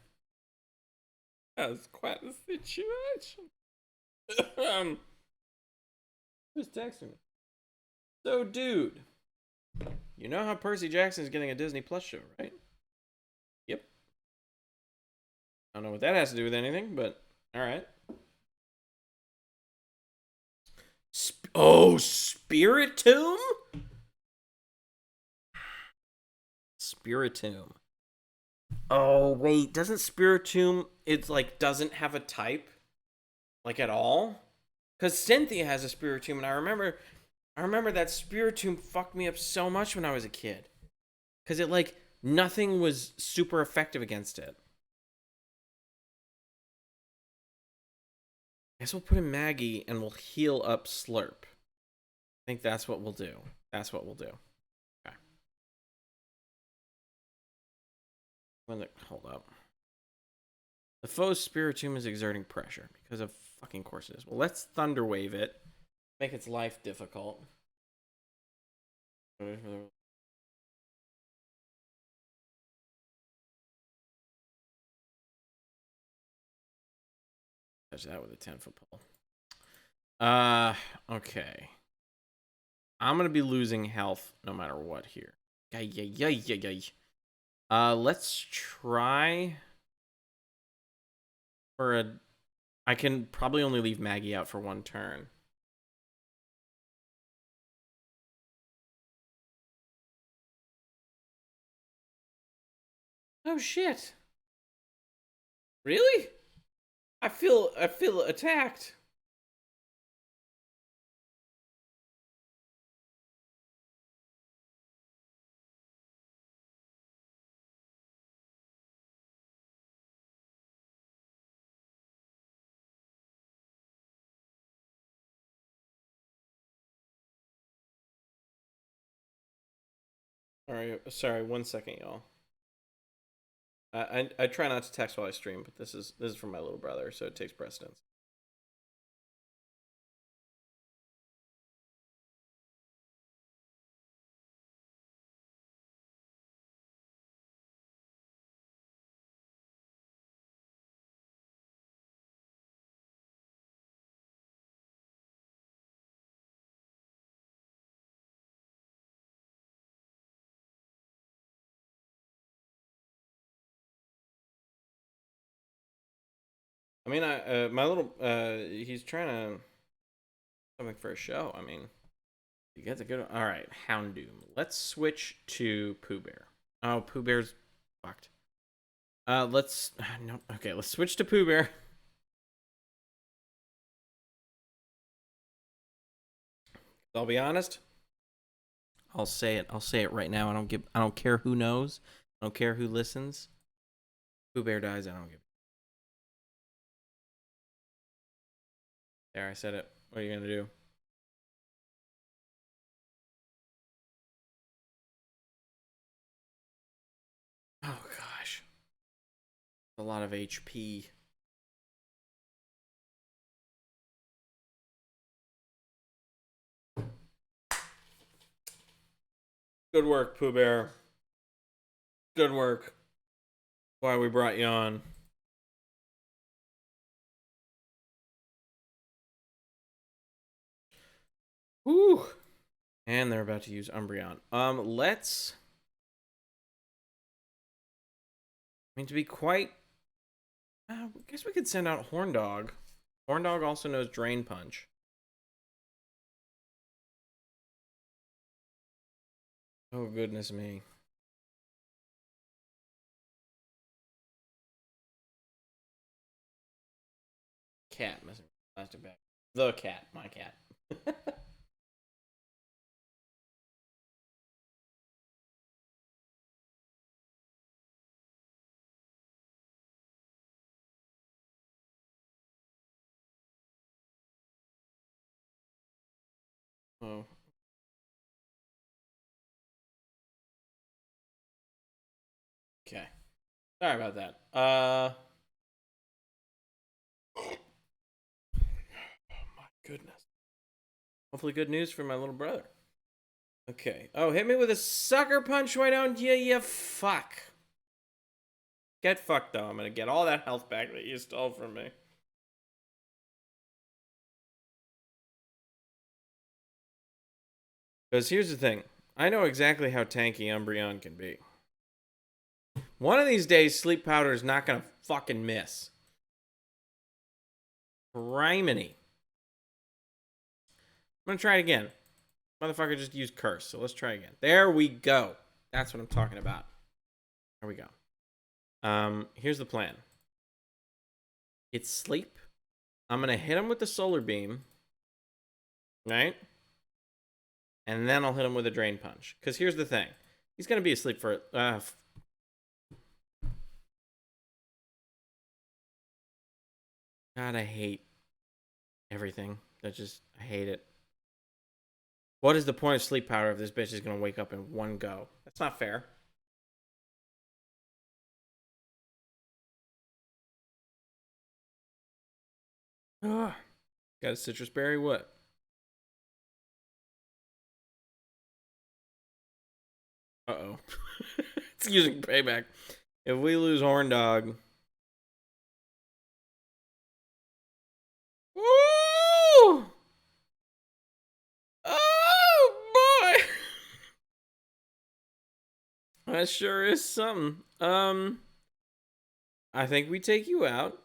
That was quite a situation. Who's texting me? So, dude, you know how Percy Jackson is getting a Disney Plus show, right? Yep. I don't know what that has to do with anything, but all right. Spiritomb? Spiritomb. Oh, wait. Doesn't Spiritomb, it's like, doesn't have a type? Like, at all? Because Cynthia has a Spiritomb, and I remember that Spiritomb fucked me up so much when I was a kid. Because it, like, nothing was super effective against it. I guess we'll put in Maggie, and we'll heal up Slurp. I think that's what we'll do. That's what we'll do. Okay. Hold up. The foe's Spiritomb is exerting pressure because of fucking course it is. Well, let's Thunder Wave it. Make its life difficult. Touch that with a 10-foot pole. Okay. I'm gonna be losing health no matter what here. Let's try for a... I can probably only leave Maggie out for 1 turn. Oh shit. Really? I feel attacked. Sorry, 1 second, y'all. I try not to text while I stream, but this is from my little brother, so it takes precedence. I mean, my little, he's trying to something for a show. I mean, you get the good. All right, Houndoom. Let's switch to Pooh Bear. Oh, Pooh Bear's fucked. Let's no. Okay, let's switch to Pooh Bear. I'll be honest. I'll say it. I'll say it right now. I don't care who knows. I don't care who listens. Pooh Bear dies. I don't give. There, I said it. What are you gonna do? Oh gosh, a lot of HP. Good work, Pooh Bear. Good work. Why we brought you on. Whew. And they're about to use Umbreon. Let's. I mean, to be quite. I guess we could send out Horndog. Horndog also knows Drain Punch. Oh, goodness me. Cat missing plastic bag. The cat, my cat. Oh. Okay. Sorry about that. Oh my goodness. Hopefully good news for my little brother. Okay. Oh, hit me with a sucker punch, why don't you? You fuck. Get fucked, though. I'm gonna get all that health back that you stole from me. Because here's the thing. I know exactly how tanky Umbreon can be. One of these days, Sleep Powder is not gonna fucking miss. Criminy. I'm gonna try it again. Motherfucker just used Curse, so let's try again. There we go. That's what I'm talking about. There we go. Here's the plan. It's Sleep. I'm gonna hit him with the Solar Beam. Right? And then I'll hit him with a Drain Punch. Because here's the thing. He's gonna be asleep for... God, I hate everything. I hate it. What is the point of Sleep Powder if this bitch is gonna wake up in one go? That's not fair. Ugh. Got a citrus berry? What? Uh-oh. It's using payback. If we lose Horn Dog... Woo! Oh, boy! That sure is something. I think we take you out.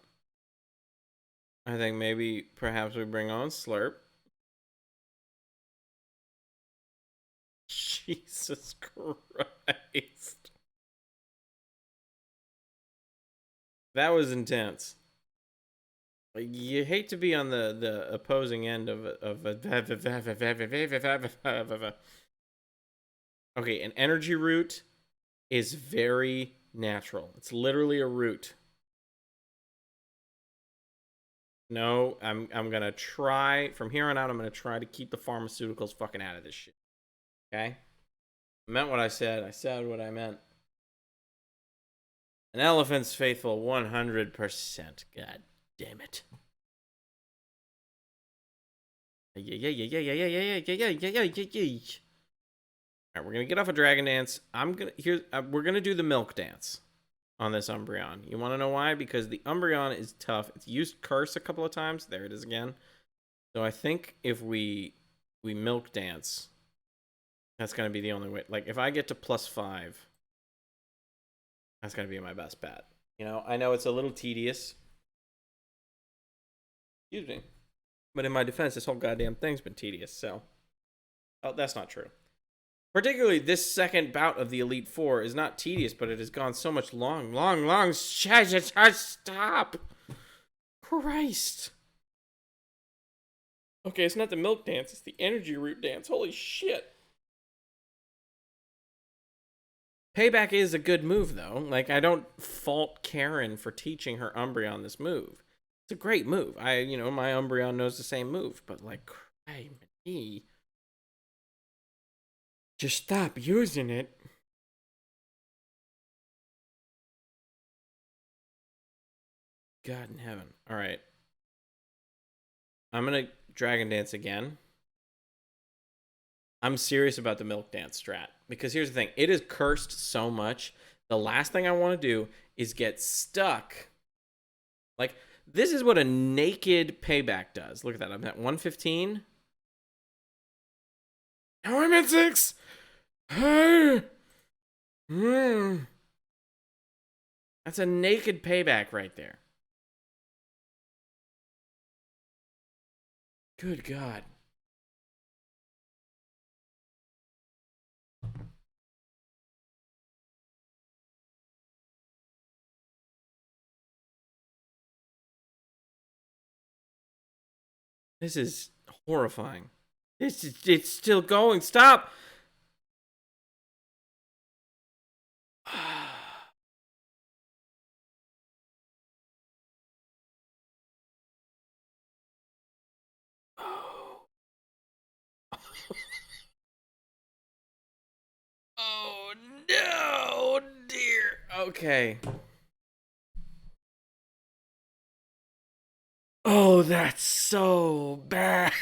I think maybe perhaps we bring on Slurp. Jesus Christ. That was intense. You hate to be on the opposing end of okay, an energy root is very natural. It's literally a root. No, I'm gonna try from here on out. I'm gonna try to keep the pharmaceuticals fucking out of this shit. Okay, I meant what I said. I said what I meant. An elephant's faithful 100%. God damn it. Alright, we're gonna get off a dragon dance. We're gonna do the milk dance on this Umbreon. You wanna know why? Because the Umbreon is tough. It's used Curse a couple of times. There it is again. So I think if we milk dance, that's gonna be the only way. Like if I get to +5, that's gonna be my best bet. You know, I know it's a little tedious. Excuse me. But in my defense, this whole goddamn thing's been tedious, so. Oh, that's not true. Particularly this second bout of the Elite Four is not tedious, but it has gone so much long. Stop! Christ. Okay, it's not the milk dance, it's the energy root dance. Holy shit. Payback is a good move, though. Like, I don't fault Karen for teaching her Umbreon this move. It's a great move. My Umbreon knows the same move, but, like, cry me. Just stop using it. God in heaven. Alright. I'm gonna Dragon Dance again. I'm serious about the Milk Dance strat. Because here's the thing. It is cursed so much. The last thing I want to do is get stuck. Like, this is what a naked Payback does. Look at that. I'm at 115. Now I'm at 6. That's a naked Payback right there. Good God. This is horrifying. It's still going. Stop. Oh no, dear. Okay. Oh, that's so bad.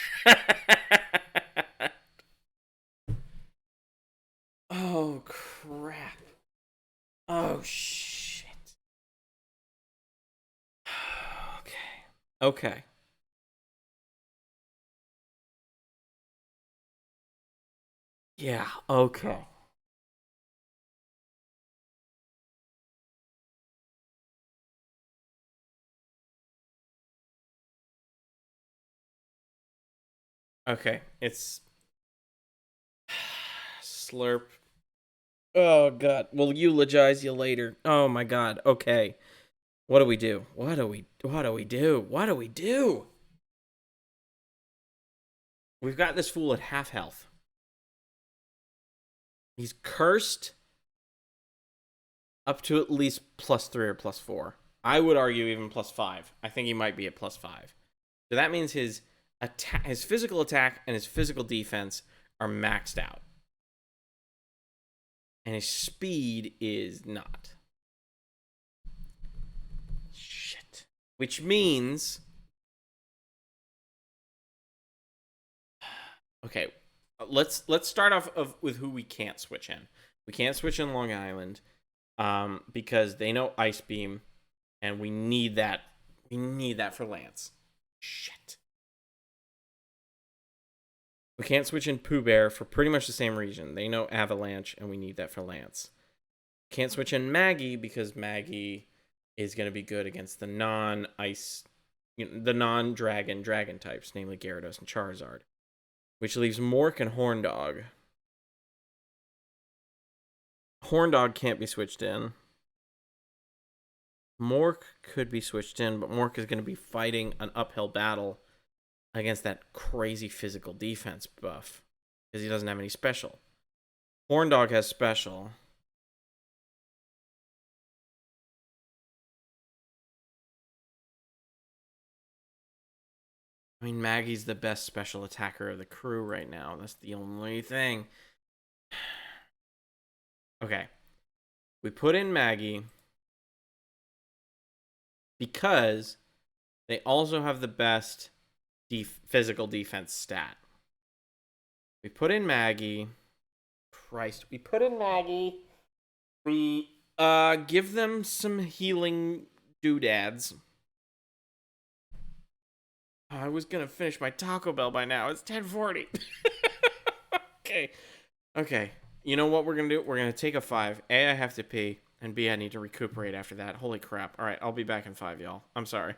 Oh, crap. Oh, shit. Okay. Yeah, okay. Okay, it's slurp. Oh God, we'll eulogize you later. Oh my God. Okay, what do we do? What do we do? We've got this fool at half health. He's cursed up to at least +3 or +4. I would argue even +5. I think he might be at +5. So that means his physical attack and his physical defense are maxed out. And his speed is not. Shit. Which means... Okay, let's start off with who we can't switch in. We can't switch in Long Island because they know Ice Beam, and we need that. We need that for Lance. Shit. We can't switch in Pooh Bear for pretty much the same reason. They know Avalanche, and we need that for Lance. Can't switch in Maggie because Maggie is going to be good against the non-ice, the non-dragon types, namely Gyarados and Charizard. Which leaves Mork and Horndog. Horndog can't be switched in. Mork could be switched in, but Mork is going to be fighting an uphill battle against that crazy physical defense buff because he doesn't have any special. Horndog has special. I mean, Maggie's the best special attacker of the crew right now. That's the only thing. Okay. We put in Maggie because they also have the best physical defense stat. We put in Maggie. Christ. We put in Maggie. We give them some healing doodads. I was gonna finish my Taco Bell by now. It's 10:40. Okay. You know what we're gonna do? We're gonna take a 5. A, I have to pee, and B, I need to recuperate after that. Holy crap. Alright, I'll be back in 5, y'all. I'm sorry.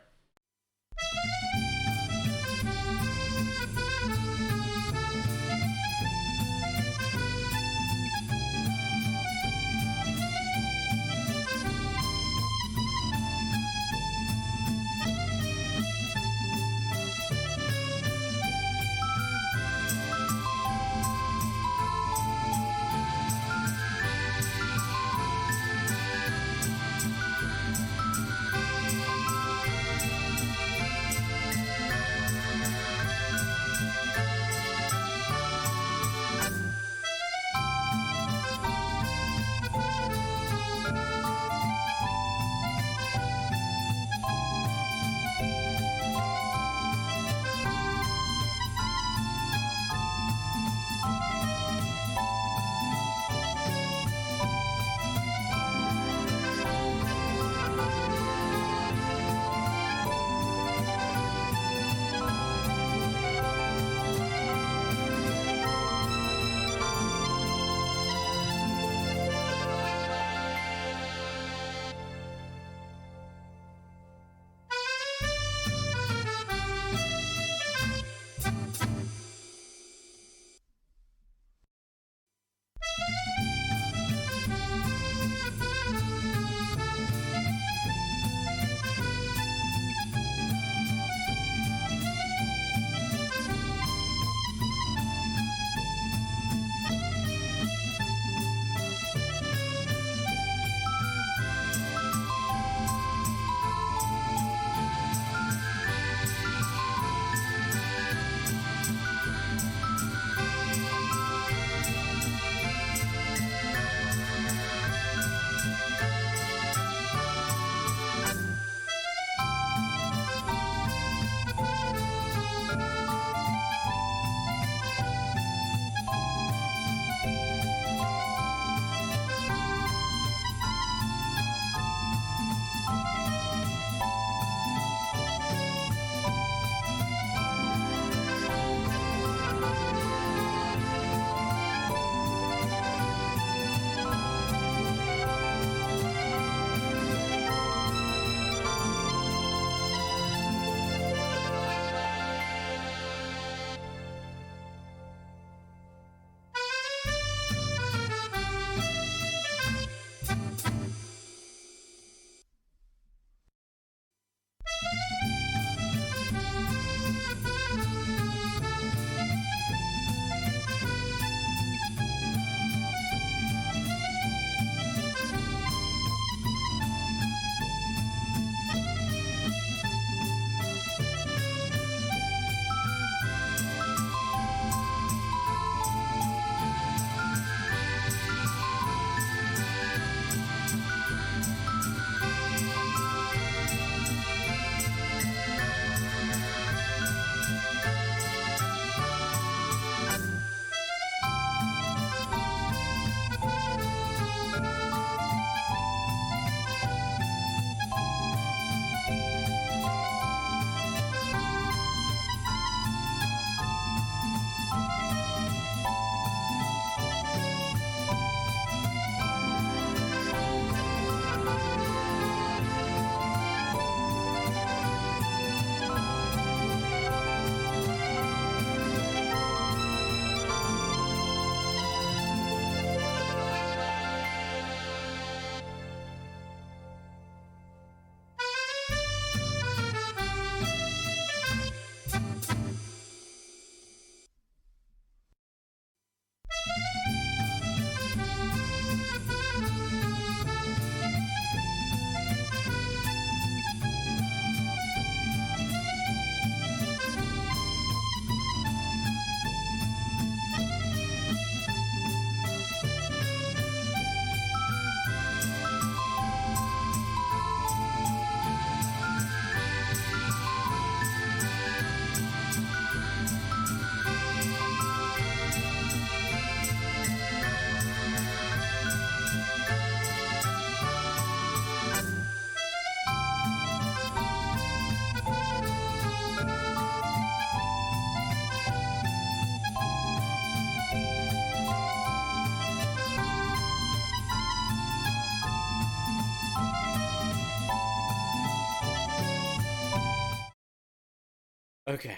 Okay.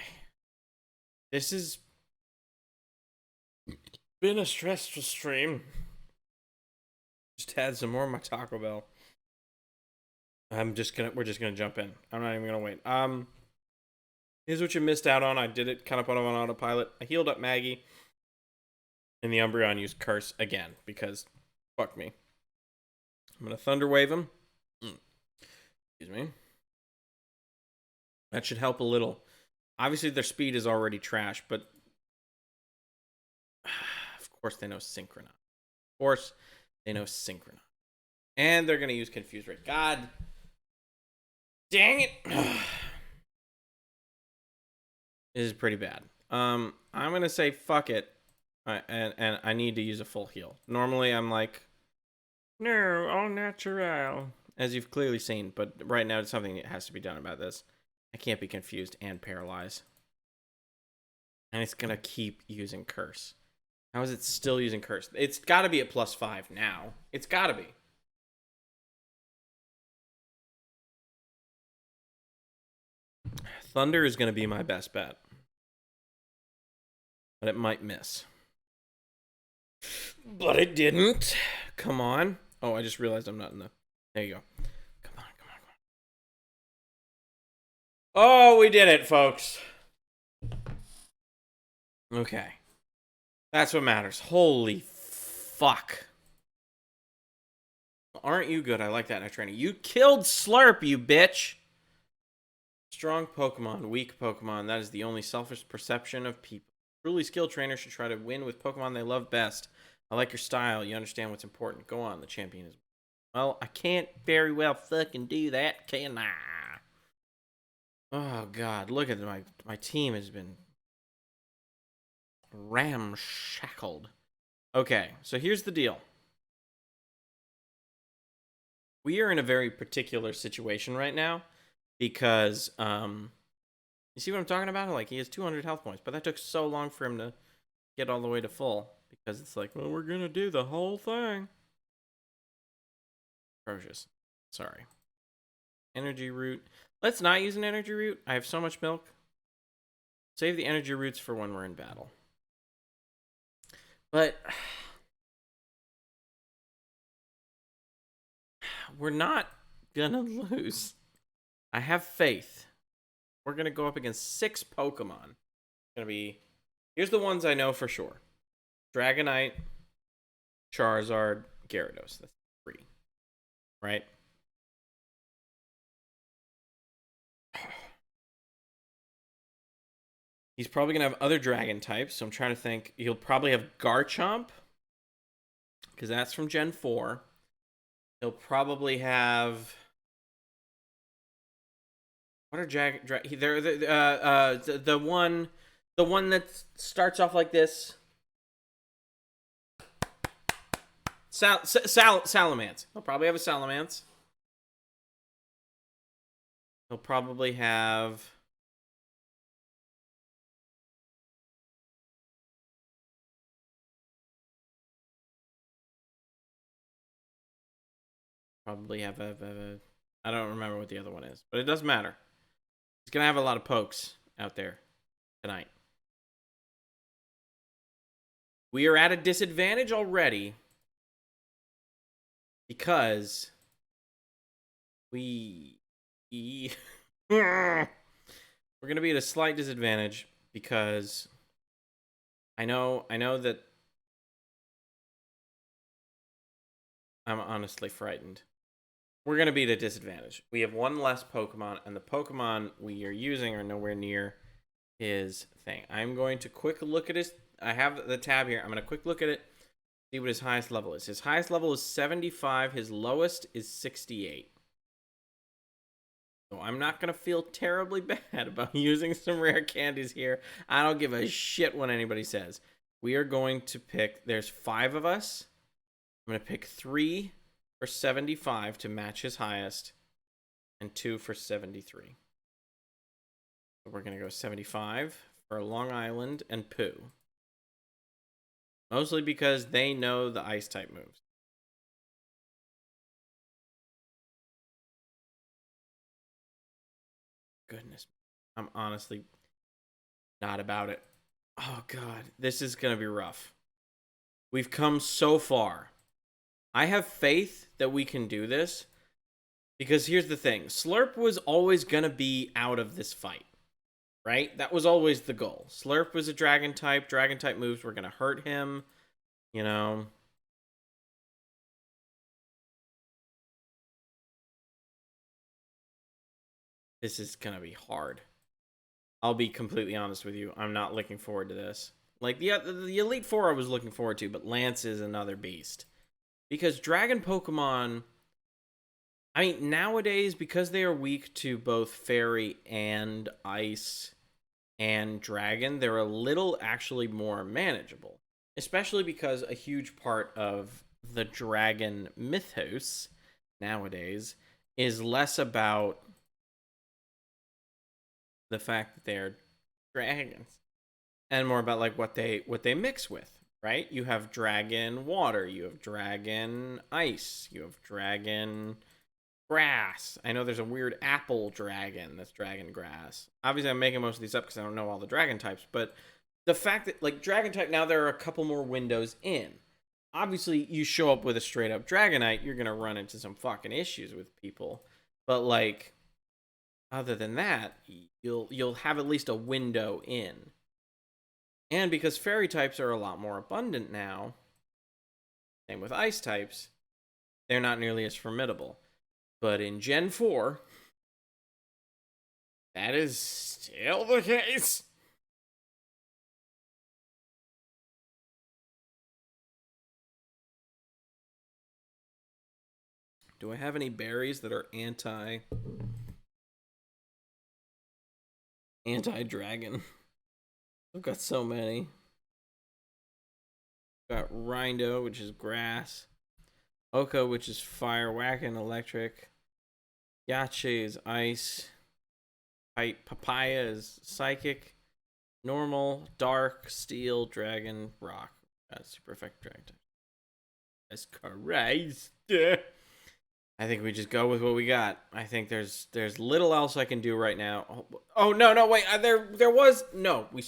This has been a stressful stream. Just had some more of my Taco Bell. We're just gonna jump in. I'm not even gonna wait. Here's what you missed out on. I did it kind of put on autopilot. I healed up Maggie. And the Umbreon used Curse again, because fuck me. I'm gonna Thunder Wave him. Excuse me. That should help a little. Obviously, their speed is already trash, but of course they know Synchronon. Of course they know Synchronon. And they're gonna use Confuse Ray. God dang it. This is pretty bad. I'm gonna say fuck it. And I need to use a full heal. Normally I'm like, no, all natural, as you've clearly seen, but right now it's something that has to be done about this. I can't be confused and paralyzed. And it's gonna keep using Curse. How is it still using Curse? It's gotta be at +5 now. It's gotta be. Thunder is gonna be my best bet. But it might miss. But it didn't. Come on. Oh, I just realized I'm not in the... There you go. Come on, come on, come on. Oh, we did it, folks. Okay. That's what matters. Holy fuck. Aren't you good? I like that in a training. You killed Slurp, you bitch. Strong Pokemon, weak Pokemon. That is the only selfish perception of people. Truly skilled trainers should try to win with Pokemon they love best. I like your style. You understand what's important. Go on. The champion is... Well, I can't very well fucking do that, can I? Oh, God. Look at my team has been ramshackled. Okay, so here's the deal. We are in a very particular situation right now because, you see what I'm talking about? Like, he has 200 health points, but that took so long for him to get all the way to full because it's like, well, we're gonna do the whole thing. Atrocious. Sorry. Energy root. Let's not use an energy root. I have so much milk. Save the energy roots for when we're in battle. But we're not gonna lose. I have faith. We're gonna go up against 6 Pokemon. It's gonna be... Here's the ones I know for sure. Dragonite, Charizard, Gyarados. That's 3. Right? He's probably going to have other dragon types, so I'm trying to think. He'll probably have Garchomp, because that's from Gen 4. He'll probably have... What are the one that starts off like this? Salamence. He'll probably have a Salamence. He'll probably have... Probably have a I don't remember what the other one is, but it doesn't matter. He's gonna have a lot of pokes out there tonight. We are at a disadvantage already because we're gonna be at a slight disadvantage because I know that I'm honestly frightened. We're going to be at a disadvantage. We have 1 less Pokemon, and the Pokemon we are using are nowhere near his thing. I'm going to quick look at his... I have the tab here. I'm going to quick look at it, see what his highest level is. His highest level is 75. His lowest is 68. So I'm not going to feel terribly bad about using some rare candies here. I don't give a shit what anybody says. We are going to pick... There's 5 of us. I'm going to pick 3 for 75 to match his highest, and 2 for 73. So we're going to go 75 for Long Island and Pooh. Mostly because they know the ice type moves. Goodness. I'm honestly... Not about it. Oh, God. This is going to be rough. We've come so far. I have faith that we can do this. Because here's the thing. Slurp was always going to be out of this fight. Right? That was always the goal. Slurp was a dragon type. Dragon type moves were going to hurt him. You know. This is going to be hard. I'll be completely honest with you. I'm not looking forward to this. Like, the Elite Four I was looking forward to, but Lance is another beast. Because Dragon Pokemon, I mean, nowadays, because they are weak to both Fairy and Ice and Dragon, they're a little actually more manageable. Especially because a huge part of the Dragon mythos nowadays is less about the fact that they're dragons and more about like what they mix with, right? You have dragon water, you have dragon ice, you have dragon grass. I know there's a weird apple dragon that's dragon grass. Obviously I'm making most of these up because I don't know all the dragon types, but the fact that like dragon type, now there are a couple more windows in. Obviously you show up with a straight up dragonite, you're gonna run into some fucking issues with people, but like other than that, you'll have at least a window in. And because fairy types are a lot more abundant now, same with ice types, they're not nearly as formidable. But in Gen 4, that is still the case. Do I have any berries that are anti-dragon? I've got so many. Got Rindo, which is grass. Oko, which is fire. Whacken, electric. Yache is ice. Papaya is psychic. Normal, dark, steel, dragon, rock. That's super effective dragon type. That's Christ. I think we just go with what we got. I think there's little else I can do right now. Oh no, wait. There was no. We're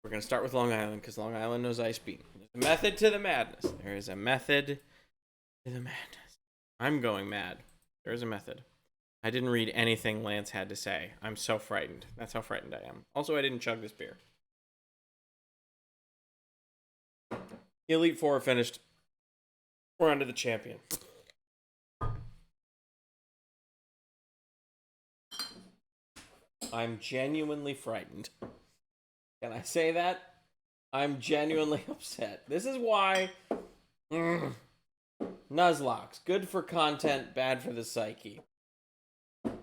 gonna start with Long Island because Long Island knows Ice Beam. There's a method to the madness. There is a method to the madness. I'm going mad. There is a method. I didn't read anything Lance had to say. I'm so frightened. That's how frightened I am. Also, I didn't chug this beer. The Elite Four finished. We're on to the champion. I'm genuinely frightened. Can I say that? I'm genuinely upset. This is why Nuzlocke's good for content, bad for the psyche. Okay.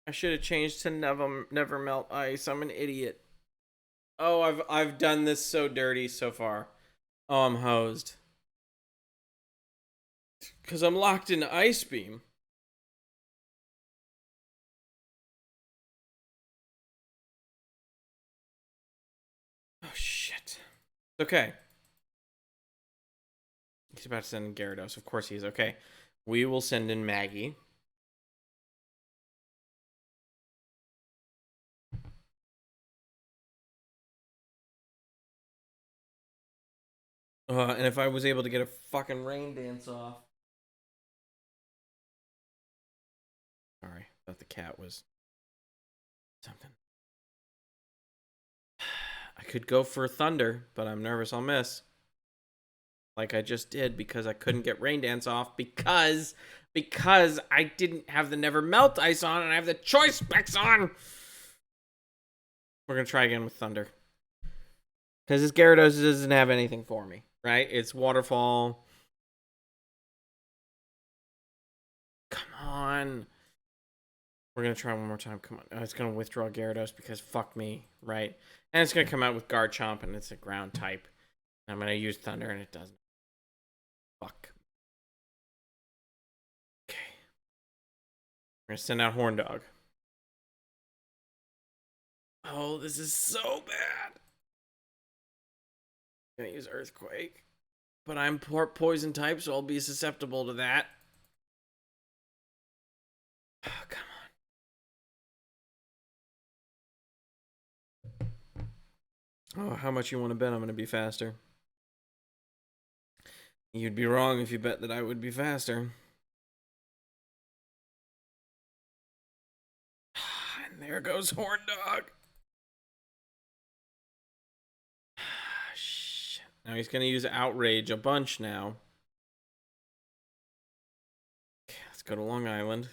I should have changed to never melt ice. I'm an idiot. Oh, I've done this so dirty so far. Oh, I'm hosed. Because I'm locked into Ice Beam. Oh, shit. Okay. He's about to send in Gyarados. Of course he is. Okay. We will send in Maggie. And if I was able to get a fucking rain dance off. Sorry, thought the cat was something. I could go for Thunder, but I'm nervous I'll miss. Like I just did because I couldn't get rain dance off because I didn't have the never melt ice on and I have the choice specs on. We're gonna try again with Thunder. Because this Gyarados doesn't have anything for me, right? It's Waterfall. Come on. We're going to try one more time. Come on. Oh, it's going to withdraw Gyarados because fuck me, right? And it's going to come out with Garchomp and it's a ground type. And I'm going to use Thunder and it doesn't. Fuck. Okay. We're going to send out Horn Dog. Oh, this is so bad. Gonna use Earthquake. But I'm poison type, so I'll be susceptible to that. Oh, come on. Oh, how much you want to bet I'm gonna be faster? You'd be wrong if you bet that I would be faster. And there goes Horn Dog. Shit. Now he's gonna use Outrage a bunch now. Okay, let's go to Long Island.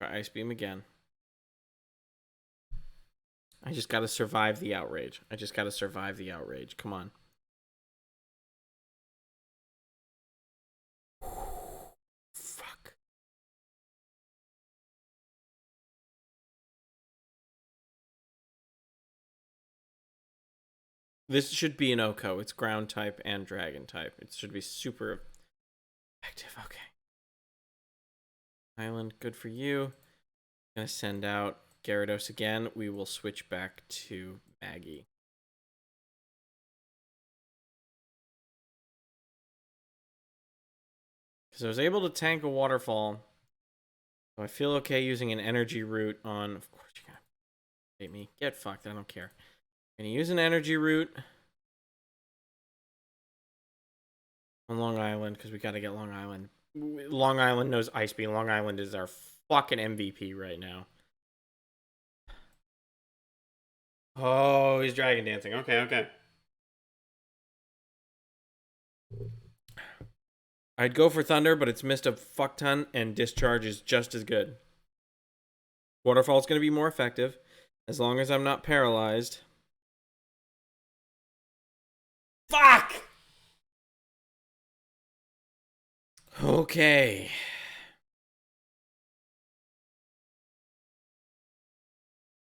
Try Ice Beam again. I just gotta survive the outrage. I just gotta survive the outrage. Come on. Fuck. This should be an Oko. It's ground type and dragon type. It should be super effective. Okay. Island, good for you. Gonna send out Gyarados again. We will switch back to Maggie. Because I was able to tank a waterfall. So I feel okay using an energy root on... Of course you're gonna hate me. Get fucked, I don't care. I'm gonna use an energy root on Long Island, because we gotta get Long Island. Long Island knows Ice Beam. Long Island is our fucking MVP right now. Oh, he's Dragon Dancing. Okay, okay. I'd go for Thunder, but it's missed a fuck ton, and Discharge is just as good. Waterfall's going to be more effective, as long as I'm not paralyzed. Fuck! Okay.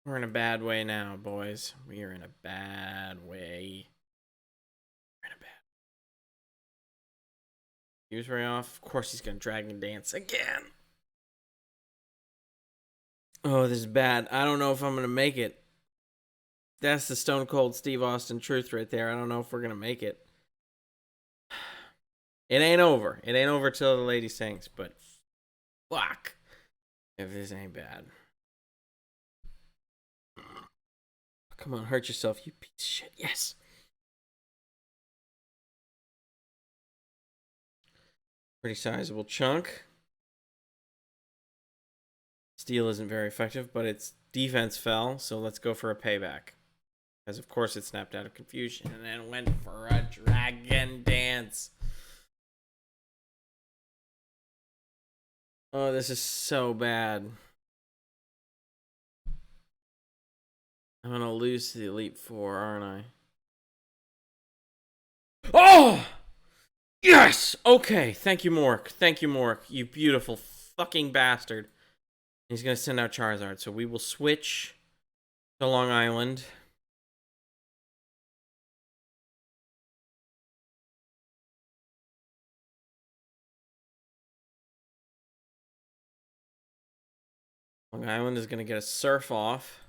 We're in a bad way now, boys. We are in a bad way. We're in a bad... Use Ray off. Of course he's going to Dragon Dance again. Oh, this is bad. I don't know if I'm going to make it. That's the Stone Cold Steve Austin truth right there. I don't know if we're going to make it. It ain't over. It ain't over till the lady sings, but fuck if this ain't bad. Come on, hurt yourself, you piece of shit. Yes. Pretty sizable chunk. Steel isn't very effective, but its defense fell, so let's go for a payback. Because of course it snapped out of confusion and then went for a Dragon Dance. Oh, this is so bad. I'm gonna lose to the Elite Four, aren't I? Oh! Yes! Okay, thank you, Mork. Thank you, Mork. You beautiful fucking bastard. He's gonna send out Charizard, so we will switch to Long Island. Long Island is gonna get a Surf off.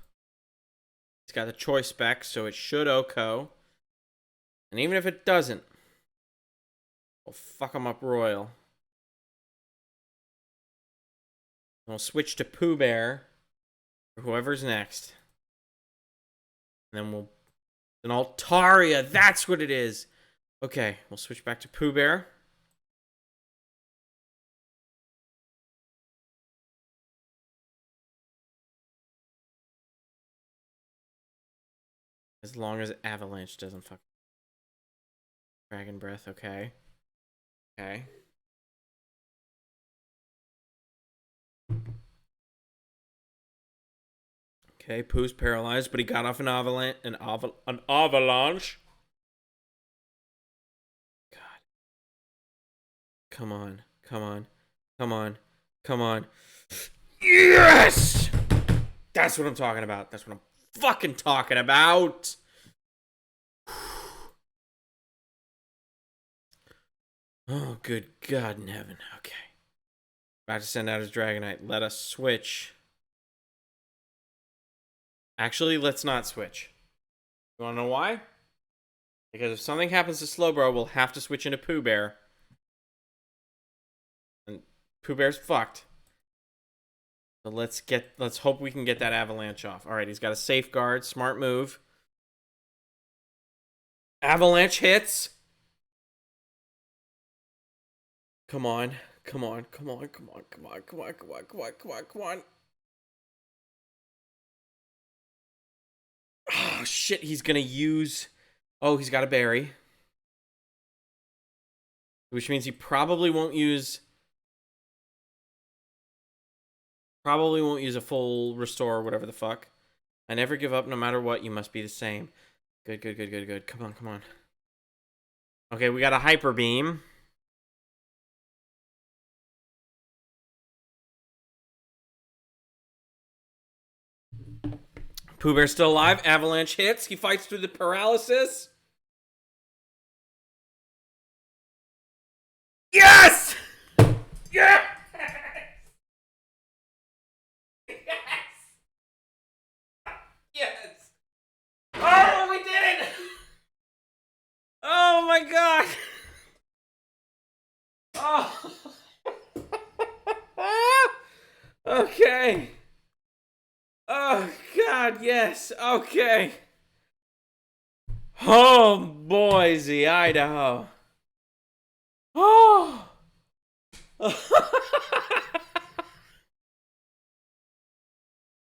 It's got the choice spec, so it should OHKO. And even if it doesn't, we'll fuck him up royal. We'll switch to Pooh Bear, or whoever's next. And then we'll... An Altaria, that's what it is! Okay, we'll switch back to Pooh Bear. As long as Avalanche doesn't fuck... Dragon Breath, okay. Okay. Okay, Pooh's paralyzed, but he got off an avalanche. An avalanche. God. Come on. Come on. Come on. Come on. Yes! That's what I'm talking about. That's what I'm fucking talking about. Oh, good God in heaven. Okay. About to send out his Dragonite. Let us switch. Actually, let's not switch. You wanna know why? Because if something happens to Slowbro, we'll have to switch into Pooh Bear. And Pooh Bear's fucked. So let's hope we can get that avalanche off. Alright, he's got a safeguard. Smart move. Avalanche hits. Come on. Come on. Come on. Come on. Come on. Come on. Come on. Come on. Come on. Come on. Oh shit, he's gonna use. Oh, he's got a berry. Which means he probably won't use a full restore or whatever the fuck. I never give up no matter what. You must be the same. Good, good, good, good, good. Come on, come on. Okay, we got a hyper beam. Pooh Bear's still alive. Avalanche hits. He fights through the paralysis. Yes! Yes! Yes! Yes! Oh, we did it! Oh my god! Oh! Okay. Oh god, yes. Okay. Oh, Boise, Idaho. Oh.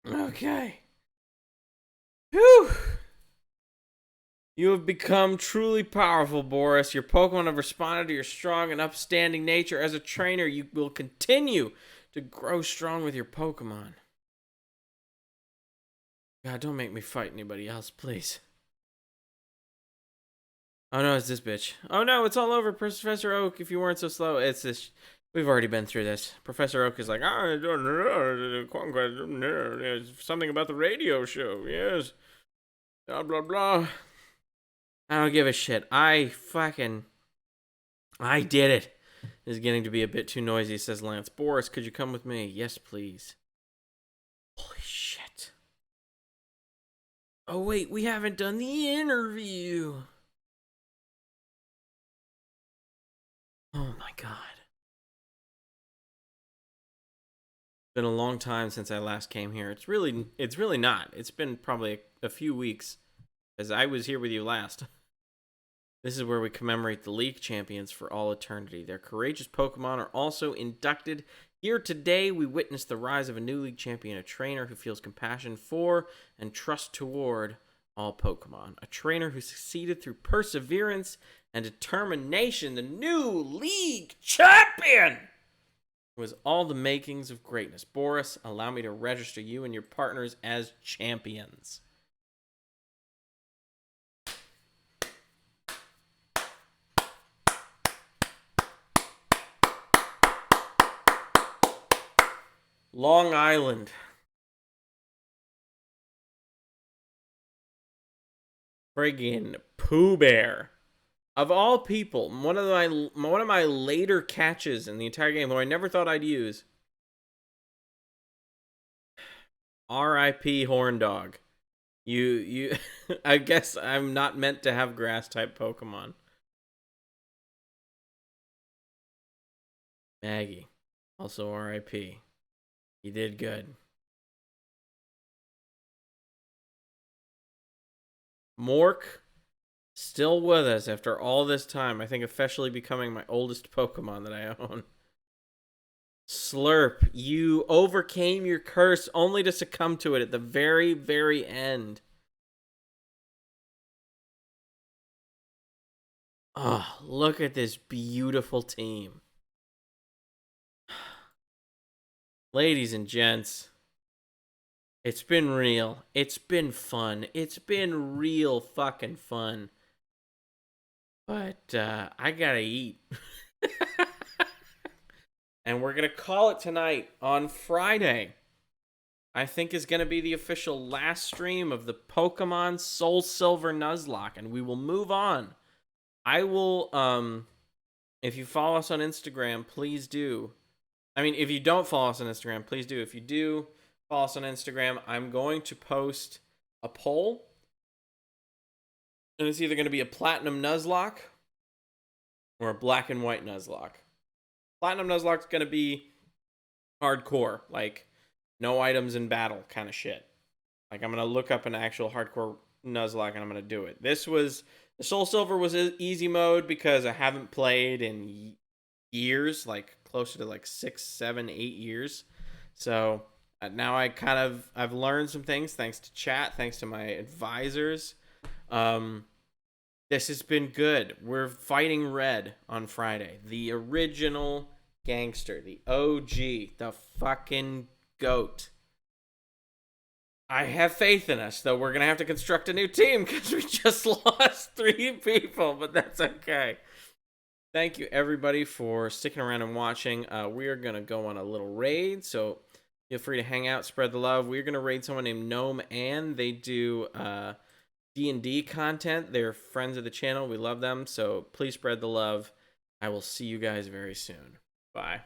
Okay. Whew. You have become truly powerful, Boris. Your Pokemon have responded to your strong and upstanding nature. As a trainer, you will continue to grow strong with your Pokemon. God, don't make me fight anybody else, please. Oh no, it's this bitch. Oh no, it's all over, Professor Oak. If you weren't so slow, it's this. We've already been through this. Professor Oak is like, I don't know. Something about the radio show. Yes. Blah, blah, blah. I don't give a shit. I did it. This is getting to be a bit too noisy, says Lance. Boris, could you come with me? Yes, please. Holy shit. Oh, wait, we haven't done the interview. Oh, my God. It's been a long time since I last came here. It's really not. It's been probably a few weeks, as I was here with you last. This is where we commemorate the league champions for all eternity. Their courageous Pokemon are also inducted. Here today, we witness the rise of a new league champion, a trainer who feels compassion for and trust toward all Pokemon. A trainer who succeeded through perseverance and determination. The new league champion was all the makings of greatness. Boris, allow me to register you and your partners as champions. Long Island. Friggin' Pooh Bear. Of all people, one of my later catches in the entire game, who I never thought I'd use. R.I.P. Horn Dog. You I guess I'm not meant to have grass type Pokemon. Maggie. Also R.I.P. You did good. Mork, still with us after all this time. I think officially becoming my oldest Pokemon that I own. Slurp, you overcame your curse only to succumb to it at the very, very end. Oh, look at this beautiful team. Ladies and gents, it's been real. It's been fun. It's been real fucking fun. But I gotta eat. And we're gonna call it tonight on Friday. I think is gonna be the official last stream of the Pokemon Soul Silver Nuzlocke, and we will move on. I will, if you follow us on Instagram, please do. I mean, if you don't follow us on Instagram, please do. If you do follow us on Instagram, I'm going to post a poll, and it's either going to be a platinum Nuzlocke or a black and white Nuzlocke. Platinum Nuzlocke's going to be hardcore, like no items in battle kind of shit. Like I'm going to look up an actual hardcore Nuzlocke and I'm going to do it. The Soul Silver was easy mode because I haven't played in years, like closer to like 6, 7, 8 years. So now I've learned some things thanks to chat, thanks to my advisors. This has been good. We're fighting Red on Friday. The original gangster, the OG, the fucking GOAT. I have faith in us, though we're going to have to construct a new team because we just lost 3 people, but that's okay. Thank you, everybody, for sticking around and watching. We are going to go on a little raid, so feel free to hang out, spread the love. We're going to raid someone named Gnome, and they do D&D content. They're friends of the channel. We love them, so please spread the love. I will see you guys very soon. Bye.